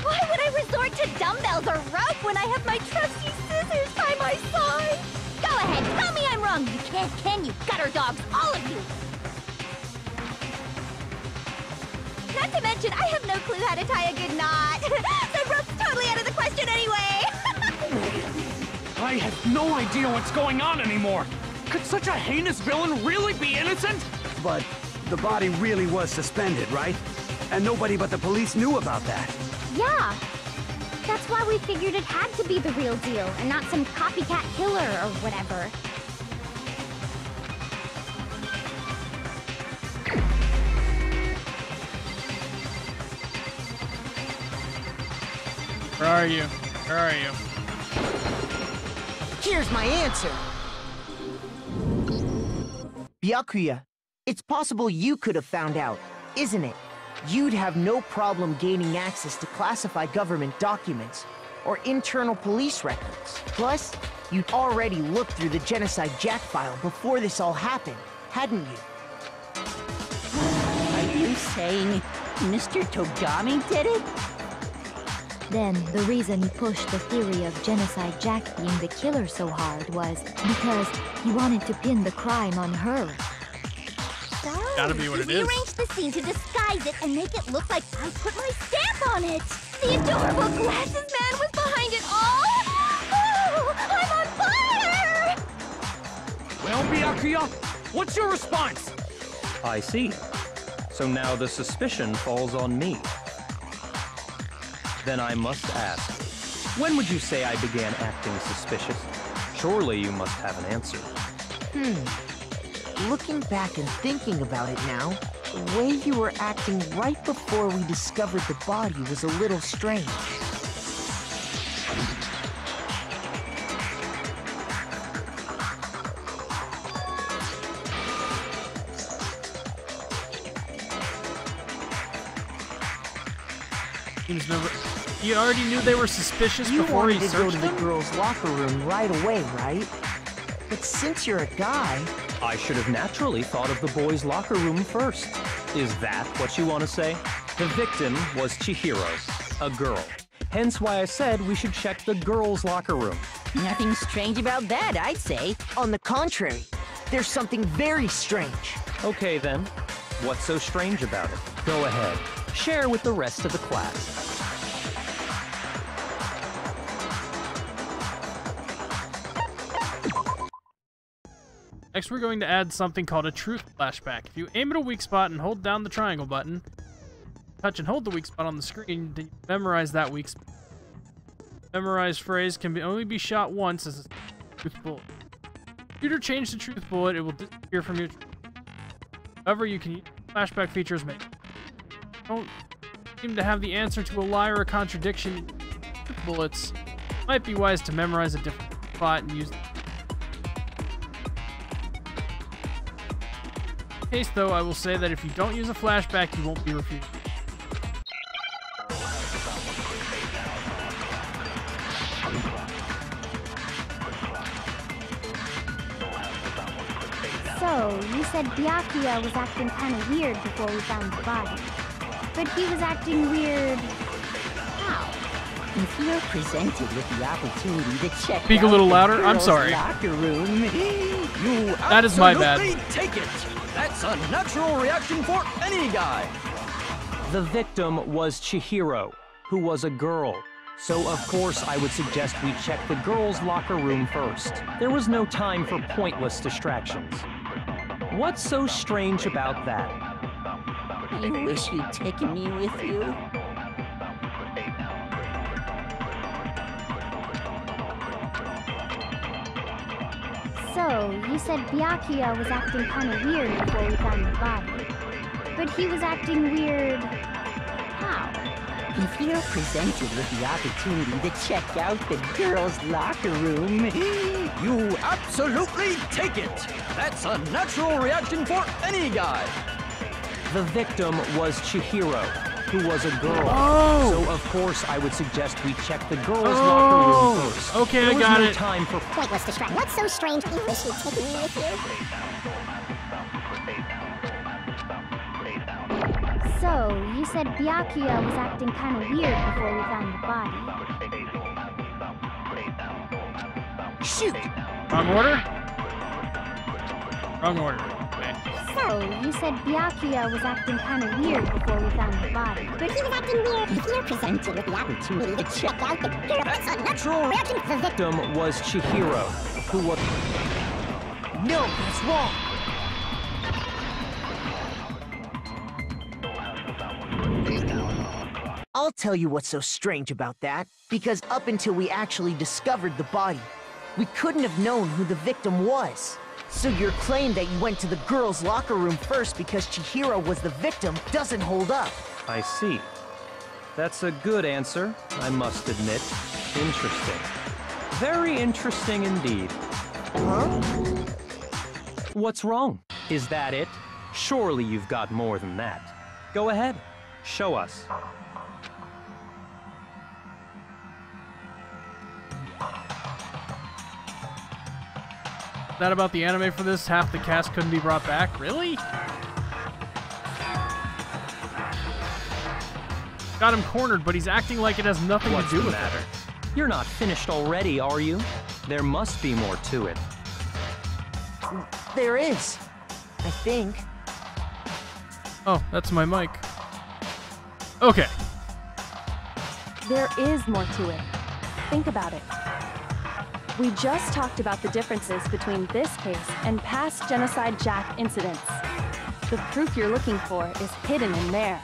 Why would I resort to dumbbells or rope when I have my trusty scissors by my side? Go ahead, tell me I'm wrong! You can't, can you, gutter dogs, all of you! Not to mention, I have no clue how to tie a good knot. So rope's totally out of the question anyway. I have no idea what's going on anymore. Could such a heinous villain really be innocent? But the body really was suspended, right? And nobody but the police knew about that. Yeah. That's why we figured it had to be the real deal and not some copycat killer or whatever. Where are you? Where are you? Here's my answer. Byakuya, it's possible you could have found out, isn't it? You'd have no problem gaining access to classified government documents or internal police records. Plus, you'd already looked through the Genocide Jack file before this all happened, hadn't you? Are you saying Mr. Togami did it? Then, the reason he pushed the theory of Genocide Jack being the killer so hard was because he wanted to pin the crime on her. So, Gotta be what it is. rearrange the scene to disguise it and make it look like I put my stamp on it. The adorable glasses man was behind it all. Oh, I'm on fire! Well, Byakuya, what's your response? I see. So now the suspicion falls on me. Then I must ask, when would you say I began acting suspicious? Surely you must have an answer. Looking back and thinking about it now, the way you were acting right before we discovered the body was a little strange. He already knew they were suspicious You before he wanted to go searched to the them? girls' locker room right away, right? But since you're a guy... I should have naturally thought of the boys' locker room first. Is that what you want to say? The victim was Chihiro, a girl. Hence why I said we should check the girls' locker room. Nothing strange about that, I'd say. On the contrary, there's something very strange. Okay then, what's so strange about it? Go ahead, share with the rest of the class. Next, we're going to add something called a truth flashback. If you aim at a weak spot and hold down the triangle button, touch and hold the weak spot on the screen to memorize that weak spot. Memorized phrase can only be shot once as a truth bullet. If you change the truth bullet, it will disappear from your. However, you can use flashback features. Don't seem to have the answer to a lie or a contradiction in truth bullets. It might be wise to memorize a different spot and use. In case though, I will say that if you don't use a flashback, you won't be refused. So, you said Byakuya was acting kind of weird before we found the body. But he was acting weird... how? If you're presented with the opportunity to check Speak a out little the louder. I'm girls' sorry. locker room, You That is my bad. absolutely take it. That's a natural reaction for any guy. The victim was Chihiro, who was a girl. So of course I would suggest we check the girls' locker room first. There was no time for pointless distractions. What's so strange about that? I wish you'd taken me with you. So, you said Byakuya was acting kind of weird before we found the body. But he was acting weird... how? If you're presented with the opportunity to check out the girls' locker room, You absolutely take it. That's a natural reaction for any guy. The victim was Chihiro, who was a girl. Oh! So of course I would suggest we check the girls' locker room first. Okay, there I got was no it. time for Pointless distraction. What's so strange? You wish you'd taken me with you. So, you said Byakuya was acting kind of weird before we found the body. Shoot! Wrong order? Wrong order. Okay. So, you said Byakuya was acting kind of weird before we found the body. But he was acting weird. If you're presented with the opportunity to check out the girl, that's a natural reaction. The victim was Chihiro, who was... No, that's wrong. I'll tell you what's so strange about that. Because up until we actually discovered the body, we couldn't have known who the victim was. So your claim that you went to the girls' locker room first because Chihiro was the victim doesn't hold up. I see. That's a good answer, I must admit. Interesting. Very interesting indeed. Huh? What's wrong? Is that it? Surely you've got more than that. Go ahead. Show us. That about the anime for this? Half the cast couldn't be brought back? Really? Got him cornered, but he's acting like it has nothing What's to do the with matter? it. You're not finished already, are you? There must be more to it. There is. I think. Oh, that's my mic. Okay. There is more to it. Think about it. We just talked about the differences between this case and past Genocide Jack incidents. The proof you're looking for is hidden in there.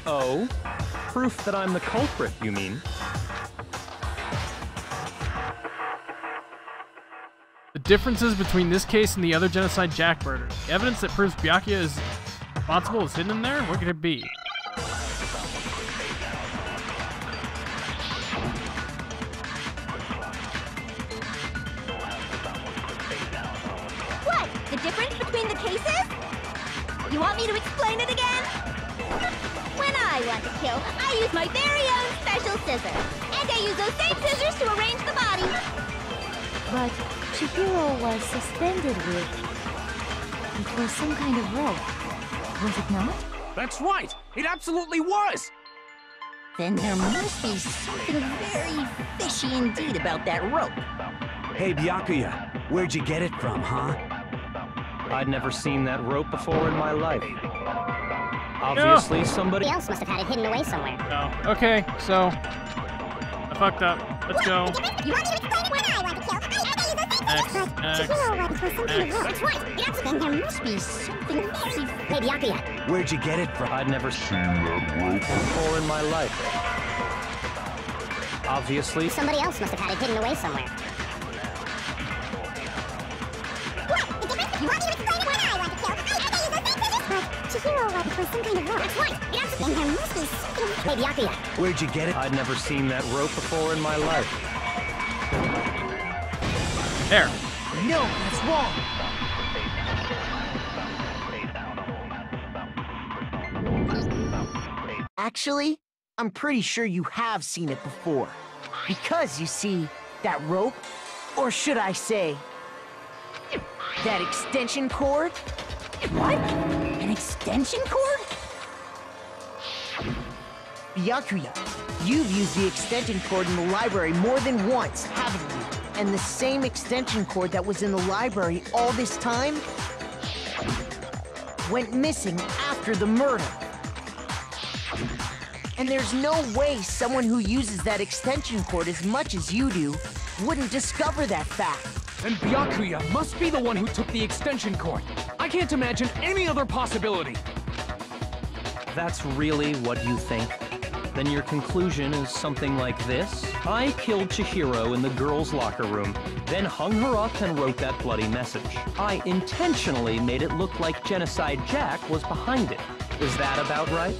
Oh? Proof that I'm the culprit, you mean? The differences between this case and the other Genocide Jack murder. The evidence that proves Byakuya is responsible is hidden in there? What could it be? What? The difference between the cases? You want me to explain it again? When I want to kill, I use my very own special scissors. And I use those same scissors to arrange the body. But Chihiro was suspended with... It was some kind of rope, was it not? That's right! It absolutely was! Then there must be something very fishy indeed about that rope. Hey, Byakuya, where'd you get it from, huh? I'd never seen that rope before in my life. Obviously, somebody else must have had it hidden away somewhere. No. Okay, so I fucked up. Let's go. You want me to explain it when I want to kill? Next. That's right. Then there must be something very... Hey, Byakuya. Where'd you get it from? I'd never seen that rope before in my life. Obviously, somebody else must have had it hidden away somewhere. You want me to explain it when I want to kill? Chihiro went for some kind of rope. That's right. Then there must be something... Hey, Byakuya. Where'd you get it? I'd never seen that rope before in my life. There. No, that's wrong. Actually, I'm pretty sure you have seen it before. Because, you see, that rope, or should I say, that extension cord? What? An extension cord? Byakuya, you've used the extension cord in the library more than once, haven't you? And the same extension cord that was in the library all this time went missing after the murder. And there's no way someone who uses that extension cord as much as you do wouldn't discover that fact. And Byakuya must be the one who took the extension cord. I can't imagine any other possibility. That's really what you think? Then your conclusion is something like this? I killed Chihiro in the girls' locker room, then hung her up and wrote that bloody message. I intentionally made it look like Genocide Jack was behind it. Is that about right?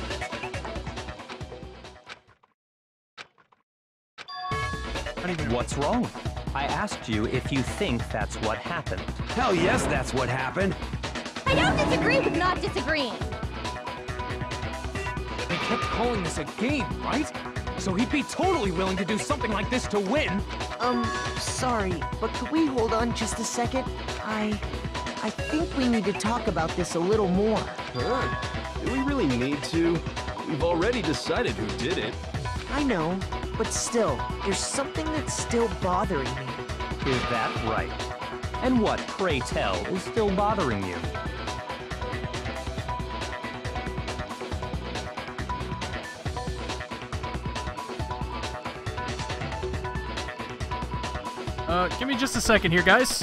What's wrong? I asked you if you think that's what happened. Hell yes, that's what happened. I don't disagree with not disagreeing. They kept calling this a game, right? So he'd be totally willing to do something like this to win. Sorry, but could we hold on just a second? I think we need to talk about this a little more. Sure. Do we really need to? We've already decided who did it. I know, but still, there's something that's still bothering me. Is that right? And what, pray tell, is still bothering you? Give me just a second here, guys.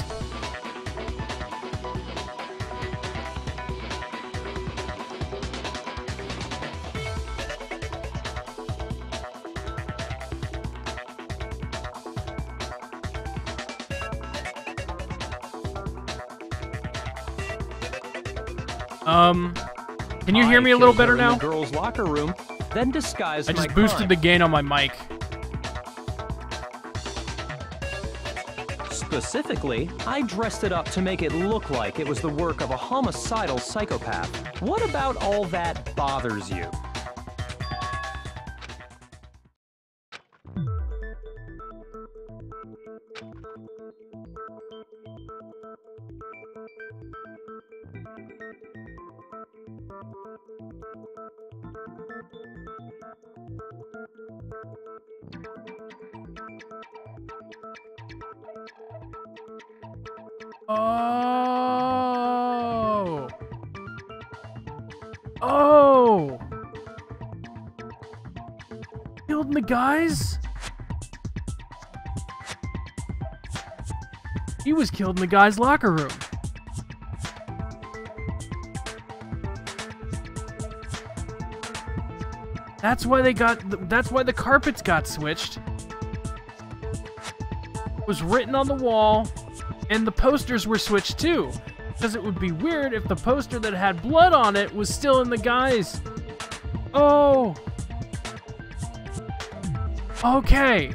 Can you hear me a little better now? In the girls' locker room, then disguised I just my boosted crime. the gain on my mic. Specifically, I dressed it up to make it look like it was the work of a homicidal psychopath. What about all that bothers you? Oh. Oh. Killed the guys? He was killed in the guy's locker room. That's why the carpets got switched. It was written on the wall, and the posters were switched too. Because it would be weird if the poster that had blood on it was still in the guy's. Oh. Okay.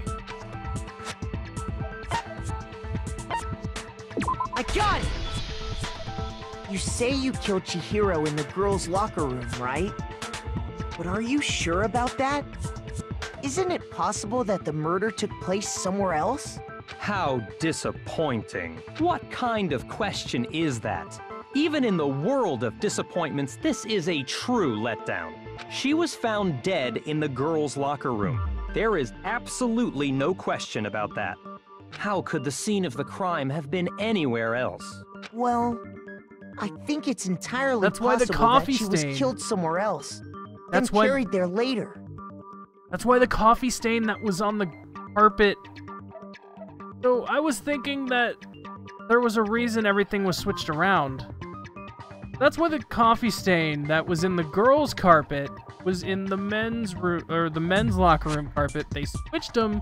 I got it! You say you killed Chihiro in the girls' locker room, right? But are you sure about that? Isn't it possible that the murder took place somewhere else? How disappointing. What kind of question is that? Even in the world of disappointments, this is a true letdown. She was found dead in the girls' locker room. There is absolutely no question about that. How could the scene of the crime have been anywhere else? Well, I think it's entirely That's why the possible coffee that she was stain. killed somewhere else. That's then why- carried there later. That's why the coffee stain that was on the carpet. So I was thinking that there was a reason everything was switched around. That's why the coffee stain that was in the girls' carpet was in the men's room, or the men's locker room carpet. They switched them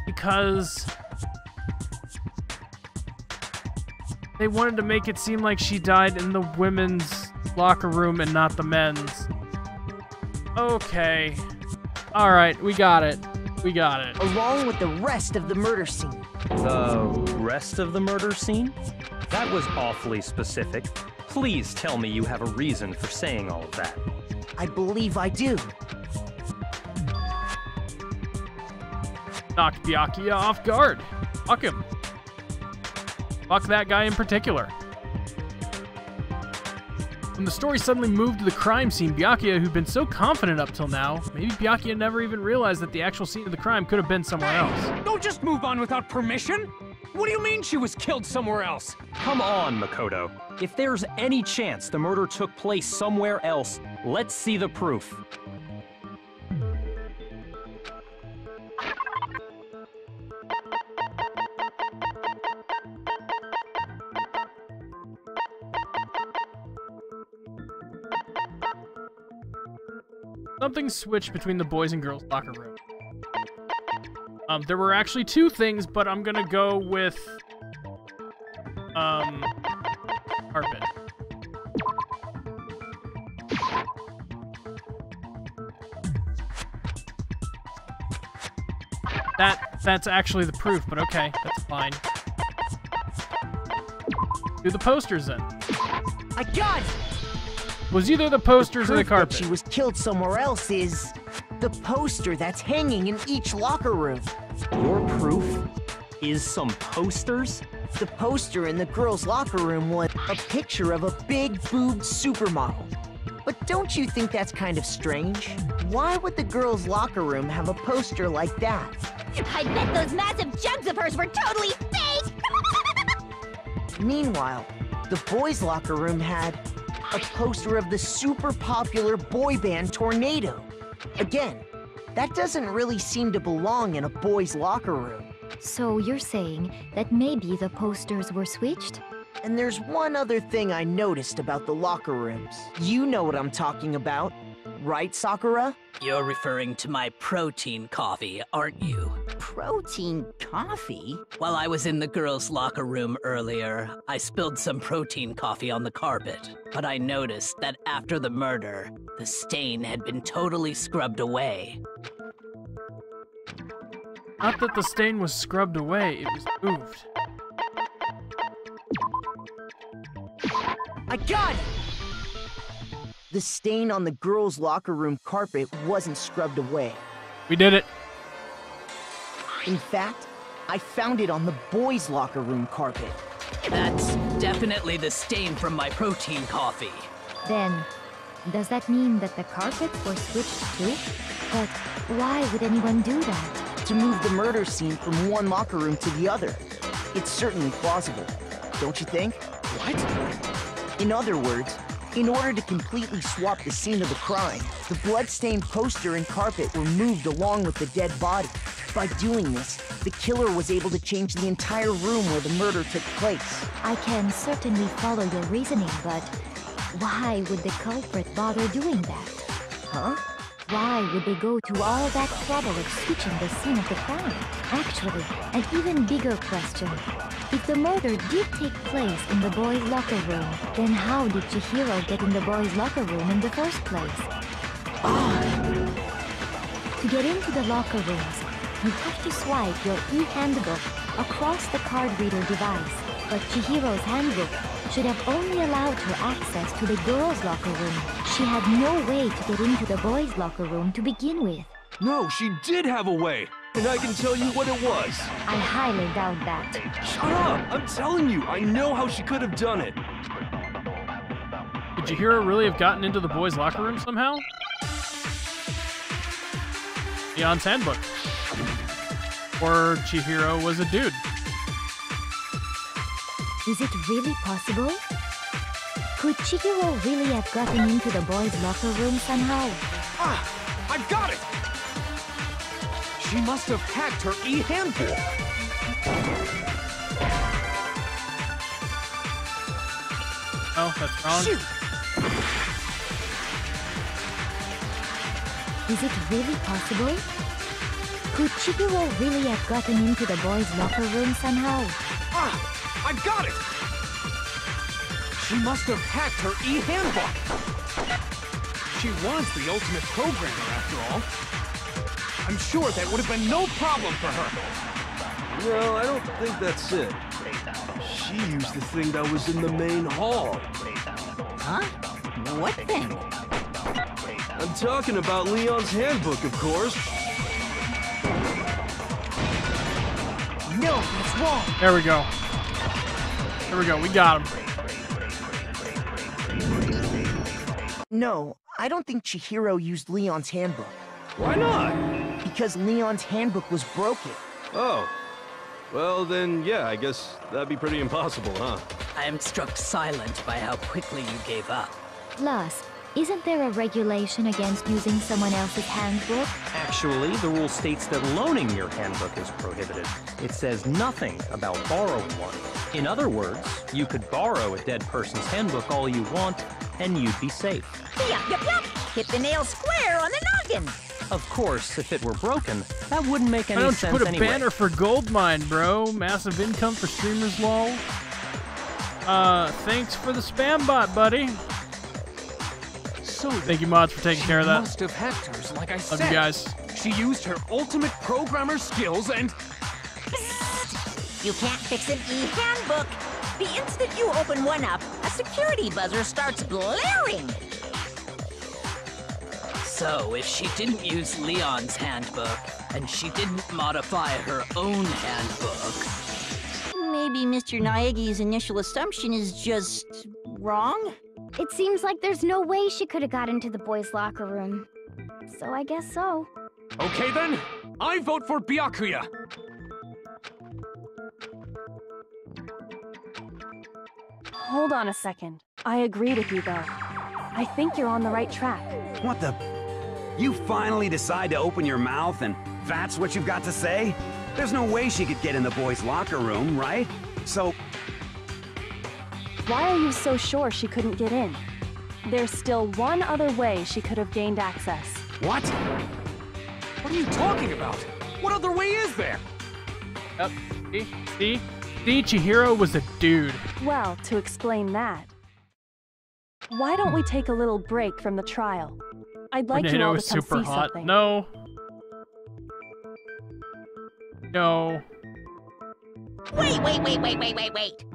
because they wanted to make it seem like she died in the women's locker room and not the men's. Okay. Alright, we got it. We got it. Along with the rest of the murder scene. The rest of the murder scene? That was awfully specific. Please tell me you have a reason for saying all of that. I believe I do. Knocked Byakuya off guard. Fuck him. Fuck that guy in particular. When the story suddenly moved to the crime scene, Byakuya, who'd been so confident up till now, maybe Byakuya never even realized that the actual scene of the crime could have been somewhere else. Don't just move on without permission! What do you mean she was killed somewhere else? Come on, Makoto. If there's any chance the murder took place somewhere else, let's see the proof. Something switched between the boys and girls locker room. There were actually two things, but I'm gonna go with carpet. That's actually the proof, but okay, that's fine. Do the posters then. I got it! Was either the posters or the Proof carpet? that she was killed somewhere else is the poster that's hanging in each locker room. Your proof is some posters? The poster in the girls' locker room was a picture of a big-boobed supermodel. But don't you think that's kind of strange? Why would the girls' locker room have a poster like that? I bet those massive jugs of hers were totally fake! Meanwhile, the boys' locker room had a poster of the super popular boy band Tornado. Again, that doesn't really seem to belong in a boys' locker room. So you're saying that maybe the posters were switched? And there's one other thing I noticed about the locker rooms. You know what I'm talking about, right, Sakura? You're referring to my protein coffee, aren't you? Protein coffee? While I was in the girls' locker room earlier, I spilled some protein coffee on the carpet. But I noticed that after the murder, the stain had been totally scrubbed away. Not that the stain was scrubbed away, it was moved. I got it! The stain on the girls' locker room carpet wasn't scrubbed away. We did it. In fact, I found it on the boys' locker room carpet. That's definitely the stain from my protein coffee. Then, does that mean that the carpets were switched too? But why would anyone do that? To move the murder scene from one locker room to the other. It's certainly plausible, don't you think? What? In other words, in order to completely swap the scene of the crime, the blood-stained poster and carpet were moved along with the dead body. By doing this, the killer was able to change the entire room where the murder took place. I can certainly follow your reasoning, but why would the culprit bother doing that? Huh? Why would they go to all that trouble of switching the scene of the crime? Actually, an even bigger question. If the murder did take place in the boys' locker room, then how did Chihiro get in the boys' locker room in the first place? To get into the locker rooms, you have to swipe your e-handbook across the card reader device, but Chihiro's handbook should have only allowed her access to the girls' locker room. She had no way to get into the boys' locker room to begin with. No, she did have a way, and I can tell you what it was. I highly doubt that. Shut up! I'm telling you, I know how she could have done it. Could Chihiro really have gotten into the boys' locker room somehow? Leon's handbook. Or Chihiro was a dude. Is it really possible? Could Chihiro really have gotten into the boys' locker room somehow? Ah! I've got it! She must have hacked her e-handbook. Oh, that's wrong. Shoot. Is it really possible? Could Chihiro really have gotten into the boys' locker room somehow? Ah! I've got it! She must have hacked her e-handbook. She was the ultimate programmer, after all. I'm sure that would have been no problem for her. No, I don't think that's it. She used the thing that was in the main hall. Huh? What thing? I'm talking about Leon's handbook, of course. No, that's wrong. There we go. There we go. We got him. No, I don't think Chihiro used Leon's handbook. Why not? Because Leon's handbook was broken. Oh. Well, then, yeah, I guess that'd be pretty impossible, huh? I am struck silent by how quickly you gave up. Plus, isn't there a regulation against using someone else's handbook? Actually, the rule states that loaning your handbook is prohibited. It says nothing about borrowing one. In other words, you could borrow a dead person's handbook all you want, and you'd be safe. Yup, yup, yup! Hit the nail square on the noggin! Of course, if it were broken, that wouldn't make Why any don't you sense put a anyway. banner for Goldmine, bro? Massive income for streamers, lol. Thanks for the spam bot, buddy. So thank you, mods, for taking care of that. She must have hacked hers, like I said. Love you guys. She used her ultimate programmer skills and... You can't fix an e-handbook. The instant you open one up, a security buzzer starts blaring. So, if she didn't use Leon's handbook, and she didn't modify her own handbook... Maybe Mr. Naegi's initial assumption is just... wrong? It seems like there's no way she could have got into the boys' locker room. So I guess so. Okay then, I vote for Byakuya. Hold on a second. I agree with you, though. I think you're on the right track. What the... You finally decide to open your mouth and that's what you've got to say? There's no way she could get in the boys' locker room, right? So... Why are you so sure she couldn't get in? There's still one other way she could have gained access. What? What are you talking about? What other way is there? Yep. See, Chihiro was a dude. Well, to explain that, why don't we take a little break from the trial? I'd like you all to come super see hot. something. No. No. Wait.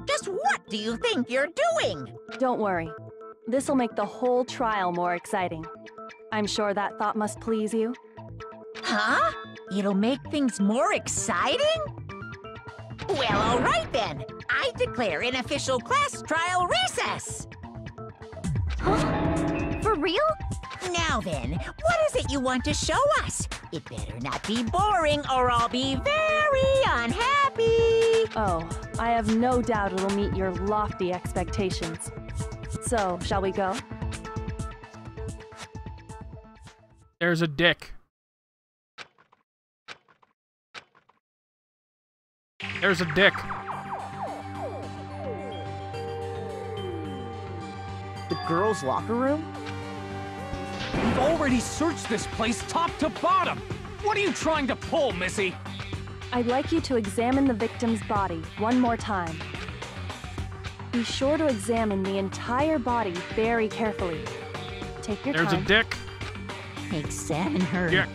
Just what do you think you're doing? Don't worry. This'll make the whole trial more exciting. I'm sure that thought must please you. Huh? It'll make things more exciting? Well, all right then. I declare an official class trial recess. For real? Now then, what is it you want to show us? It better not be boring or I'll be very unhappy. Oh, I have no doubt it'll meet your lofty expectations. So, shall we go? There's a dick. There's a dick. The girls' locker room? We've already searched this place top to bottom. What are you trying to pull, Missy? I'd like you to examine the victim's body one more time. Be sure to examine the entire body very carefully. Take your time. There's a dick. Examine her Dick.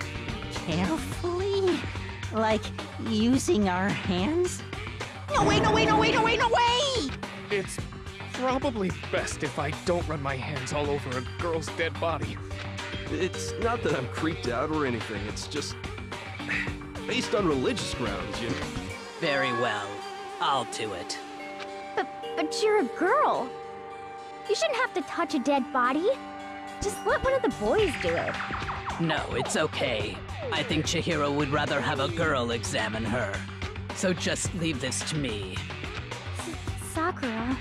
carefully? Like using our hands? No way! It's probably best if I don't run my hands all over a girl's dead body. It's not that I'm creeped out or anything, it's just... based on religious grounds, you know? Very well. I'll do it. But you're a girl. You shouldn't have to touch a dead body. Just let one of the boys do it. No, it's okay. I think Chihiro would rather have a girl examine her. So just leave this to me. Sakura.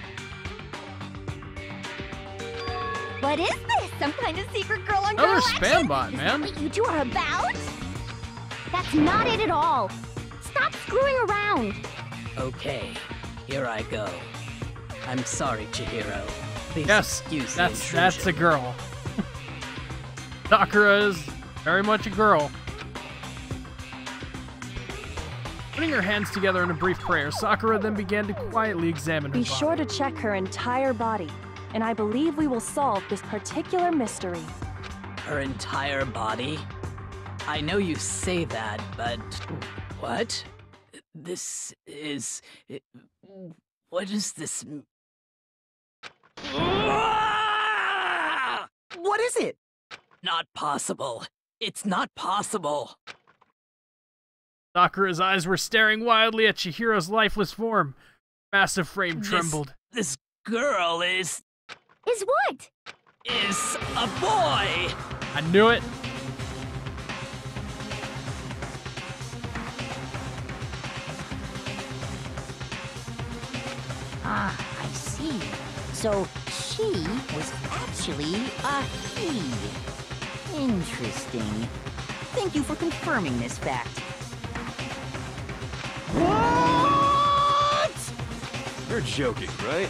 What is this? Some kind of secret girl on girl Another action? spam bot, Is man. that what you two are about? That's not it at all. Stop screwing around. Okay, here I go. I'm sorry, Chihiro. Please Yes, excuse the that's intrusion. a girl. Sakura is very much a girl. Putting her hands together in a brief prayer, Sakura then began to quietly examine her Be body. sure to check her entire body, and I believe we will solve this particular mystery. Her entire body? I know you say that, but... What? This is... What is this... What is it? Not possible. It's not possible. Sakura's eyes were staring wildly at Chihiro's lifeless form. Massive frame trembled. This girl is what? Is a boy! I knew it. Ah, I see. So she was actually a he. Interesting. Thank you for confirming this fact. What? You're joking, right?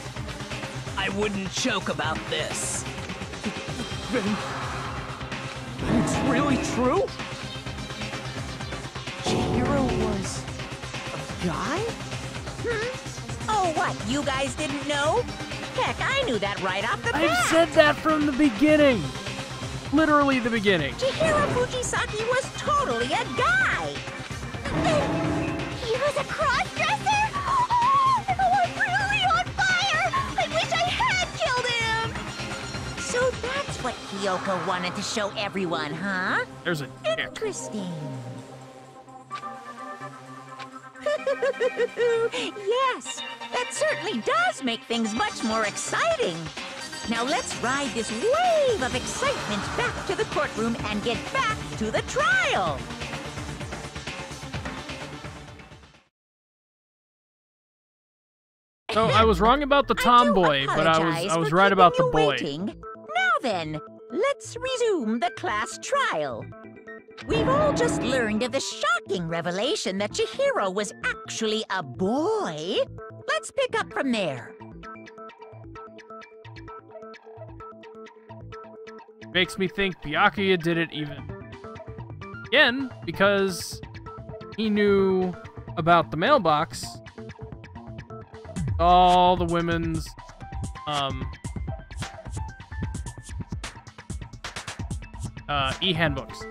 I wouldn't joke about this. Then it's really true? Chihiro was a guy? Oh, what? You guys didn't know? Heck, I knew that right off the bat. I've said that from the beginning. Literally the beginning. Chihiro Fujisaki was totally a guy. He was a cross-dresser? Oh, I'm really on fire! I wish I had killed him! So that's what Kyoko wanted to show everyone, huh? There's a dick. Interesting. Yes, that certainly does make things much more exciting. Now let's ride this wave of excitement back to the courtroom and get back to the trial. So I was wrong about the tomboy, but I was right about the boy. Now then, let's resume the class trial. We've all just learned of the shocking revelation that Chihiro was actually a boy. Let's pick up from there. Makes me think Byakuya did it even again because he knew about the mailbox, all the women's e-handbooks.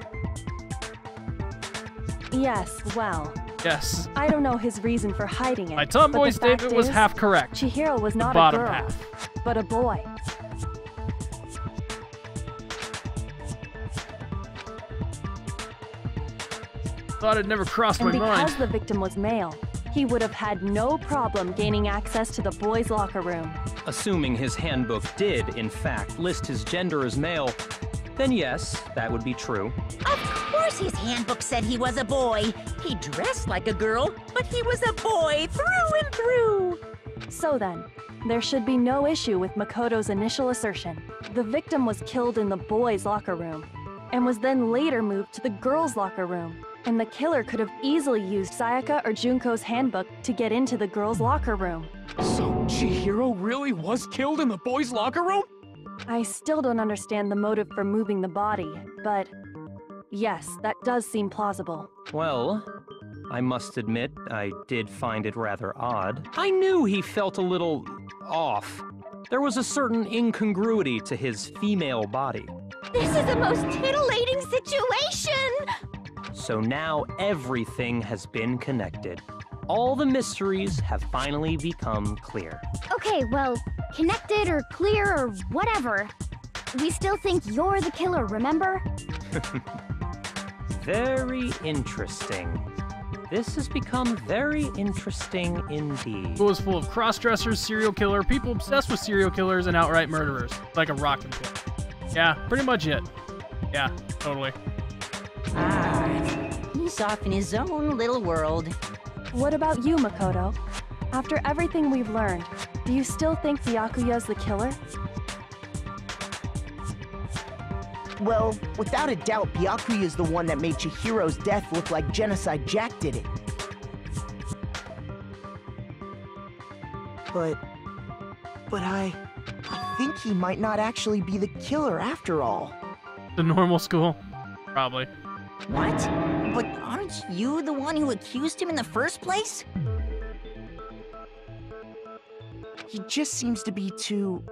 Yes, well. Yes. I don't know his reason for hiding it. My tomboy but the statement fact was is, half correct. Chihiro was The not a bottom girl, half. but a boy. Thought it never crossed And my mind. because the victim was male, he would have had no problem gaining access to the boys' locker room. Assuming his handbook did, in fact, list his gender as male, then yes, that would be true. Of course his handbook said he was a boy. He dressed like a girl, but he was a boy through and through. So then, there should be no issue with Makoto's initial assertion. The victim was killed in the boys' locker room, and was then later moved to the girls' locker room. And the killer could have easily used Sayaka or Junko's handbook to get into the girls' locker room. So Chihiro really was killed in the boys' locker room? I still don't understand the motive for moving the body, but yes, that does seem plausible. Well, I must admit, I did find it rather odd. I knew he felt a little off. There was a certain incongruity to his female body. This is the most titillating situation! So now everything has been connected. All the mysteries have finally become clear. Okay, well, connected or clear or whatever. We still think you're the killer, remember? Very interesting. This has become very interesting indeed. School is full of cross-dressers, serial killer, people obsessed with serial killers, and outright murderers. Like a rockin' pill. Yeah, pretty much it. Yeah, totally. He's off in his own little world. What about you, Makoto? After everything we've learned, do you still think Byakuya's the killer? Well, without a doubt, Byakuya is the one that made Chihiro's death look like Genocide Jack did it. But I think he might not actually be the killer after all. The normal school? Probably. What? But aren't you the one who accused him in the first place? He just seems to be too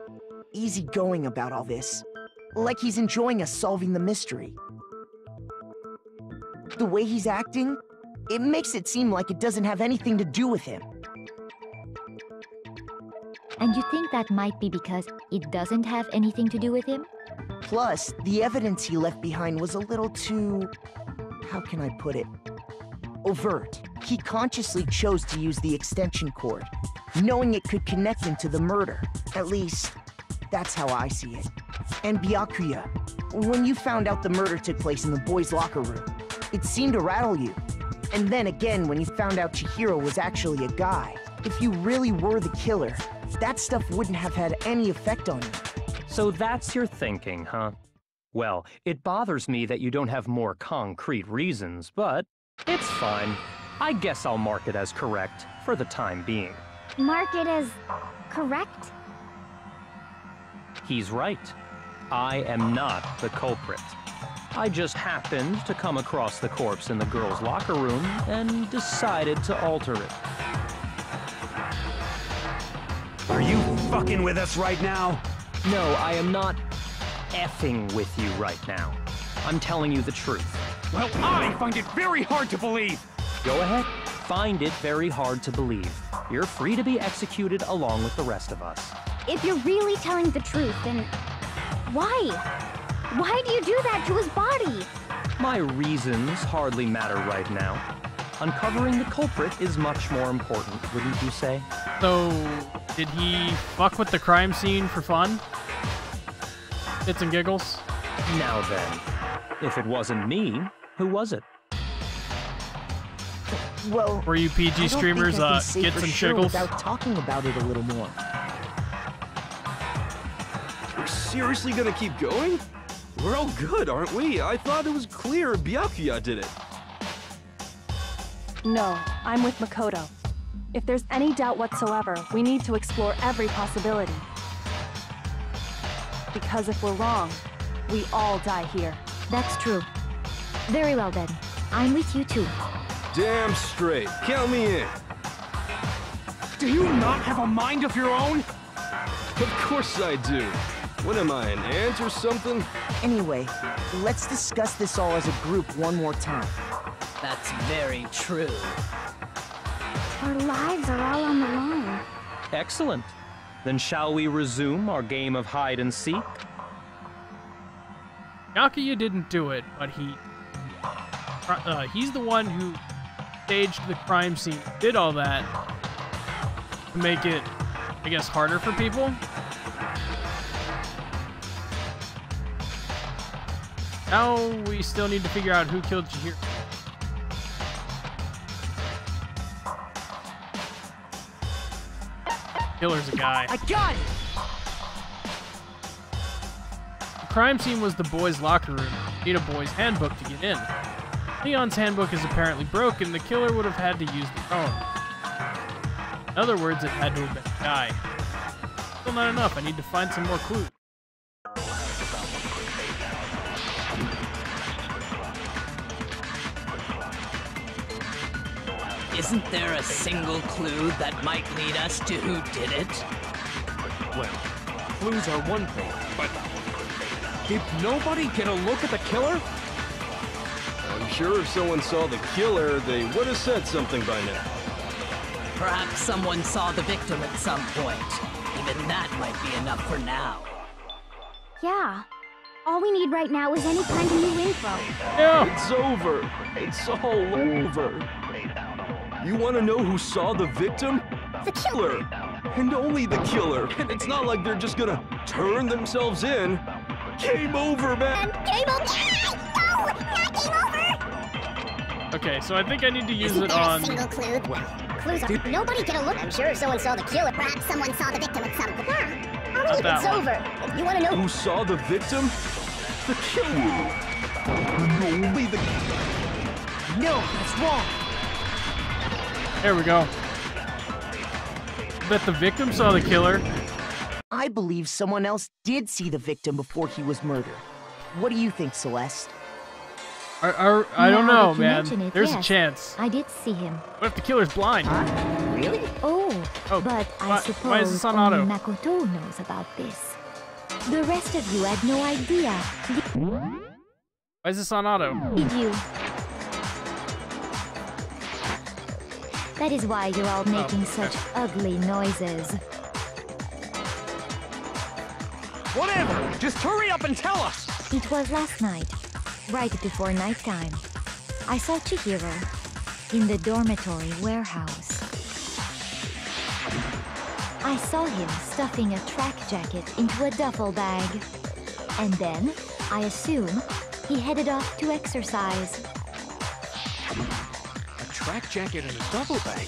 easygoing about all this. Like he's enjoying us solving the mystery. The way he's acting, it makes it seem like it doesn't have anything to do with him. And you think that might be because it doesn't have anything to do with him? Plus, the evidence he left behind was a little too... how can I put it? Overt. He consciously chose to use the extension cord, knowing it could connect him to the murder. At least, that's how I see it. And Byakuya, when you found out the murder took place in the boys' locker room, it seemed to rattle you. And then again, when you found out Chihiro was actually a guy, if you really were the killer, that stuff wouldn't have had any effect on you. So that's your thinking, huh? Well, it bothers me that you don't have more concrete reasons, but it's fine. I guess I'll mark it as correct for the time being. Mark it as correct? He's right. I am not the culprit. I just happened to come across the corpse in the girls' locker room and decided to alter it. Are you fucking with us right now? No, I am not effing with you right now. I'm telling you the truth. Well, I find it very hard to believe. Go ahead. Find it very hard to believe. You're free to be executed along with the rest of us. If you're really telling the truth, then why? Why do you do that to his body? My reasons hardly matter right now. Uncovering the culprit is much more important, wouldn't you say? So, did he fuck with the crime scene for fun? Bits and giggles? Now then, if it wasn't me, who was it? Well, were you PG streamers get some sure shiggles? Without talking about it a little more. We're seriously gonna keep going? We're all good, aren't we? I thought it was clear Byakuya did it. No, I'm with Makoto. If there's any doubt whatsoever, we need to explore every possibility. Because if we're wrong, we all die here. That's true. Very well then. I'm with you too. Damn straight. Count me in. Do you not have a mind of your own? Of course I do. What am I, an ant or something? Anyway, let's discuss this all as a group one more time. That's very true. Our lives are all on the line. Excellent. Then shall we resume our game of hide and seek? Byakuya didn't do it, but he's the one who staged the crime scene, did all that to make it, I guess, harder for people. Now we still need to figure out who killed Chihiro. Killer's a guy. I got it! The crime scene was the boys' locker room. You need a boys' handbook to get in. Leon's handbook is apparently broken. The killer would have had to use their own. In other words, it had to have been a guy. Still not enough. I need to find some more clues. Isn't there a single clue that might lead us to who did it? Well, clues are one thing, but did nobody get a look at the killer? I'm sure if someone saw the killer, they would have said something by now. Perhaps someone saw the victim at some point. Even that might be enough for now. Yeah. All we need right now is any kind of new info. Yeah. It's over. It's all over. You want to know who saw the victim? The killer! And only the killer. And it's not like they're just gonna turn themselves in. Game over, man! Game over! No! Not game over! Okay, so I think I need to use Isn't it there on... a single clue? Well, clues are... Nobody get a look. I'm sure someone saw the killer. Perhaps someone saw the victim at some... I'll leave it's over. If you want to know... Who saw the victim? The killer! And only the... No, that's wrong. There we go. Bet the victim saw the killer. I believe someone else did see the victim before he was murdered. What do you think, Celeste? I don't know, man. There's a chance. I did see him. What if the killer's blind? Really? Oh, but I suppose why is this on only auto? Makoto knows about this. The rest of you had no idea. Why is this on auto? Did you? That is why you're all making such ugly noises. Whatever! Just hurry up and tell us! It was last night, right before nighttime. I saw Chihiro in the dormitory warehouse. I saw him stuffing a track jacket into a duffel bag. And then, I assume, he headed off to exercise. A track jacket and a duffel bag?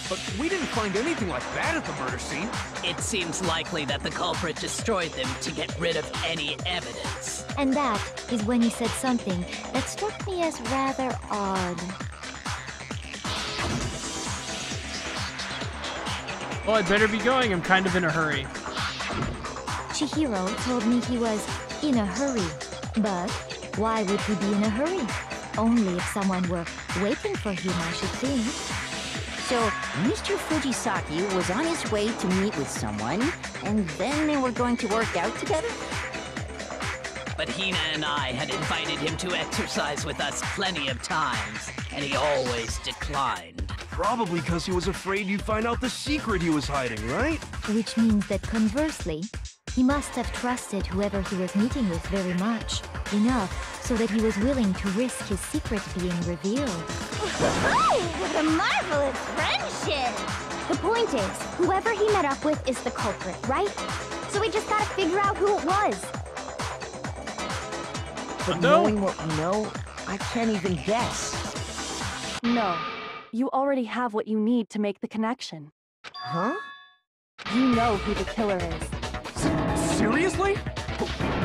But we didn't find anything like that at the murder scene. It seems likely that the culprit destroyed them to get rid of any evidence. And that is when he said something that struck me as rather odd. Well, I'd better be going. I'm kind of in a hurry. Chihiro told me he was in a hurry. But why would he be in a hurry? Only if someone were waiting for him, I should think. So, Mr. Fujisaki was on his way to meet with someone, and then they were going to work out together? But Hina and I had invited him to exercise with us plenty of times, and he always declined. Probably because he was afraid you'd find out the secret he was hiding, right? Which means that conversely, he must have trusted whoever he was meeting with very much. Enough so that he was willing to risk his secret being revealed. Oh, what a marvelous friendship! The point is, whoever he met up with is the culprit, right? So we just gotta figure out who it was. But knowing what we know, I can't even guess. No. You already have what you need to make the connection. Huh? You know who the killer is. Seriously?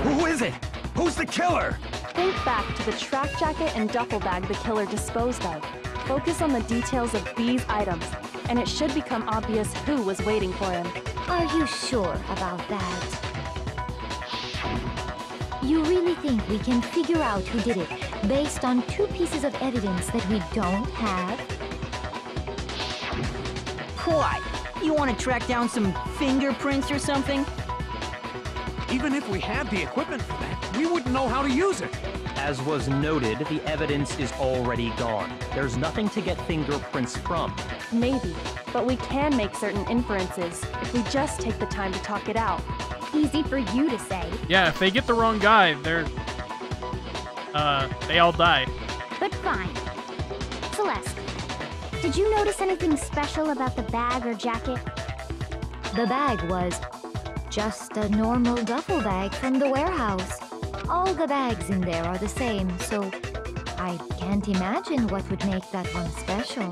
Who is it? Who's the killer? Think back to the track jacket and duffel bag the killer disposed of. Focus on the details of these items, and it should become obvious who was waiting for him. Are you sure about that? You really think we can figure out who did it based on 2 pieces of evidence that we don't have? What? You want to track down some fingerprints or something? Even if we had the equipment for that, we wouldn't know how to use it. As was noted, the evidence is already gone. There's nothing to get fingerprints from. Maybe, but we can make certain inferences if we just take the time to talk it out. Easy for you to say. Yeah, if they get the wrong guy, they all die. But fine. Celeste, did you notice anything special about the bag or jacket? The bag was just a normal duffel bag from the warehouse. All the bags in there are the same, so I can't imagine what would make that one special.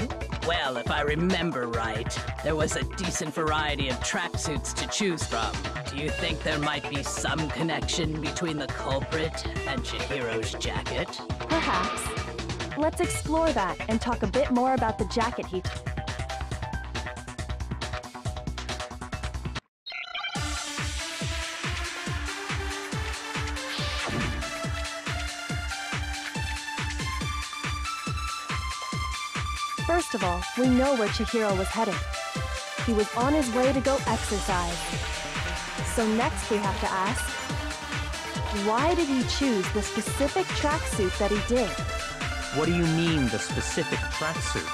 Well, if I remember right, there was a decent variety of tracksuits to choose from. Do you think there might be some connection between the culprit and Chihiro's jacket? Perhaps. Let's explore that and talk a bit more about the jacket he... First of all, we know where Chihiro was headed. He was on his way to go exercise. So next we have to ask, why did he choose the specific tracksuit that he did? What do you mean, the specific tracksuit?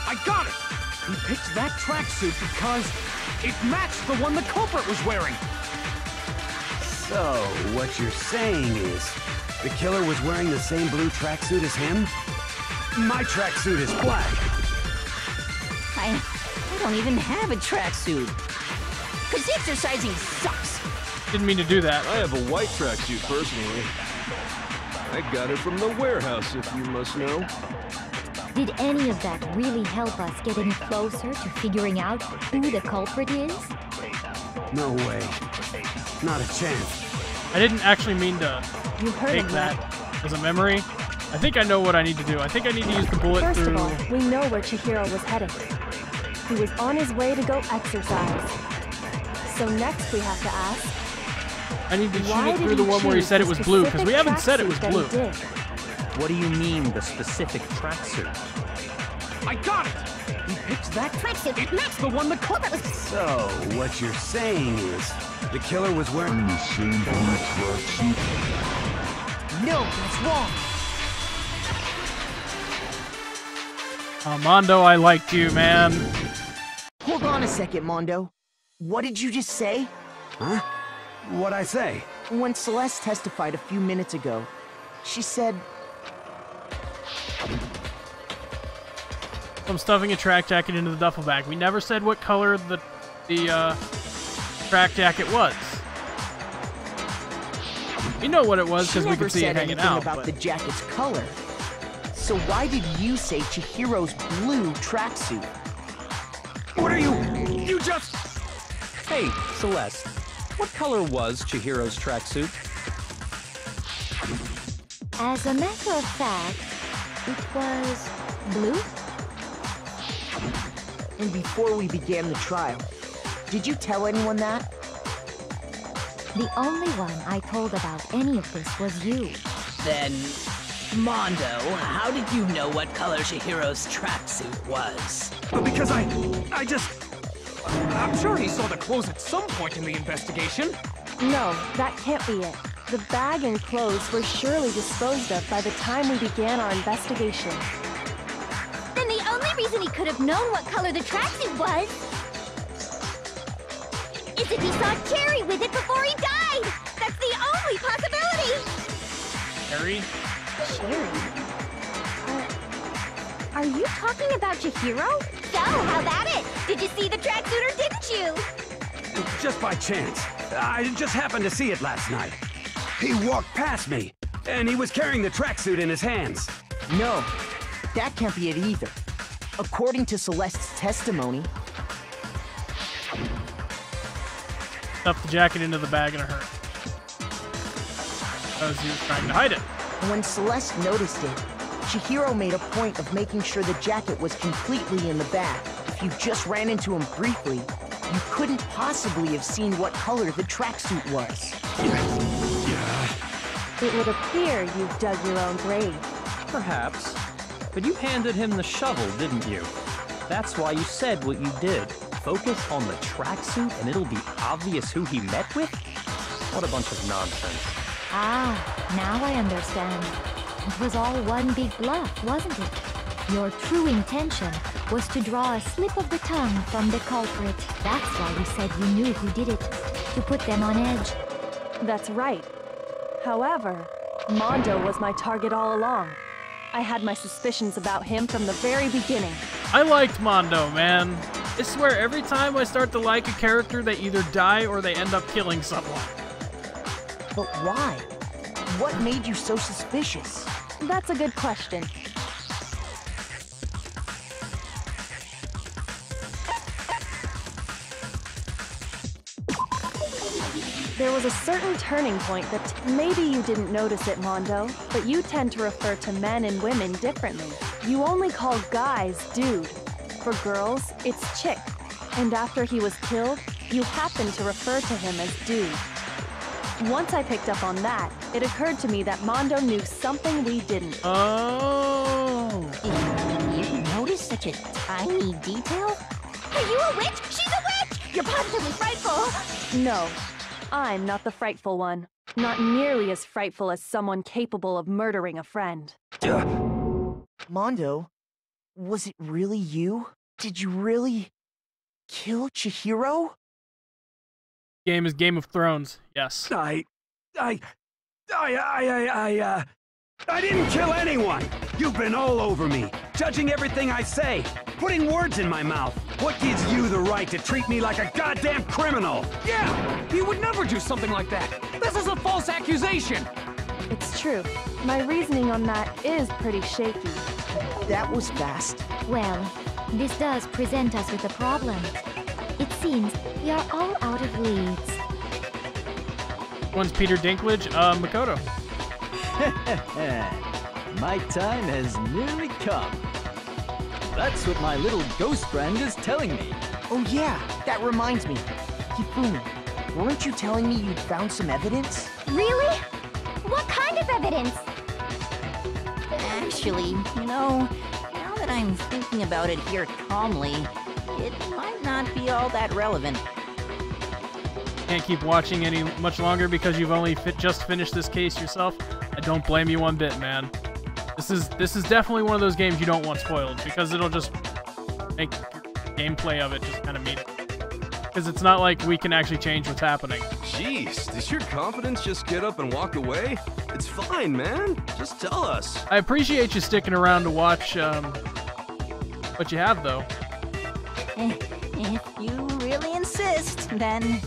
I got it! He picked that tracksuit because it matched the one the culprit was wearing. So, what you're saying is, the killer was wearing the same blue tracksuit as him? My tracksuit is black. I don't even have a tracksuit. Because exercising sucks. Didn't mean to do that. I have a white tracksuit personally. I got it from the warehouse, if you must know. Did any of that really help us get any closer to figuring out who the culprit is? No way. Not a chance. I didn't actually mean to take that as a memory. I think I know what I need to do. I think I need to use the bullet First through... of all, we know where Chihiro was heading. He was on his way to go exercise. So next we have to ask, I need to shoot it through the one where he said it was blue, because we haven't said it was blue. What do you mean, the specific tracksuit? I got it! He picked that tracksuit. It matched the one the culprit was... So, what you're saying is, the killer was wearing the same blue tracksuit? No, that's wrong. Mondo, I liked you, man. Hold on a second, Mondo. What did you just say? Huh? What'd I say? When Celeste testified a few minutes ago, she said... I'm stuffing a track jacket into the duffel bag. We never said what color the track jacket was. We know what it was because we could see it hanging out. About the jacket's color. So why did you say Chihiro's blue tracksuit? What are you? You just... Hey, Celeste. What color was Chihiro's tracksuit? As a matter of fact, it was blue. And before we began the trial, did you tell anyone that? The only one I told about any of this was you. Then, Mondo, how did you know what color Chihiro's tracksuit was? Because I just... I'm sure he saw the clothes at some point in the investigation. No, that can't be it. The bag and clothes were surely disposed of by the time we began our investigation. Then the only reason he could have known what color the tracksuit was is if he saw Cherry with it before he died! That's the only possibility! Cherry? Cherry? Are you talking about Chihiro? So, how about it? Did you see the tracksuit or didn't you? Just by chance. I just happened to see it last night. He walked past me, and he was carrying the tracksuit in his hands. No, that can't be it either. According to Celeste's testimony... Stuffed the jacket into the bag in a hurry. Because he was trying to hide it. When Celeste noticed it, Chihiro made a point of making sure the jacket was completely in the bag. If you just ran into him briefly, you couldn't possibly have seen what color the tracksuit was. It would appear you've dug your own grave. Perhaps. But you handed him the shovel, didn't you? That's why you said what you did. Focus on the tracksuit and it'll be obvious who he met with? What a bunch of nonsense. Ah, now I understand. It was all one big bluff, wasn't it? Your true intention was to draw a slip of the tongue from the culprit. That's why you said you knew who did it, to put them on edge. That's right. However, Mondo was my target all along. I had my suspicions about him from the very beginning. I liked Mondo, man. I swear, every time I start to like a character, they either die or they end up killing someone. But why? What made you so suspicious? That's a good question. There was a certain turning point that maybe you didn't notice it, Mondo, but you tend to refer to men and women differently. You only call guys dude. For girls, it's chick. And after he was killed, you happen to refer to him as dude. Once I picked up on that, it occurred to me that Mondo knew something we didn't. Oh. You noticed such a tiny detail? Are you a witch? She's a witch! You're positively frightful! No, I'm not the frightful one. Not nearly as frightful as someone capable of murdering a friend. Mondo, was it really you? Did you really kill Chihiro? Game is Game of Thrones. Yes. I didn't kill anyone! You've been all over me. judging everything I say, putting words in my mouth. What gives you the right to treat me like a goddamn criminal? Yeah! He would never do something like that! This is a false accusation! It's true. My reasoning on that is pretty shaky. That was fast. Well, this does present us with a problem. It seems we are all out of leads. One's Peter Dinklage, Makoto. My time has nearly come. That's what my little ghost friend is telling me. Oh yeah, that reminds me. Hifumi, weren't you telling me you'd found some evidence? Really? What kind of evidence? Actually, you know, now that I'm thinking about it here calmly, it might not be all that relevant. Can't keep watching any much longer because you've only just finished this case yourself. I don't blame you one bit, man. This is definitely one of those games you don't want spoiled because it'll just make gameplay of it just kind of meaningless. Because it's not like we can actually change what's happening. Jeez, does your confidence just get up and walk away? It's fine, man. Just tell us. I appreciate you sticking around to watch what you have, though. If you really insist, then...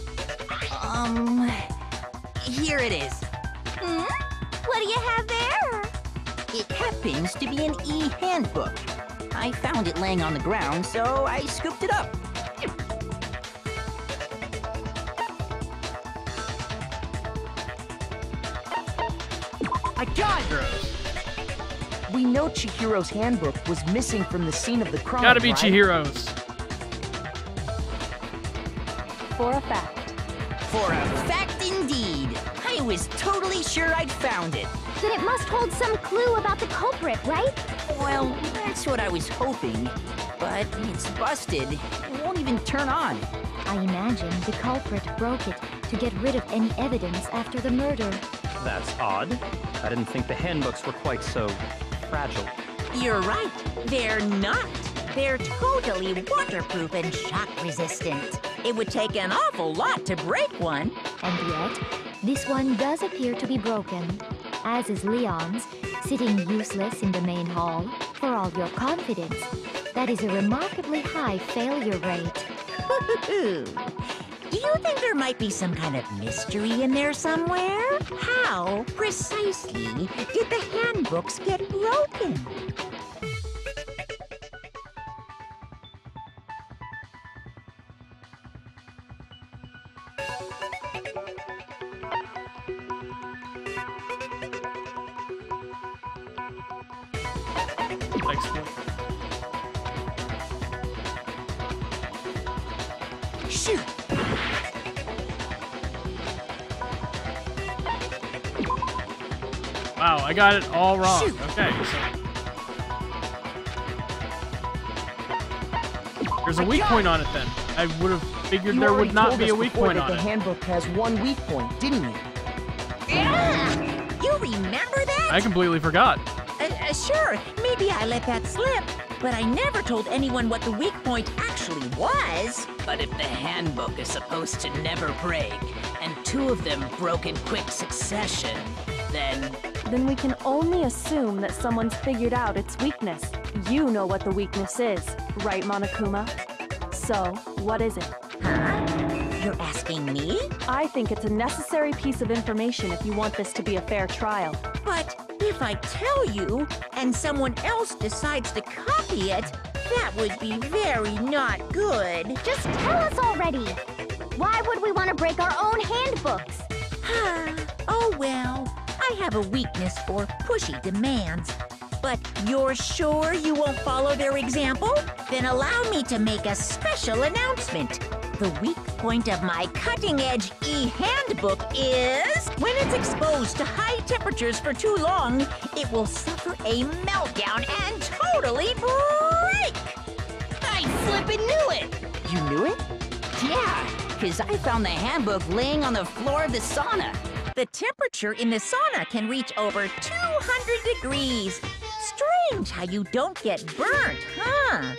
here it is. What do you have there? It happens to be an e-handbook. I found it laying on the ground, so I scooped it up. I got it! We know Chihiro's handbook was missing from the scene of the crime, Gotta be right? Chihiro's. For a fact. For a fact indeed. I was totally sure I'd found it. Then it must hold some clue about the culprit, right? Well, that's what I was hoping. But it's busted. It won't even turn on. I imagine the culprit broke it to get rid of any evidence after the murder. That's odd. I didn't think the handbooks were quite so fragile. You're right. They're not. They're totally waterproof and shock resistant. It would take an awful lot to break one. And yet, this one does appear to be broken, as is Leon's, sitting useless in the main hall. For all your confidence, that is a remarkably high failure rate. Do you think there might be some kind of mystery in there somewhere? How precisely did the handbooks get broken? Shoot! Wow, I got it all wrong. Shoot. Okay, so there's a weak point on it then. I would have figured there would not be a weak point on it. The it. handbook has one weak point, didn't you? Yeah! You remember that? I completely forgot. Sure, maybe I let that slip, but I never told anyone what the weak point actually was. But if the handbook is supposed to never break, and two of them broke in quick succession, then we can only assume that someone's figured out its weakness. You know what the weakness is, right, Monokuma? So, what is it? Huh? You're asking me? I think it's a necessary piece of information if you want this to be a fair trial. But if I tell you, and someone else decides to copy it, that would be very not good. Just tell us already. Why would we want to break our own handbooks? Oh well, I have a weakness for pushy demands. But you're sure you won't follow their example? Then allow me to make a special announcement. The weak point of my cutting-edge e-handbook is when it's exposed to high temperatures for too long, it will suffer a meltdown and totally break! I flippin' knew it! You knew it? Yeah, because I found the handbook laying on the floor of the sauna. The temperature in the sauna can reach over 200 degrees. Strange how you don't get burnt, huh?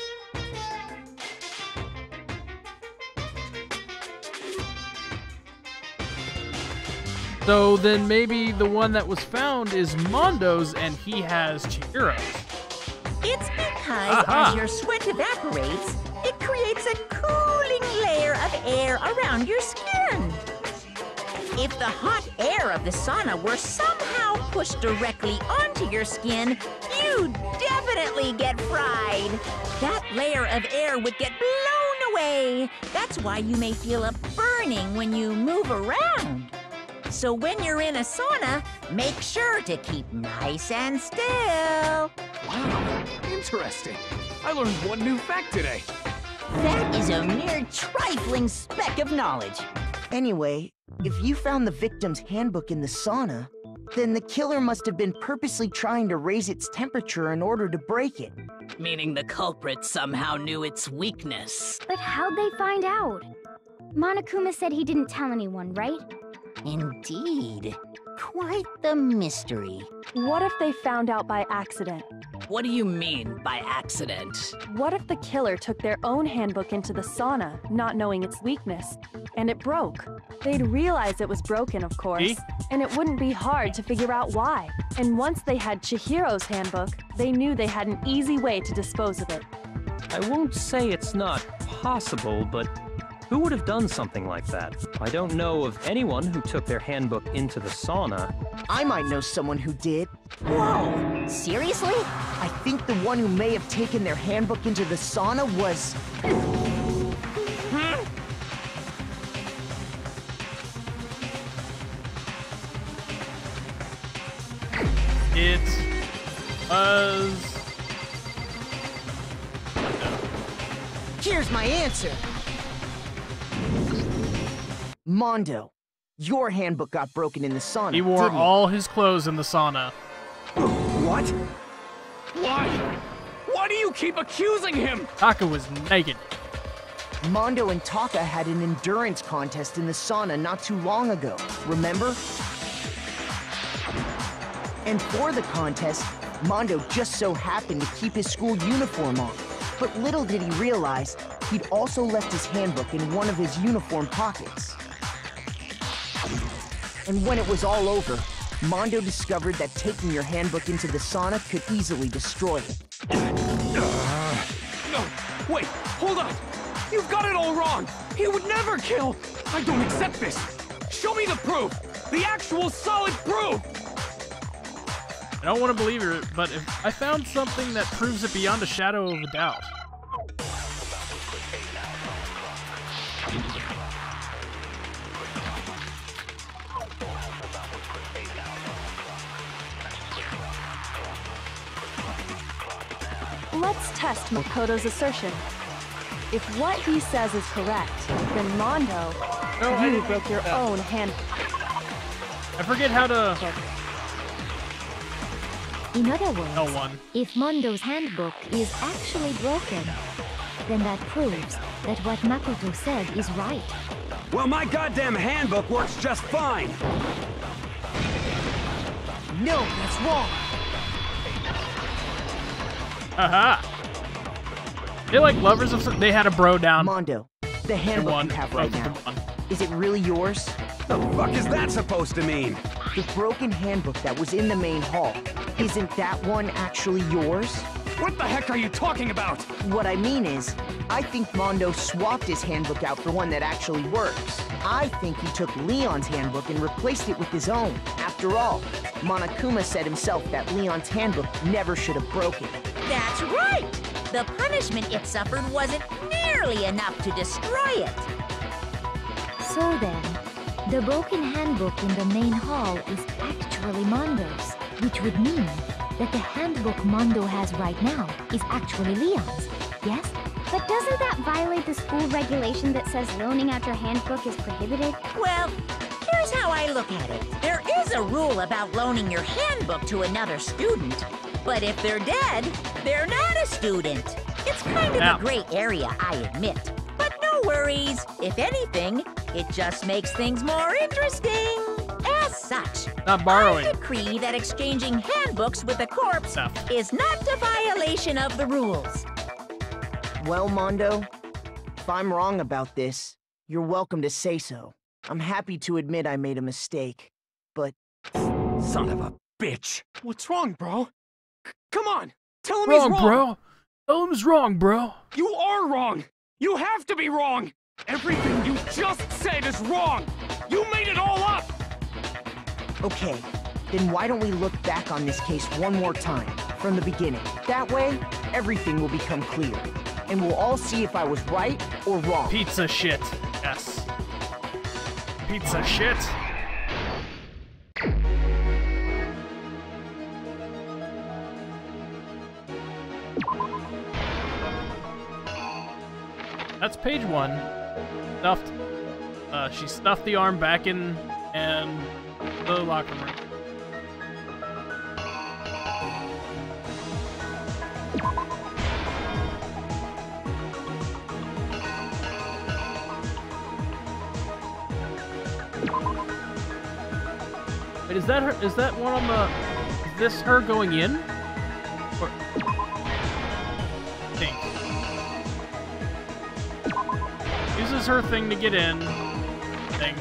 So then maybe the one that was found is Mondo's and he has Chihiro's. It's because as your sweat evaporates, it creates a cooling layer of air around your skin. If the hot air of the sauna were somehow pushed directly onto your skin, you'd definitely get fried. That layer of air would get blown away. That's why you may feel a burning when you move around. So when you're in a sauna, make sure to keep nice and still. Wow, interesting. I learned one new fact today. That is a mere trifling speck of knowledge. Anyway, if you found the victim's handbook in the sauna, then the killer must have been purposely trying to raise its temperature in order to break it. Meaning the culprit somehow knew its weakness. But how'd they find out? Monokuma said he didn't tell anyone, right? Indeed. Quite the mystery. What if they found out by accident? What do you mean by accident? What if the killer took their own handbook into the sauna, not knowing its weakness, and it broke? They'd realize it was broken, of course, and it wouldn't be hard to figure out why. And once they had Chihiro's handbook, they knew they had an easy way to dispose of it. I won't say it's not possible, but who would have done something like that? I don't know of anyone who took their handbook into the sauna. I might know someone who did. Whoa! Seriously? I think the one who may have taken their handbook into the sauna was... It was... Here's my answer. Mondo, your handbook got broken in the sauna. He wore all his clothes in the sauna. What? Why? Why do you keep accusing him? Taka was naked. Mondo and Taka had an endurance contest in the sauna not too long ago, remember? And for the contest, Mondo just so happened to keep his school uniform on. But little did he realize, he'd also left his handbook in one of his uniform pockets. And when it was all over, Mondo discovered that taking your handbook into the sauna could easily destroy it. No, wait, hold on. You've got it all wrong. He would never kill. I don't accept this. Show me the proof. The actual solid proof. I don't want to believe it, but if I found something that proves it beyond a shadow of a doubt. Let's test Makoto's assertion. If what he says is correct, then Mondo, you broke your own hand. I forget how to... In other words, if Mondo's handbook is actually broken, then that proves that what Makoto said is right. Well, my goddamn handbook works just fine! No, that's wrong! Haha! They're like lovers of some... They had a bro down. Mondo, the handbook you have right now, is it really yours? The fuck is that supposed to mean? The broken handbook that was in the main hall, isn't that one actually yours? What the heck are you talking about? What I mean is, I think Mondo swapped his handbook out for one that actually works. I think he took Leon's handbook and replaced it with his own. After all, Monokuma said himself that Leon's handbook never should have broken. That's right! The punishment it suffered wasn't nearly enough to destroy it. So then, the broken handbook in the main hall is actually Mondo's, which would mean that the handbook Mondo has right now is actually Leon's, yes? But doesn't that violate the school regulation that says loaning out your handbook is prohibited? Well, here's how I look at it. There is a rule about loaning your handbook to another student, but if they're dead, they're not a student. It's kind of a gray area, I admit. But no worries. If anything, it just makes things more interesting. As such, not borrowing. I decree that exchanging handbooks with a corpse is not a violation of the rules. Well, Mondo, if I'm wrong about this, you're welcome to say so. I'm happy to admit I made a mistake, but... Son of a bitch! What's wrong, bro? Come on! Tell him he's wrong! bro! Tell him he's wrong, bro! You are wrong! You have to be wrong! Everything you just said is wrong! You made it all up! Okay, then why don't we look back on this case one more time, from the beginning? That way, everything will become clear. And we'll all see if I was right or wrong. Pizza shit. Yes. Pizza shit. That's page 1. Stuffed. She stuffed the arm back in and the locker room. Wait, is that her? Is that one on the? Is this her going in? Or I think. Uses her thing to get in. Thing.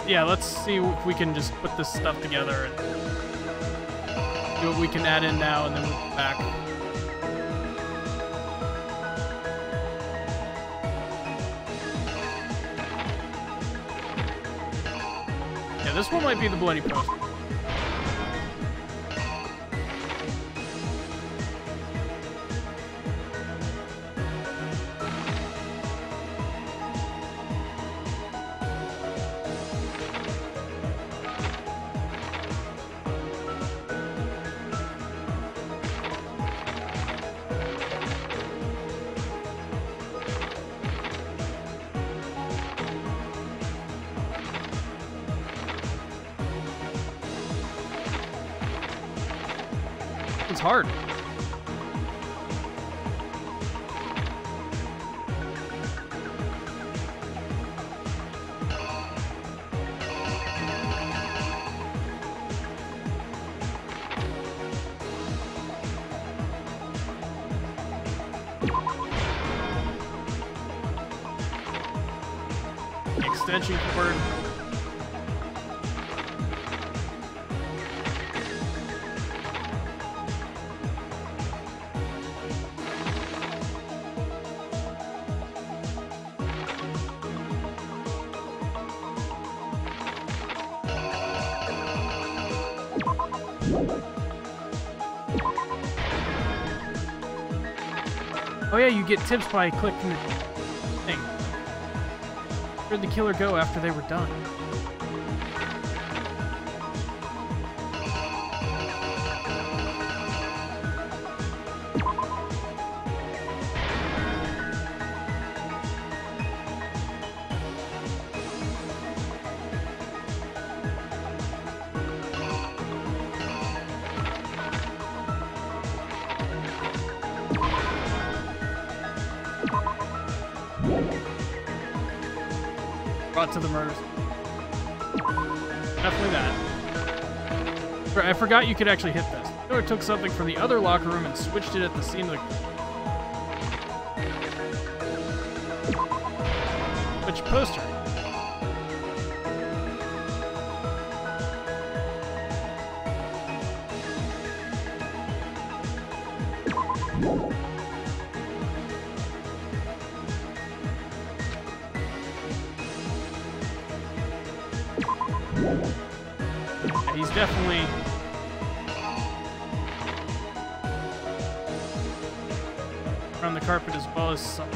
Let's see if we can just put this stuff together and see what we can add in now, and then we'll come back. Yeah, this one might be the bloody poster. It's hard. Extension cord. Oh yeah, you get tips by clicking the thing. Where'd the killer go after they were done? Brought to the murders. Definitely that. I forgot you could actually hit this. Killer took something from the other locker room and switched it at the scene of the... Which poster? He's definitely around the carpet as well as some.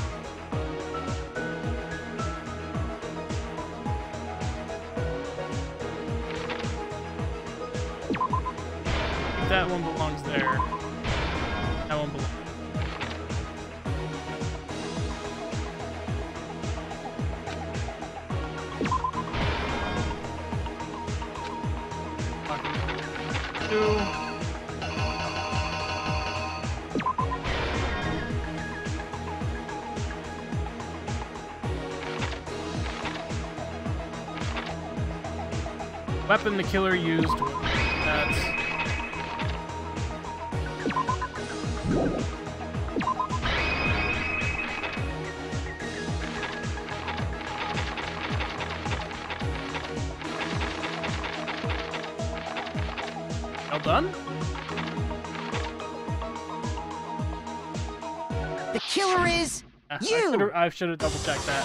That one belongs there. That one belongs. Weapon the killer used. That's done? The killer is you! I should have double-checked that.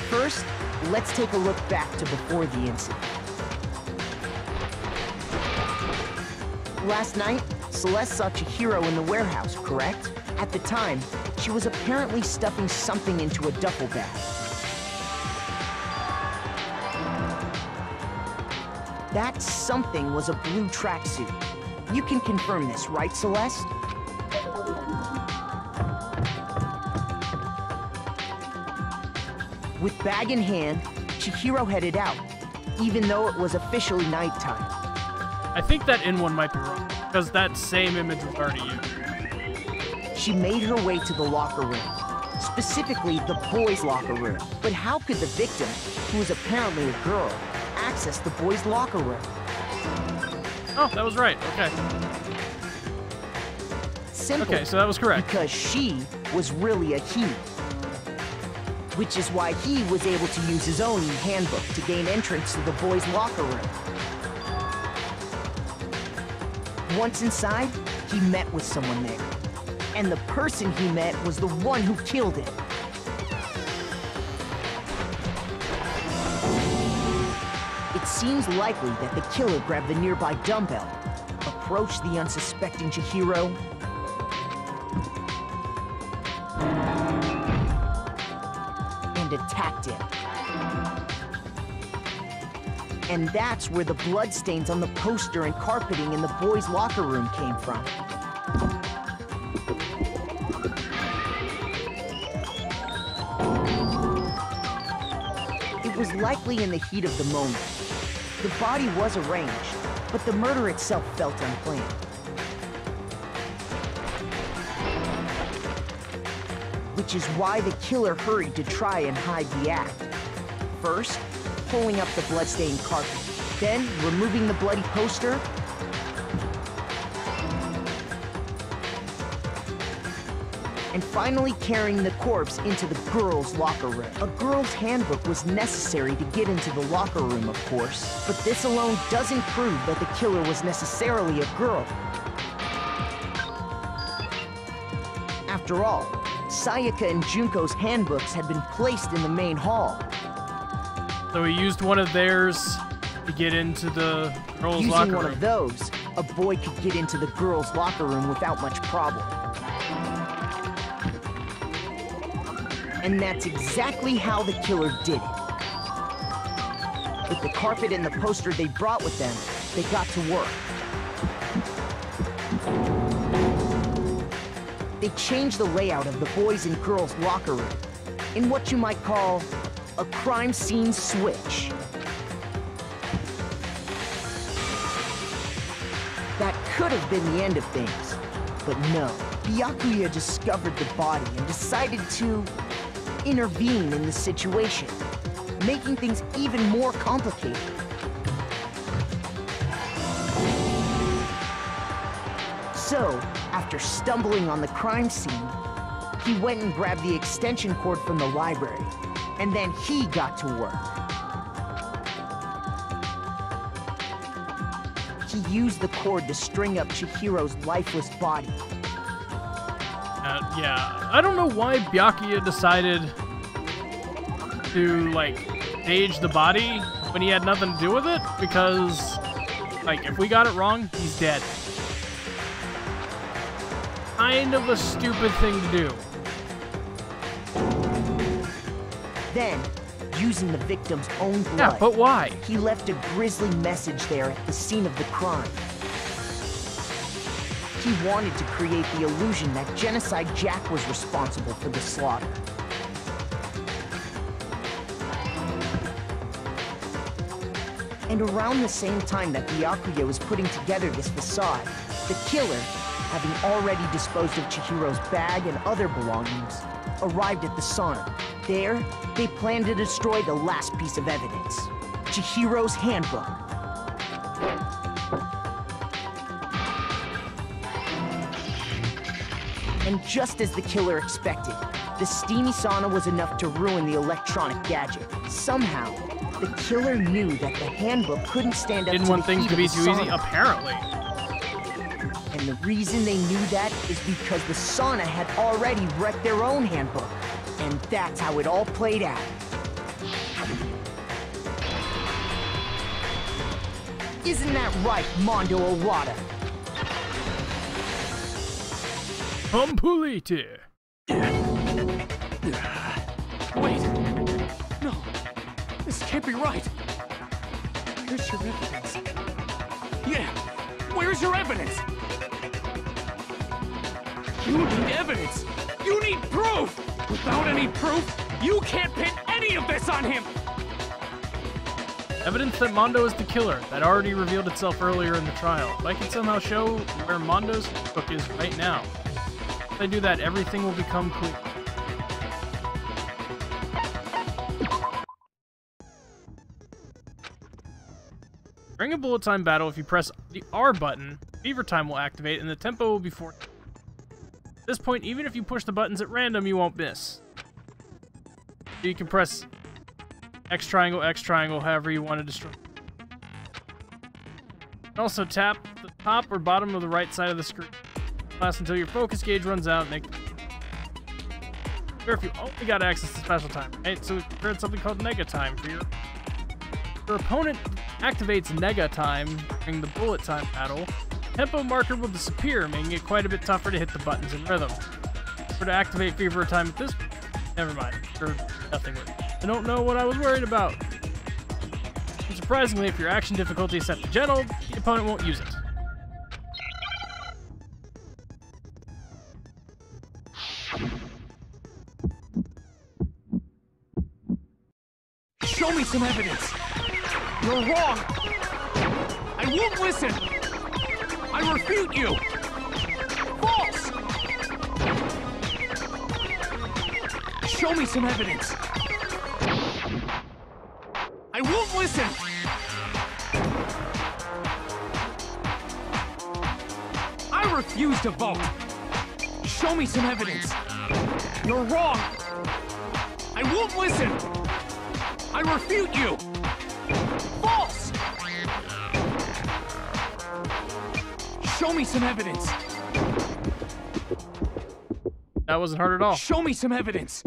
First, let's take a look back to before the incident. Last night, Celeste saw Chihiro in the warehouse, correct? At the time, she was apparently stuffing something into a duffel bag. That something was a blue tracksuit. You can confirm this, right, Celeste? With bag in hand, Chihiro headed out, even though it was officially nighttime. I think that in one might be wrong, because that same image was already used. She made her way to the locker room, specifically the boys' locker room. But how could the victim, who was apparently a girl, access the boys' locker room? Oh, that was right. Okay. Simple. Okay, so that was correct. Because she was really a he. Which is why he was able to use his own handbook to gain entrance to the boys' locker room. Once inside, he met with someone there. And the person he met was the one who killed him. It seems likely that the killer grabbed the nearby dumbbell, approached the unsuspecting Chihiro, and attacked him. And that's where the bloodstains on the poster and carpeting in the boys' locker room came from. It was likely in the heat of the moment. The body was arranged, but the murder itself felt unplanned. Which is why the killer hurried to try and hide the act. First, pulling up the bloodstained carpet, then removing the bloody poster, and finally carrying the corpse into the girls' locker room. A girl's handbook was necessary to get into the locker room, of course, but this alone doesn't prove that the killer was necessarily a girl. After all, Sayaka and Junko's handbooks had been placed in the main hall. So he used one of theirs to get into the girls' locker room. Using one of those, a boy could get into the girls' locker room without much problem. And that's exactly how the killer did it. With the carpet and the poster they brought with them, they got to work. They changed the layout of the boys' and girls' locker room in what you might call a crime scene switch. That could have been the end of things, but no. Byakuya discovered the body and decided to intervene in the situation, making things even more complicated. So, after stumbling on the crime scene, he went and grabbed the extension cord from the library, and then he got to work. He used the cord to string up Chihiro's lifeless body. Yeah, I don't know why Byakuya decided to, like, stage the body when he had nothing to do with it, because, like, if we got it wrong, he's dead. Kind of a stupid thing to do. Then, using the victim's own blood, yeah, but why? He left a grisly message there at the scene of the crime. He wanted to create the illusion that Genocide Jack was responsible for the slaughter. And around the same time that Byakuya was putting together this facade, the killer, having already disposed of Chihiro's bag and other belongings, arrived at the sauna. There, they planned to destroy the last piece of evidence, Chihiro's handbook. And just as the killer expected, the steamy sauna was enough to ruin the electronic gadget. Somehow, the killer knew that the handbook couldn't stand up Didn't to want the things heat to be of the too easy, sauna. apparently. And the reason they knew that is because the Sauna had already wrecked their own handbook. And that's how it all played out. Isn't that right, Mondo Owada? Completed. Wait! No! This can't be right! Where's your evidence? Yeah! Where's your evidence? You need evidence! You need proof! Without any proof, you can't pin any of this on him! Evidence that Mondo is the killer. That already revealed itself earlier in the trial. If I can somehow show where Mondo's book is right now. If I do that, everything will become clear. During a bullet time battle, if you press the R button, Fever Time will activate and the tempo will be 4. At this point, even if you push the buttons at random, you won't miss. So you can press X triangle, however you want to destroy. And also tap the top or bottom of the right side of the screen. Last until your focus gauge runs out. Or if you only got access to special time, right? So there's something called Nega Time for your opponent activates Nega Time during the bullet time battle. Tempo marker will disappear, making it quite a bit tougher to hit the buttons in rhythm. Or to activate Fever Time at this point. Never mind. Or nothing with it. I don't know what I was worried about. And surprisingly, if your action difficulty is set to gentle, the opponent won't use it. Show me some evidence! You're wrong! I won't listen! I refute you! False! Show me some evidence! I won't listen! I refuse to vote! Show me some evidence! You're wrong! I won't listen! I refute you! False! Show me some evidence! That wasn't hard at all. Show me some evidence!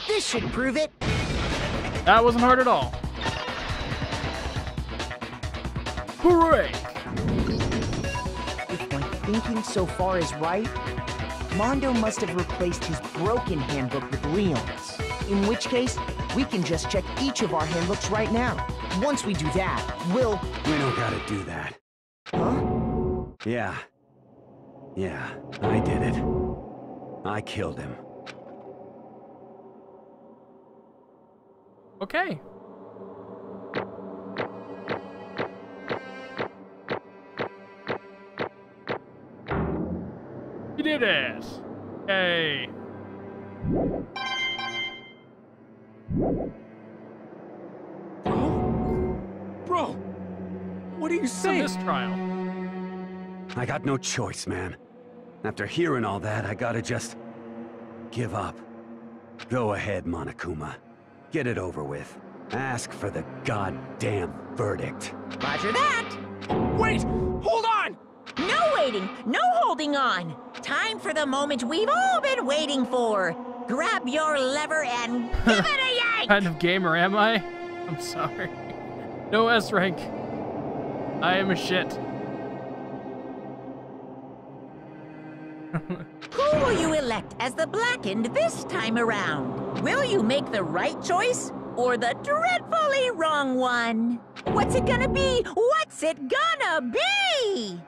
This should prove it! That wasn't hard at all. Hooray! If my thinking so far is right, Mondo must have replaced his broken handbook with Leon's. In which case, we can just check each of our handbooks right now. Once we do that, we'll... We don't gotta do that. Huh? Yeah, I did it. I killed him. Okay. You did it! Yay! Bro! What are you saying? It's a mistrial. I got no choice, man. After hearing all that, I gotta just... give up. Go ahead, Monokuma. Get it over with. Ask for the goddamn verdict. Roger that! Wait! Hold on! No waiting! No holding on! Time for the moment we've all been waiting for! Grab your lever and give it a yank! What kind of gamer am I? I'm sorry. No S rank. I am a shit. Who will you elect as the Blackened this time around? Will you make the right choice or the dreadfully wrong one? What's it gonna be? What's it gonna be?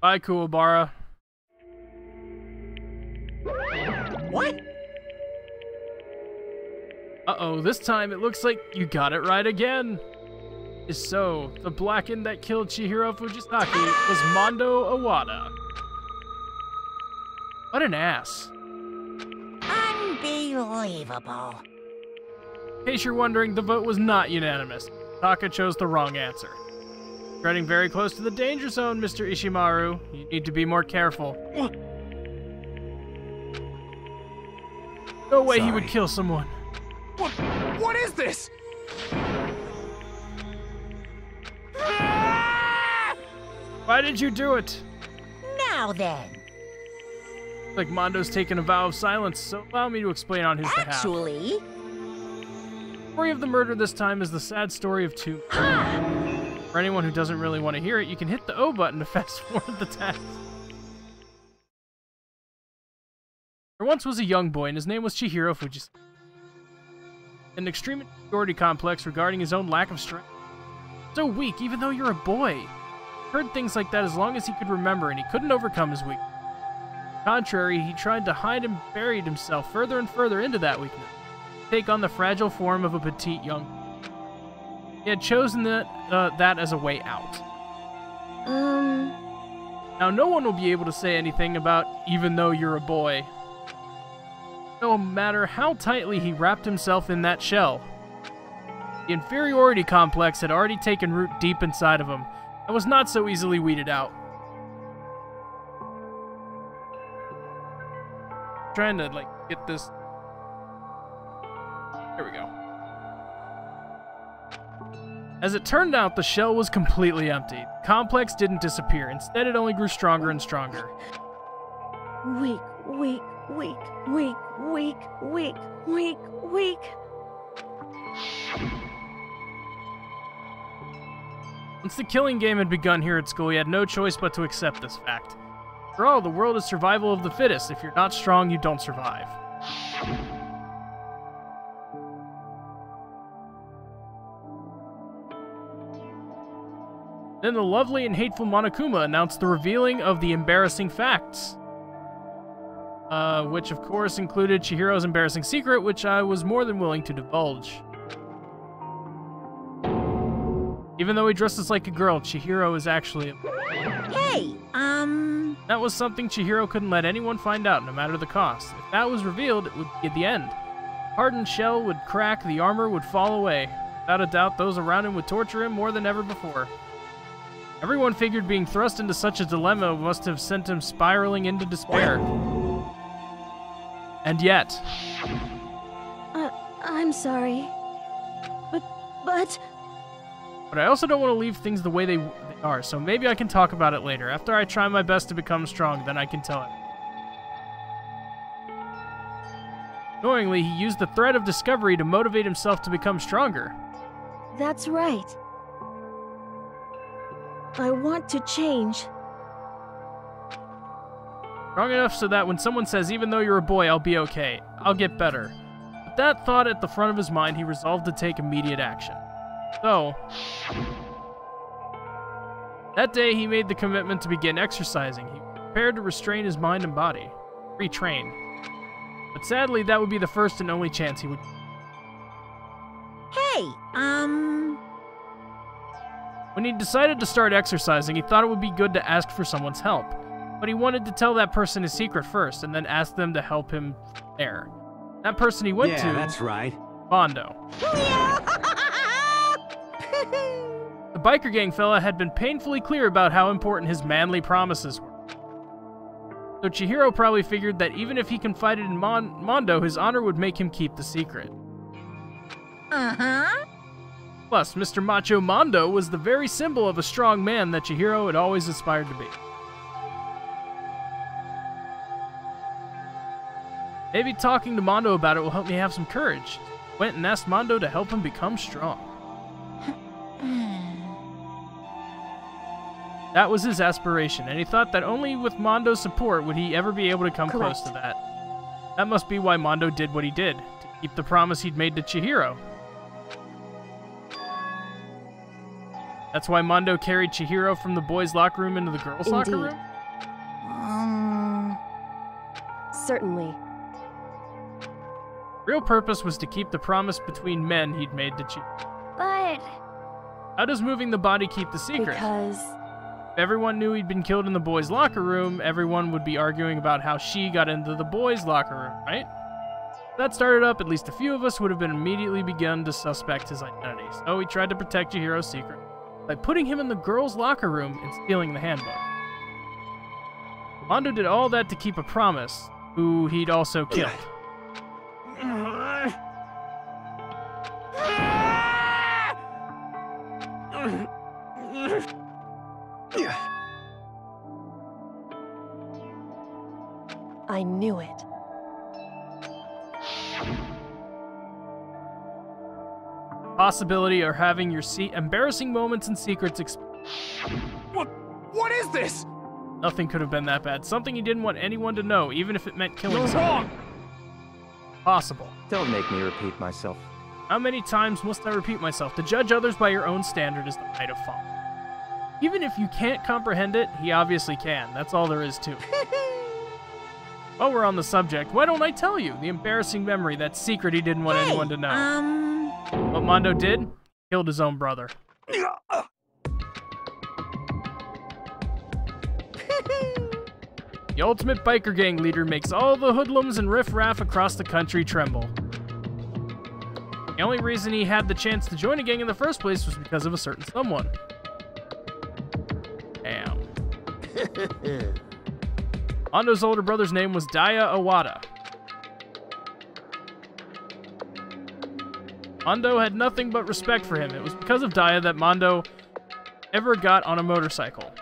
Bye, Kuwabara. What? Uh-oh, this time it looks like you got it right again. Is so, the Blackened that killed Chihiro Fujisaki was Mondo Owada. What an ass. Unbelievable. In case you're wondering, the vote was not unanimous. Taka chose the wrong answer. Treading very close to the danger zone, Mr. Ishimaru. You need to be more careful. No way he would kill someone. What is this? Why did you do it? Now then. Like Mondo's taken a vow of silence, so allow me to explain on his behalf. Actually... The story of the murder this time is the sad story of two. For anyone who doesn't really want to hear it, you can hit the O button to fast forward the text. There once was a young boy, and his name was Chihiro Fujisaki. An extreme inferiority complex regarding his own lack of strength. So weak, even though you're a boy. Heard things like that as long as he could remember, and he couldn't overcome his weakness. On the contrary, he tried to hide and buried himself further and further into that weakness, take on the fragile form of a petite young boy. He had chosen that as a way out. Now, no one will be able to say anything about even though you're a boy. No matter how tightly he wrapped himself in that shell, the inferiority complex had already taken root deep inside of him and was not so easily weeded out. I'm trying to, get this... There we go. As it turned out, the shell was completely empty. The complex didn't disappear. Instead, it only grew stronger and stronger. Weak, weak, weak, weak, weak, weak, weak, weak. Once the killing game had begun here at school, he had no choice but to accept this fact. After all, the world is survival of the fittest. If you're not strong, you don't survive. Then the lovely and hateful Monokuma announced the revealing of the embarrassing facts. Which of course included Chihiro's embarrassing secret, which I was more than willing to divulge. Even though he dresses like a girl, Chihiro is actually a boy. Hey, That was something Chihiro couldn't let anyone find out, no matter the cost. If that was revealed, it would be the end. The hardened shell would crack, the armor would fall away. Without a doubt, those around him would torture him more than ever before. Everyone figured being thrust into such a dilemma must have sent him spiraling into despair. And yet... I'm sorry. But... But I also don't want to leave things the way they are, so maybe I can talk about it later. After I try my best to become strong, then I can tell it. Annoyingly, he used the thread of discovery to motivate himself to become stronger. That's right. I want to change. Strong enough so that when someone says, even though you're a boy, I'll be okay. I'll get better. With that thought at the front of his mind, he resolved to take immediate action. So, that day he made the commitment to begin exercising. He was prepared to restrain his mind and body. Retrain. But sadly, that would be the first and only chance he would... Hey, When he decided to start exercising, he thought it would be good to ask for someone's help. But he wanted to tell that person his secret first, and then ask them to help him there. That person he went to... Yeah, that's right. Mondo. The biker gang fella had been painfully clear about how important his manly promises were. So Chihiro probably figured that even if he confided in Mondo, his honor would make him keep the secret. Uh-huh. Plus, Mr. Macho Mondo was the very symbol of a strong man that Chihiro had always aspired to be. Maybe talking to Mondo about it will help me have some courage. Went and asked Mondo to help him become strong. That was his aspiration, and he thought that only with Mondo's support would he ever be able to come close to that. That must be why Mondo did what he did, to keep the promise he'd made to Chihiro. That's why Mondo carried Chihiro from the boys' locker room into the girls' locker room? Certainly. Real purpose was to keep the promise between men he'd made to Chihiro. But... How does moving the body keep the secret? Because... If everyone knew he'd been killed in the boys' locker room, everyone would be arguing about how she got into the boys' locker room, right? If that started up, at least a few of us would have been immediately begun to suspect his identity. So he tried to protect Chihiro's secret by putting him in the girls' locker room and stealing the handbook. Mondo did all that to keep a promise, who he'd also killed. I knew it. Possibility of having your embarrassing moments and secrets What is this? Nothing could have been that bad. Something he didn't want anyone to know, even if it meant killing someone. Wrong! Possible. Don't make me repeat myself. How many times must I repeat myself? To judge others by your own standard is the height of folly. Even if you can't comprehend it, he obviously can. That's all there is to it. While we're on the subject, why don't I tell you? The embarrassing memory, that secret he didn't want anyone to know. What Mondo did? Killed his own brother. The ultimate biker gang leader makes all the hoodlums and riffraff across the country tremble. The only reason he had the chance to join a gang in the first place was because of a certain someone. Damn. Mondo's older brother's name was Daya Awada. Mondo had nothing but respect for him. It was because of Daya that Mondo ever got on a motorcycle.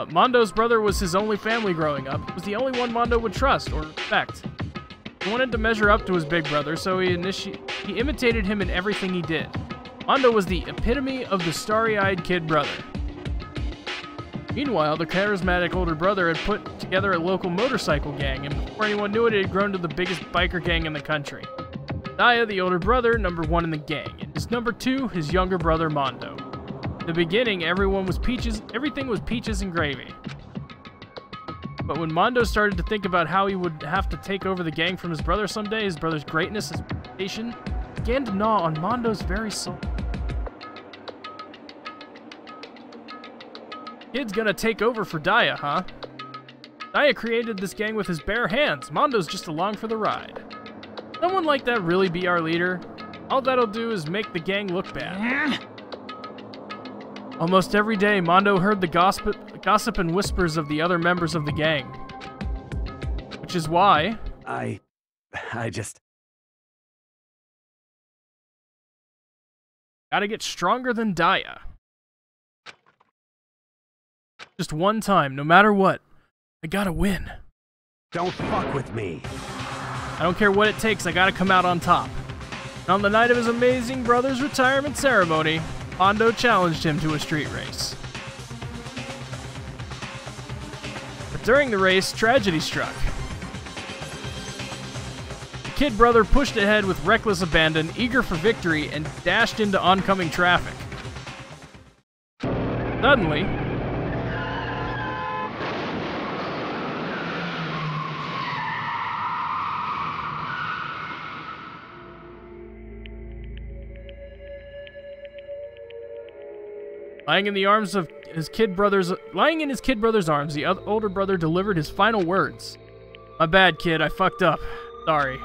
Mondo's brother was his only family growing up. It was the only one Mondo would trust or respect. He wanted to measure up to his big brother, so he imitated him in everything he did. Mondo was the epitome of the starry-eyed kid brother. Meanwhile, the charismatic older brother had put together a local motorcycle gang, and before anyone knew it, it had grown to the biggest biker gang in the country. Daya, the older brother, #1 in the gang, and his #2, his younger brother Mondo. In the beginning, everything was peaches and gravy. But when Mondo started to think about how he would have to take over the gang from his brother someday, his brother's greatness, his reputation, began to gnaw on Mondo's very soul. Kid's gonna take over for Daya, huh? Daya created this gang with his bare hands. Mondo's just along for the ride. Someone like that really be our leader? All that'll do is make the gang look bad. Almost every day, Mondo heard the gossip and whispers of the other members of the gang. Which is why... I just... Gotta get stronger than Daya. Just one time, no matter what. I gotta win. Don't fuck with me. I don't care what it takes, I gotta come out on top. And on the night of his amazing brother's retirement ceremony, Mondo challenged him to a street race. But during the race, tragedy struck. The kid brother pushed ahead with reckless abandon, eager for victory, and dashed into oncoming traffic. Suddenly, lying in his kid brother's arms, the older brother delivered his final words. My bad, kid, I fucked up. Sorry.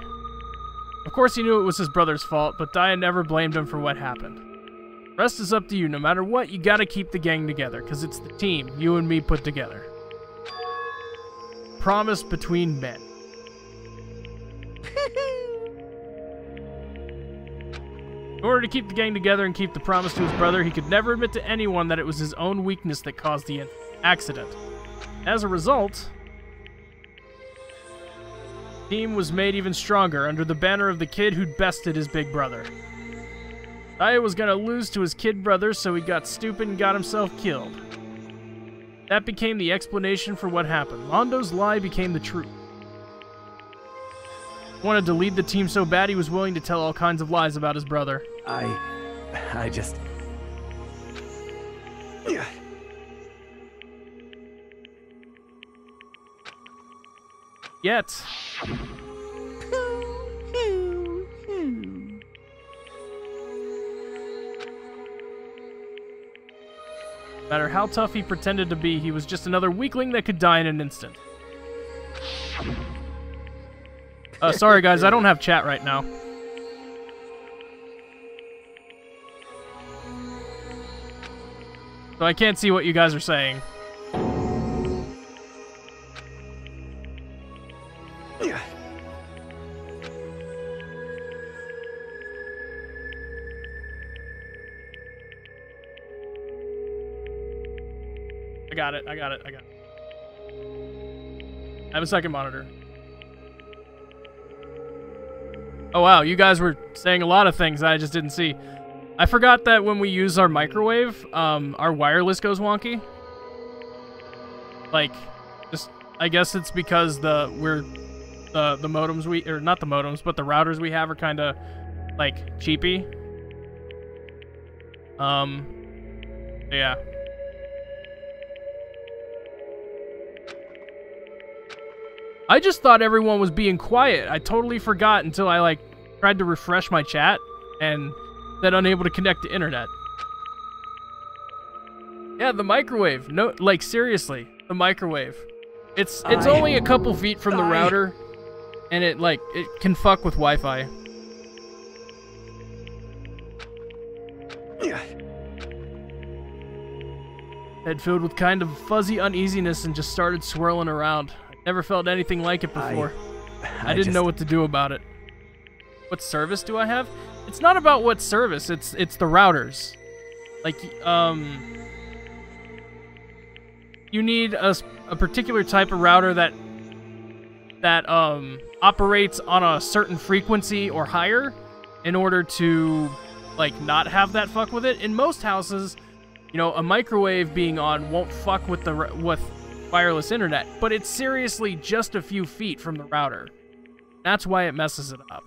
Of course he knew it was his brother's fault, but Daya never blamed him for what happened. The rest is up to you. No matter what, you gotta keep the gang together, because it's the team you and me put together. Promise between men. In order to keep the gang together and keep the promise to his brother, he could never admit to anyone that it was his own weakness that caused the accident. As a result, the team was made even stronger under the banner of the kid who'd bested his big brother. Daya was gonna lose to his kid brother, so he got stupid and got himself killed. That became the explanation for what happened. Mondo's lie became the truth. He wanted to lead the team so bad he was willing to tell all kinds of lies about his brother. I just... Yet... No matter how tough he pretended to be, he was just another weakling that could die in an instant. Sorry guys, I don't have chat right now. So I can't see what you guys are saying. I got it. I have a second monitor. Oh wow, you guys were saying a lot of things I just didn't see. I forgot that when we use our microwave, our wireless goes wonky. Like, just, I guess it's because the modems or not the modems, but the routers we have are kind of, like, cheapy. Yeah. I just thought everyone was being quiet. I totally forgot until I, like, tried to refresh my chat and then unable to connect to internet. Yeah, the microwave. No, like, seriously, the microwave. It's only a couple feet from the router, and it can fuck with Wi-Fi. Head filled with kind of fuzzy uneasiness and just started swirling around. Never felt anything like it before. I didn't know what to do about it. What service do I have? It's not about what service, it's the routers. Like, you need a particular type of router that operates on a certain frequency or higher in order to, like, not have that fuck with it. In most houses, you know, a microwave being on won't fuck with wireless internet, but it's seriously just a few feet from the router. That's why it messes it up.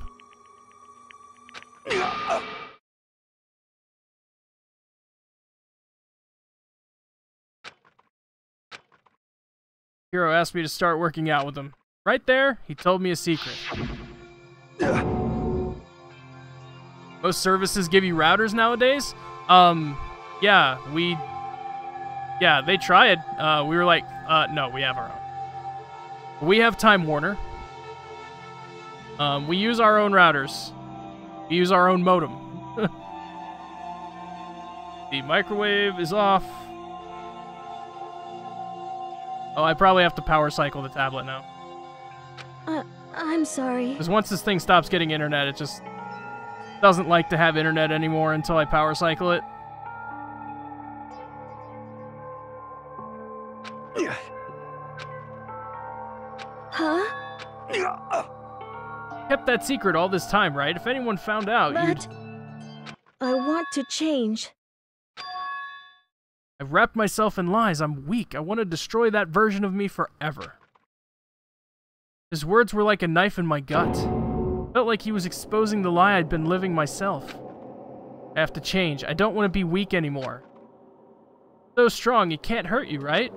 Hero asked me to start working out with him. Right there, he told me a secret. Most services give you routers nowadays? Yeah, they tried. We were like, no, we have our own. We have Time Warner. We use our own routers. We use our own modem. The microwave is off. Oh, I probably have to power cycle the tablet now. I'm sorry. Because once this thing stops getting internet, it just doesn't like to have internet anymore until I power cycle it. Huh? Kept that secret all this time, right? If anyone found out, But I want to change. I've wrapped myself in lies. I'm weak. I want to destroy that version of me forever. His words were like a knife in my gut. Felt like he was exposing the lie I'd been living myself. I have to change. I don't want to be weak anymore. So strong, it can't hurt you, right?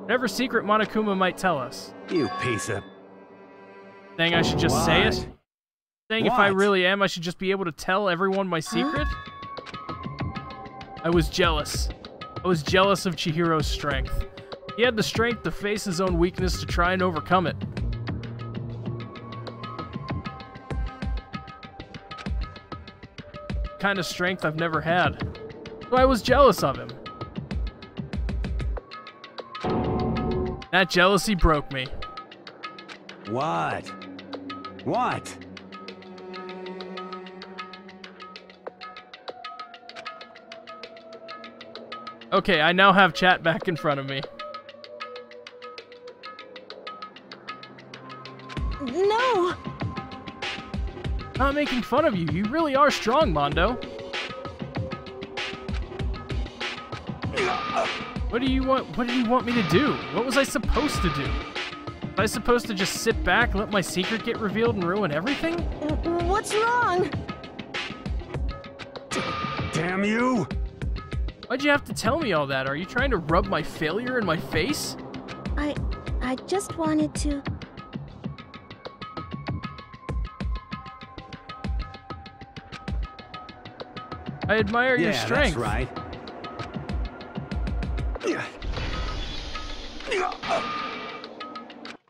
Whatever secret Monokuma might tell us. You piece of... Saying I should just say it? Saying if I really am, I should just be able to tell everyone my secret? I was jealous. I was jealous of Chihiro's strength. He had the strength to face his own weakness to try and overcome it. Kind of strength I've never had. So I was jealous of him. That jealousy broke me. What? What? Okay, I now have chat back in front of me. No! Not making fun of you. You really are strong, Mondo. What do you want me to do? What was I supposed to do? Was I supposed to just sit back, let my secret get revealed and ruin everything? What's wrong? Damn you! Why'd you have to tell me all that? Are you trying to rub my failure in my face? I just wanted to... I admire your strength. That's right.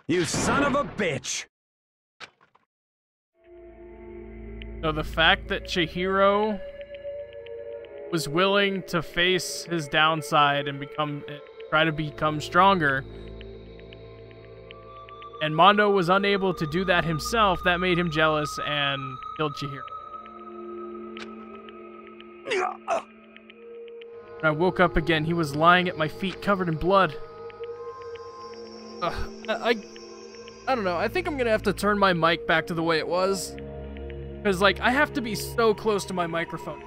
You son of a bitch! So the fact that Chihiro was willing to face his downside and try to become stronger, and Mondo was unable to do that himself, that made him jealous and killed Chihiro. When I woke up again, he was lying at my feet covered in blood. I don't know. I think I'm gonna have to turn my mic back to the way it was. Because, like, I have to be so close to my microphone.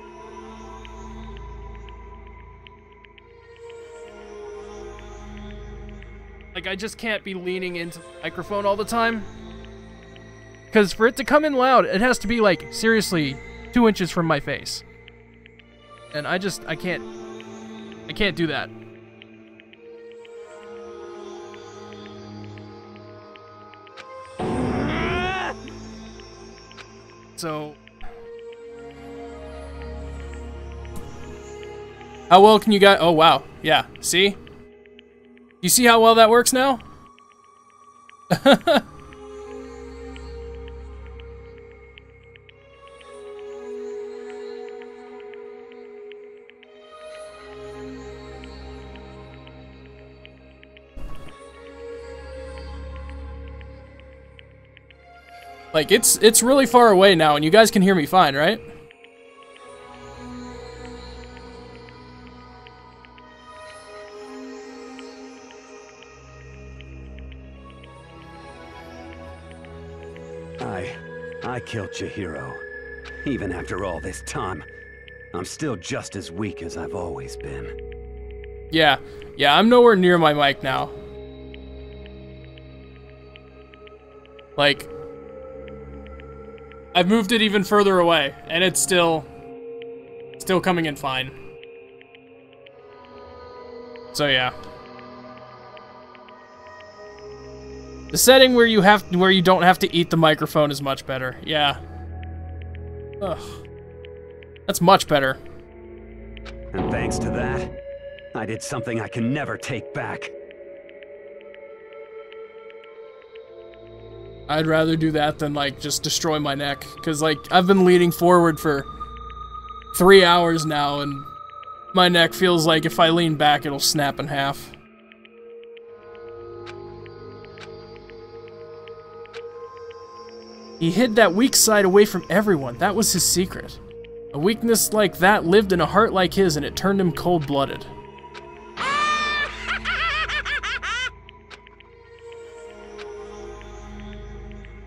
Like, I just can't be leaning into the microphone all the time. Because for it to come in loud, it has to be, like, seriously 2 inches from my face. And I can't do that. So, how well can you guys? Oh wow, yeah. See? You see how well that works now? Like, it's really far away now, and you guys can hear me fine, right? I killed Chihiro. Even after all this time, I'm still just as weak as I've always been. Yeah, I'm nowhere near my mic now. Like, I've moved it even further away, and it's still coming in fine. So yeah. The setting where you don't have to eat the microphone is much better. Yeah. Ugh. That's much better. And thanks to that, I did something I can never take back. I'd rather do that than, like, just destroy my neck. Because, like, I've been leaning forward for 3 hours now, and my neck feels like if I lean back, it'll snap in half. He hid that weak side away from everyone. That was his secret. A weakness like that lived in a heart like his, and it turned him cold-blooded.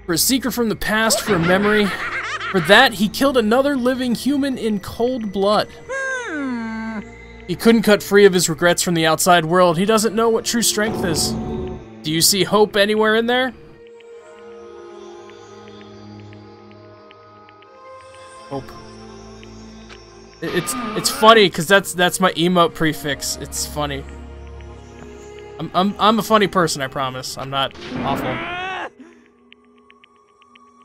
For a secret from the past, for a memory. For that, he killed another living human in cold blood. He couldn't cut free of his regrets from the outside world. He doesn't know what true strength is. Do you see hope anywhere in there? Hope. It's funny because that's my emote prefix. It's funny. I'm a funny person, I promise. I'm not awful.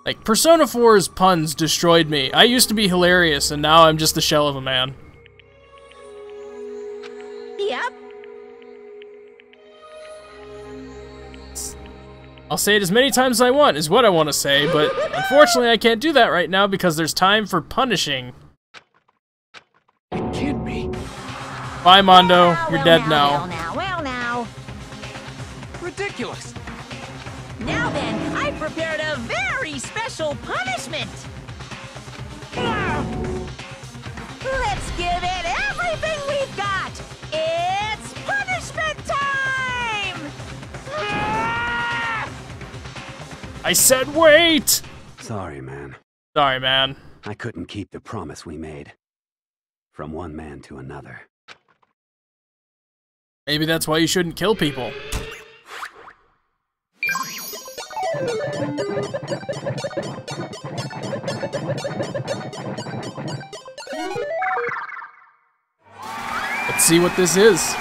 Like, Persona 4's puns destroyed me. I used to be hilarious, and now I'm just the shell of a man. Yep. I'll say it as many times as I want, is what I want to say, but unfortunately I can't do that right now because there's time for punishing. It can't be. Bye, Mondo. You're dead now. Well now. Ridiculous. Now then, I prepared a very special punishment. Let's give it everything we've got. It's punishment time! I said wait! Sorry, man. Sorry, man. I couldn't keep the promise we made. From one man to another. Maybe that's why you shouldn't kill people. Let's see what this is.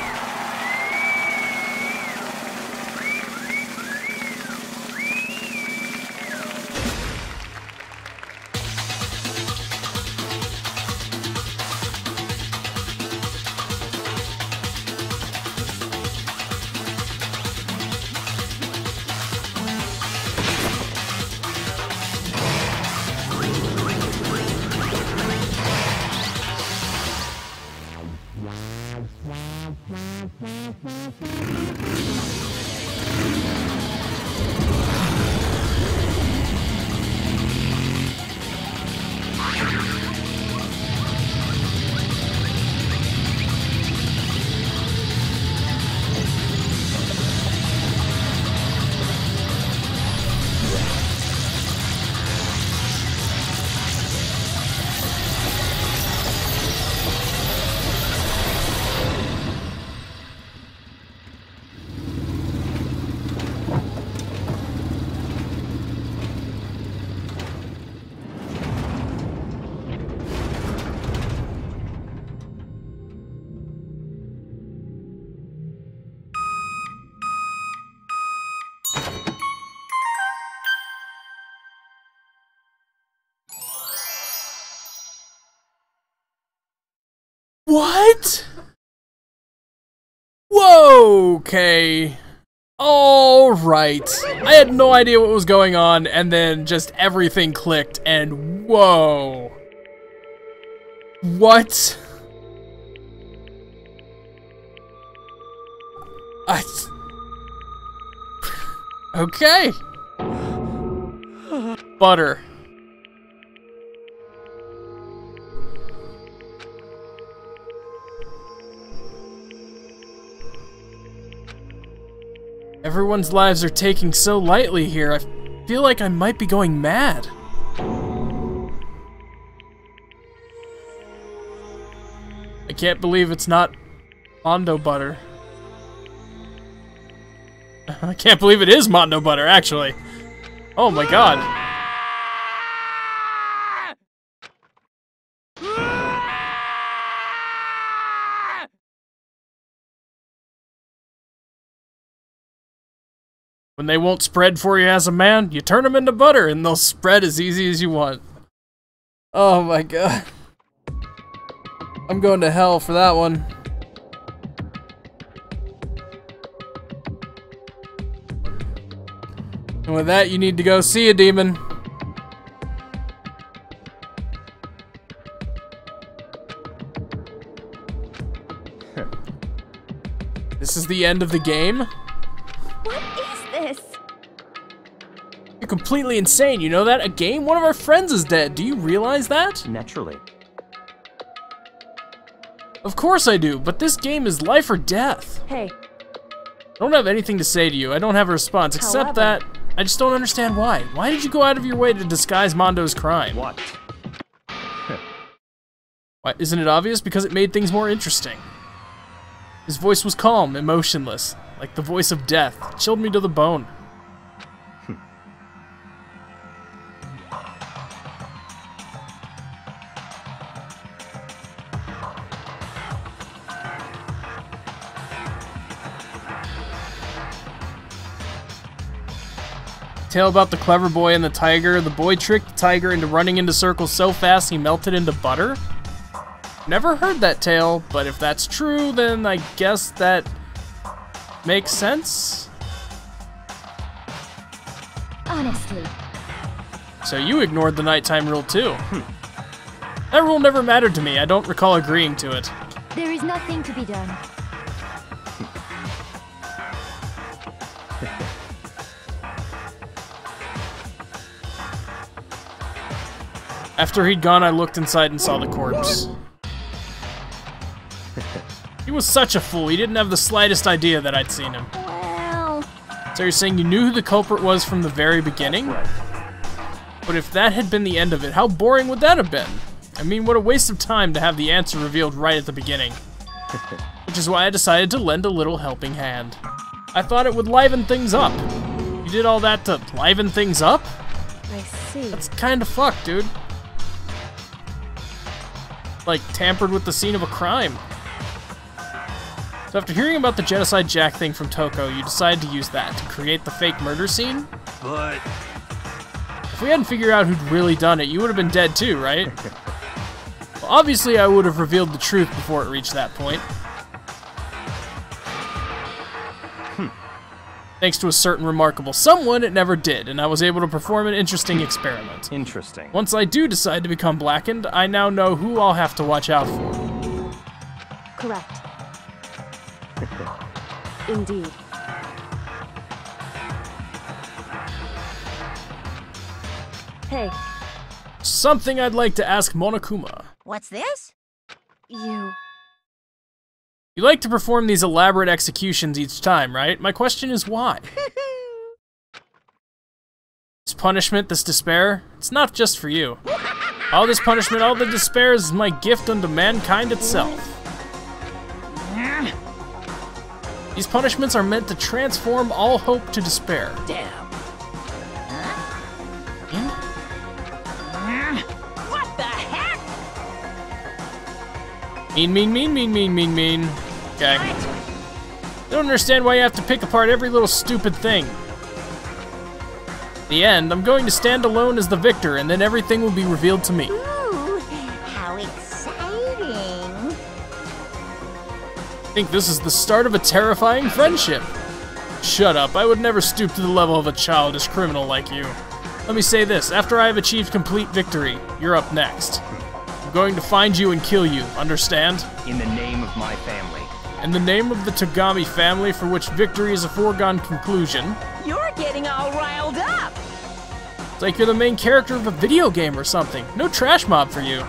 What? Whoa, okay. Alright. I had no idea what was going on, and then just everything clicked, and whoa. What? Okay. Butter. Everyone's lives are taking so lightly here. I feel like I might be going mad. I can't believe it's not Mondo butter. I can't believe it is Mondo butter, actually. Oh my god. When they won't spread for you as a man, you turn them into butter and they'll spread as easy as you want. Oh my god. I'm going to hell for that one. And with that, you need to go see a demon. This is the end of the game? What is this? You're completely insane, you know that? A game? One of our friends is dead. Do you realize that? Naturally. Of course I do, but this game is life or death. Hey. I don't have anything to say to you. I don't have a response, except that I just don't understand why. Why did you go out of your way to disguise Mondo's crime? What? Why, isn't it obvious? Because it made things more interesting. His voice was calm, emotionless, like the voice of death. It chilled me to the bone. Tale about the clever boy and the tiger. The boy tricked the tiger into running into circles so fast he melted into butter? Never heard that tale, but if that's true, then I guess that makes sense? Honestly. So you ignored the nighttime rule too. That rule never mattered to me. I don't recall agreeing to it. There is nothing to be done. After he'd gone, I looked inside and saw the corpse. He was such a fool. He didn't have the slightest idea that I'd seen him. Well... So you're saying you knew who the culprit was from the very beginning? Right. But if that had been the end of it, how boring would that have been? I mean, what a waste of time to have the answer revealed right at the beginning. Which is why I decided to lend a little helping hand. I thought it would liven things up. You did all that to liven things up? I see. That's kinda fucked, dude. Like, tampered with the scene of a crime. So after hearing about the Genocide Jack thing from Toko, you decided to use that to create the fake murder scene? But... If we hadn't figured out who'd really done it, you would have been dead too, right? Well, obviously I would have revealed the truth before it reached that point. Thanks to a certain remarkable someone, it never did, and I was able to perform an interesting experiment. Interesting. Once I do decide to become blackened, I now know who I'll have to watch out for. Correct. Indeed. Hey. Something I'd like to ask Monokuma. What's this? You like to perform these elaborate executions each time, right? My question is why? This punishment, this despair, it's not just for you. All this punishment, all the despair is my gift unto mankind itself. These punishments are meant to transform all hope to despair. Damn. What the heck? Mean. Okay. I don't understand why you have to pick apart every little stupid thing. In the end, I'm going to stand alone as the victor, and then everything will be revealed to me. Ooh, how exciting. think this is the start of a terrifying friendship. Shut up, I would never stoop to the level of a childish criminal like you. Let me say this, after I have achieved complete victory, you're up next. I'm going to find you and kill you, understand? In the name of my family. In the name of the Togami family, for which victory is a foregone conclusion. You're getting all riled up! It's like you're the main character of a video game or something. No trash mob for you.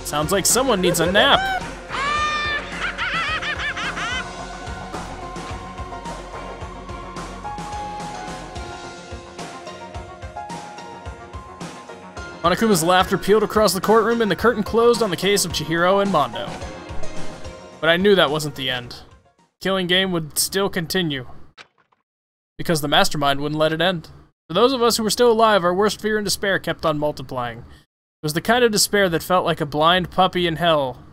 Sounds like someone needs a nap. Monokuma's laughter peeled across the courtroom and the curtain closed on the case of Chihiro and Mondo. But I knew that wasn't the end. The killing game would still continue. Because the mastermind wouldn't let it end. For those of us who were still alive, our worst fear and despair kept on multiplying. It was the kind of despair that felt like a blind puppy in hell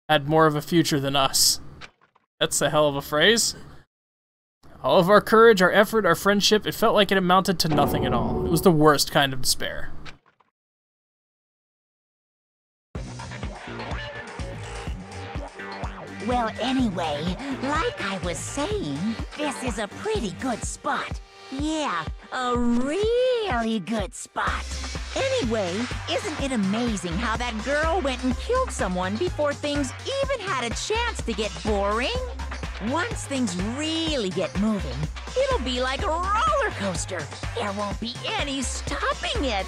had more of a future than us. That's a hell of a phrase. All of our courage, our effort, our friendship, it felt like it amounted to nothing at all. It was the worst kind of despair. Well, anyway, like I was saying, this is a pretty good spot. Yeah, a really good spot. Anyway, isn't it amazing how that girl went and killed someone before things even had a chance to get boring? Once things really get moving, it'll be like a roller coaster. There won't be any stopping it.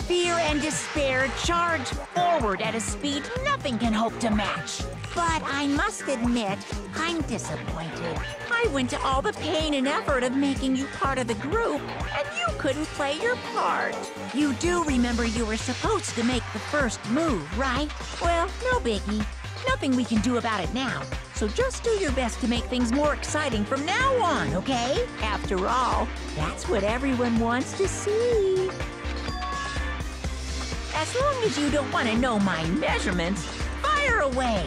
Fear and despair charge forward at a speed nothing can hope to match. But I must admit, I'm disappointed. I went to all the pain and effort of making you part of the group, and you couldn't play your part. You do remember you were supposed to make the first move, right? Well, no biggie. Nothing we can do about it now. So just do your best to make things more exciting from now on, okay? After all, that's what everyone wants to see. As long as you don't want to know my measurements, fire away.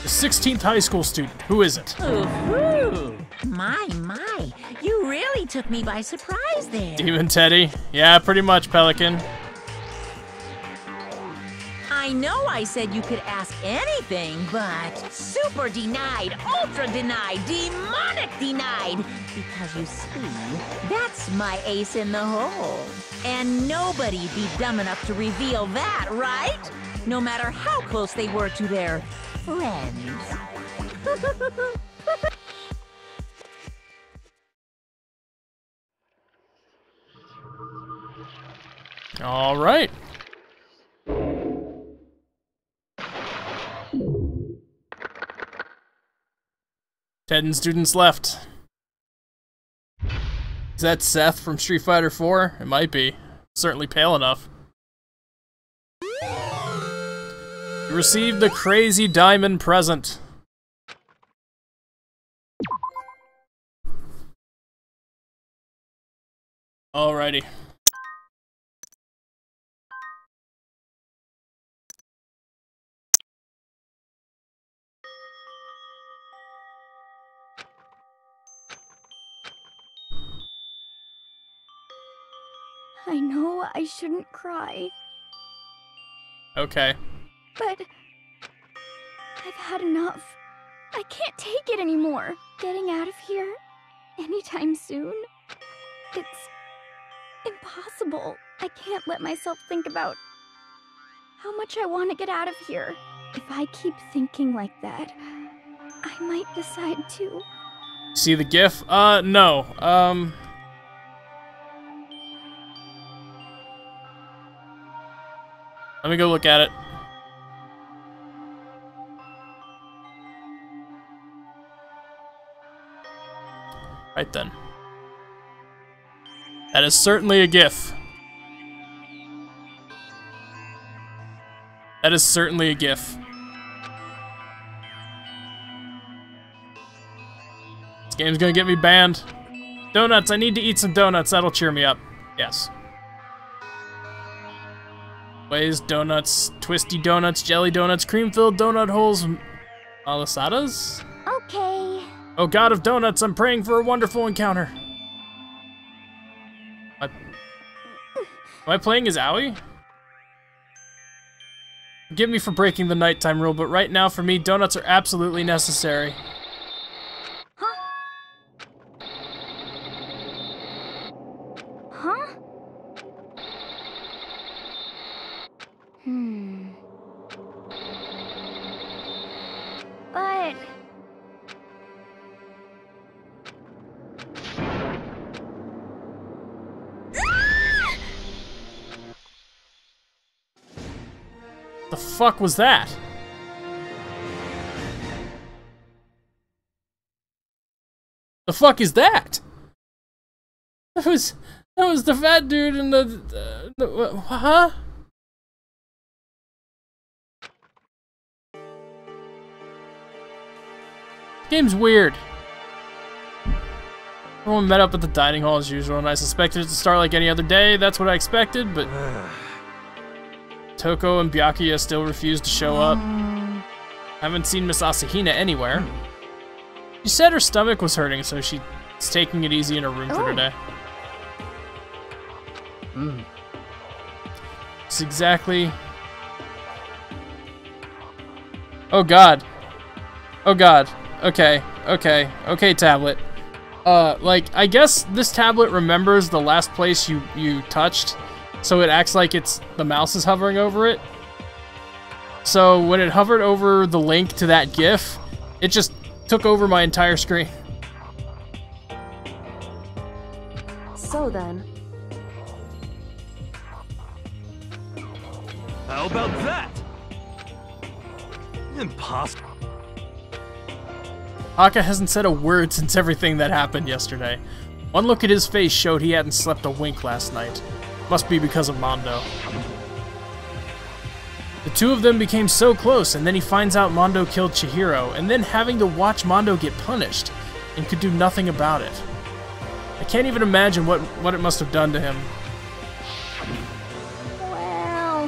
The 16th high school student. Who is it? Ooh, my. You really took me by surprise there. Demon Teddy. Yeah, pretty much, Pelican. I know I said you could ask anything, but super denied, ultra denied, demonic denied. Because you see, that's my ace in the hole. And nobody'd be dumb enough to reveal that, right? No matter how close they were to their friends. All right. 10 students left. Is that Seth from Street Fighter 4? It might be. Certainly pale enough. You received the Crazy Diamond present. Alrighty. I know I shouldn't cry, Okay. but I've had enough. I can't take it anymore. Getting out of here anytime soon, it's impossible. I can't let myself think about how much I want to get out of here. If I keep thinking like that, I might decide to. See the GIF? No. Let me go look at it. Right then. That is certainly a GIF. That is certainly a GIF. This game's gonna get me banned. Donuts, I need to eat some donuts, that'll cheer me up. Yes. Ways, donuts, twisty donuts, jelly donuts, cream-filled donut holes, malasadas? Okay. Oh god of donuts, I'm praying for a wonderful encounter. Am I playing as Aoi? Forgive me for breaking the nighttime rule, but right now, for me, donuts are absolutely necessary. Huh? But... The fuck was that? The fuck is that? That was the fat dude in the huh? Game's weird. Everyone met up at the dining hall as usual, and I suspected it to start like any other day. That's what I expected, but Toko and Byakuya still refuse to show up. Haven't seen Miss Asahina anywhere. She said her stomach was hurting, so she's taking it easy in her room for today. It's exactly... Oh god. Oh god. Okay, tablet. Like, I guess this tablet remembers the last place you touched, so it acts like the mouse is hovering over it. So when it hovered over the link to that GIF, it just took over my entire screen. So then... How about that? Impossible. Haka hasn't said a word since everything that happened yesterday. One look at his face showed he hadn't slept a wink last night. Must be because of Mondo. The two of them became so close, and then he finds out Mondo killed Chihiro, and then having to watch Mondo get punished, and could do nothing about it. I can't even imagine what it must have done to him. Well...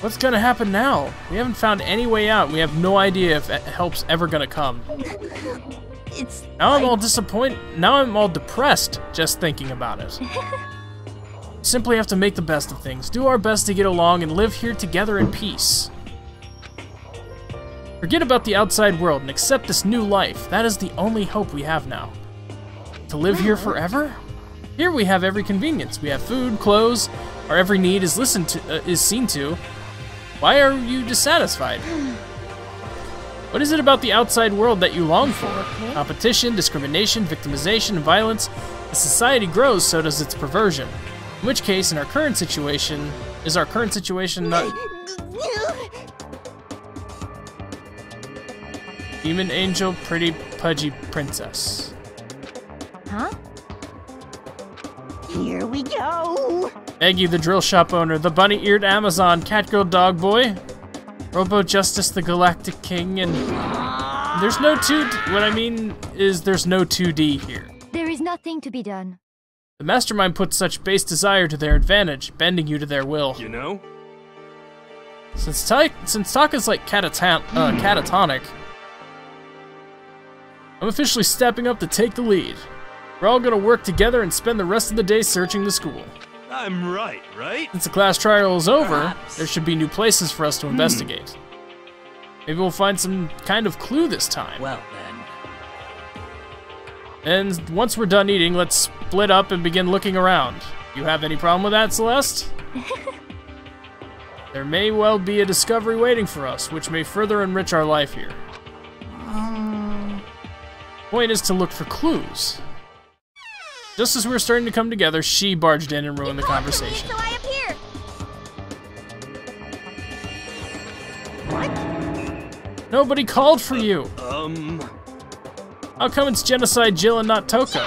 What's gonna happen now? We haven't found any way out, and we have no idea if help's ever gonna come. Now I'm all disappointed. Now I'm all depressed just thinking about it. Simply have to make the best of things, do our best to get along, and live here together in peace. Forget about the outside world and accept this new life. That is the only hope we have now. To live here forever? Here we have every convenience. We have food, clothes, our every need is seen to. Why are you dissatisfied? What is it about the outside world that you long for? Competition, discrimination, victimization, and violence. As society grows, so does its perversion. In which case, is our current situation not... Demon angel, pretty pudgy princess. Huh? Here we go! Eggy, the drill shop owner, the bunny-eared Amazon, Catgirl Dog Boy, Robo Justice, the Galactic King, and... There's no 2D... What I mean is there's no 2D here. There is nothing to be done. The mastermind puts such base desire to their advantage, bending you to their will. You know? Since Taka's like catatonic, I'm officially stepping up to take the lead. We're all gonna work together and spend the rest of the day searching the school. I'm right? Since the class trial is over, there should be new places for us to investigate. Maybe we'll find some kind of clue this time. Well then. And once we're done eating, let's split up and begin looking around. You have any problem with that, Celeste? There may well be a discovery waiting for us, which may further enrich our life here. Point is to look for clues. Just as we were starting to come together, she barged in and ruined the conversation. So I appear. What? Nobody called for you. How come it's Genocide Jill and not Toko?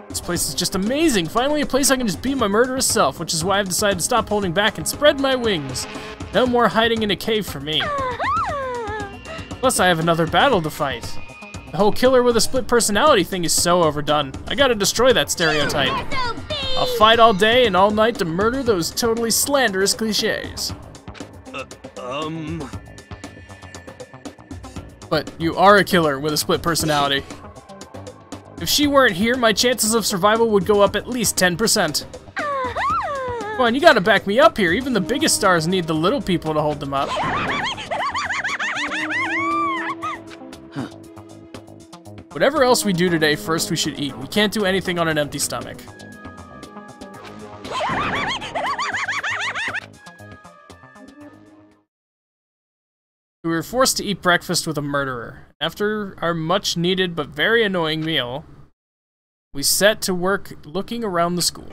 This place is just amazing. Finally, a place I can just be my murderous self, which is why I've decided to stop holding back and spread my wings. No more hiding in a cave for me. Plus, I have another battle to fight. The whole killer with a split personality thing is so overdone. I gotta destroy that stereotype. I'll fight all day and all night to murder those totally slanderous cliches. But you are a killer with a split personality. If she weren't here, my chances of survival would go up at least 10%. Come on, you gotta back me up here. Even the biggest stars need the little people to hold them up. Whatever else we do today, first we should eat. We can't do anything on an empty stomach. We were forced to eat breakfast with a murderer. After our much-needed but very annoying meal, we set to work looking around the school.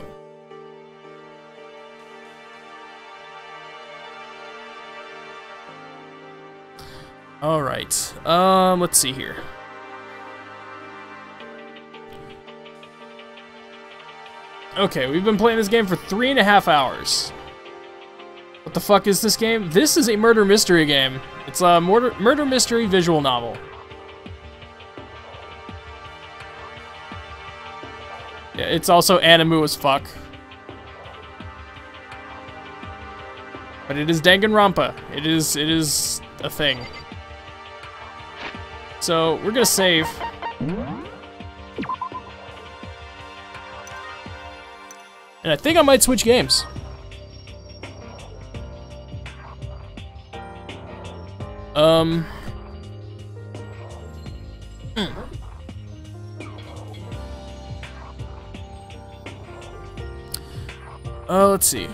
Alright, let's see here. Okay, we've been playing this game for 3.5 hours. What the fuck is this game? This is a murder mystery game. It's a murder mystery visual novel. Yeah, it's also anime as fuck. But it is Danganronpa. It is a thing. So, we're gonna save. And I think I might switch games. Let's see.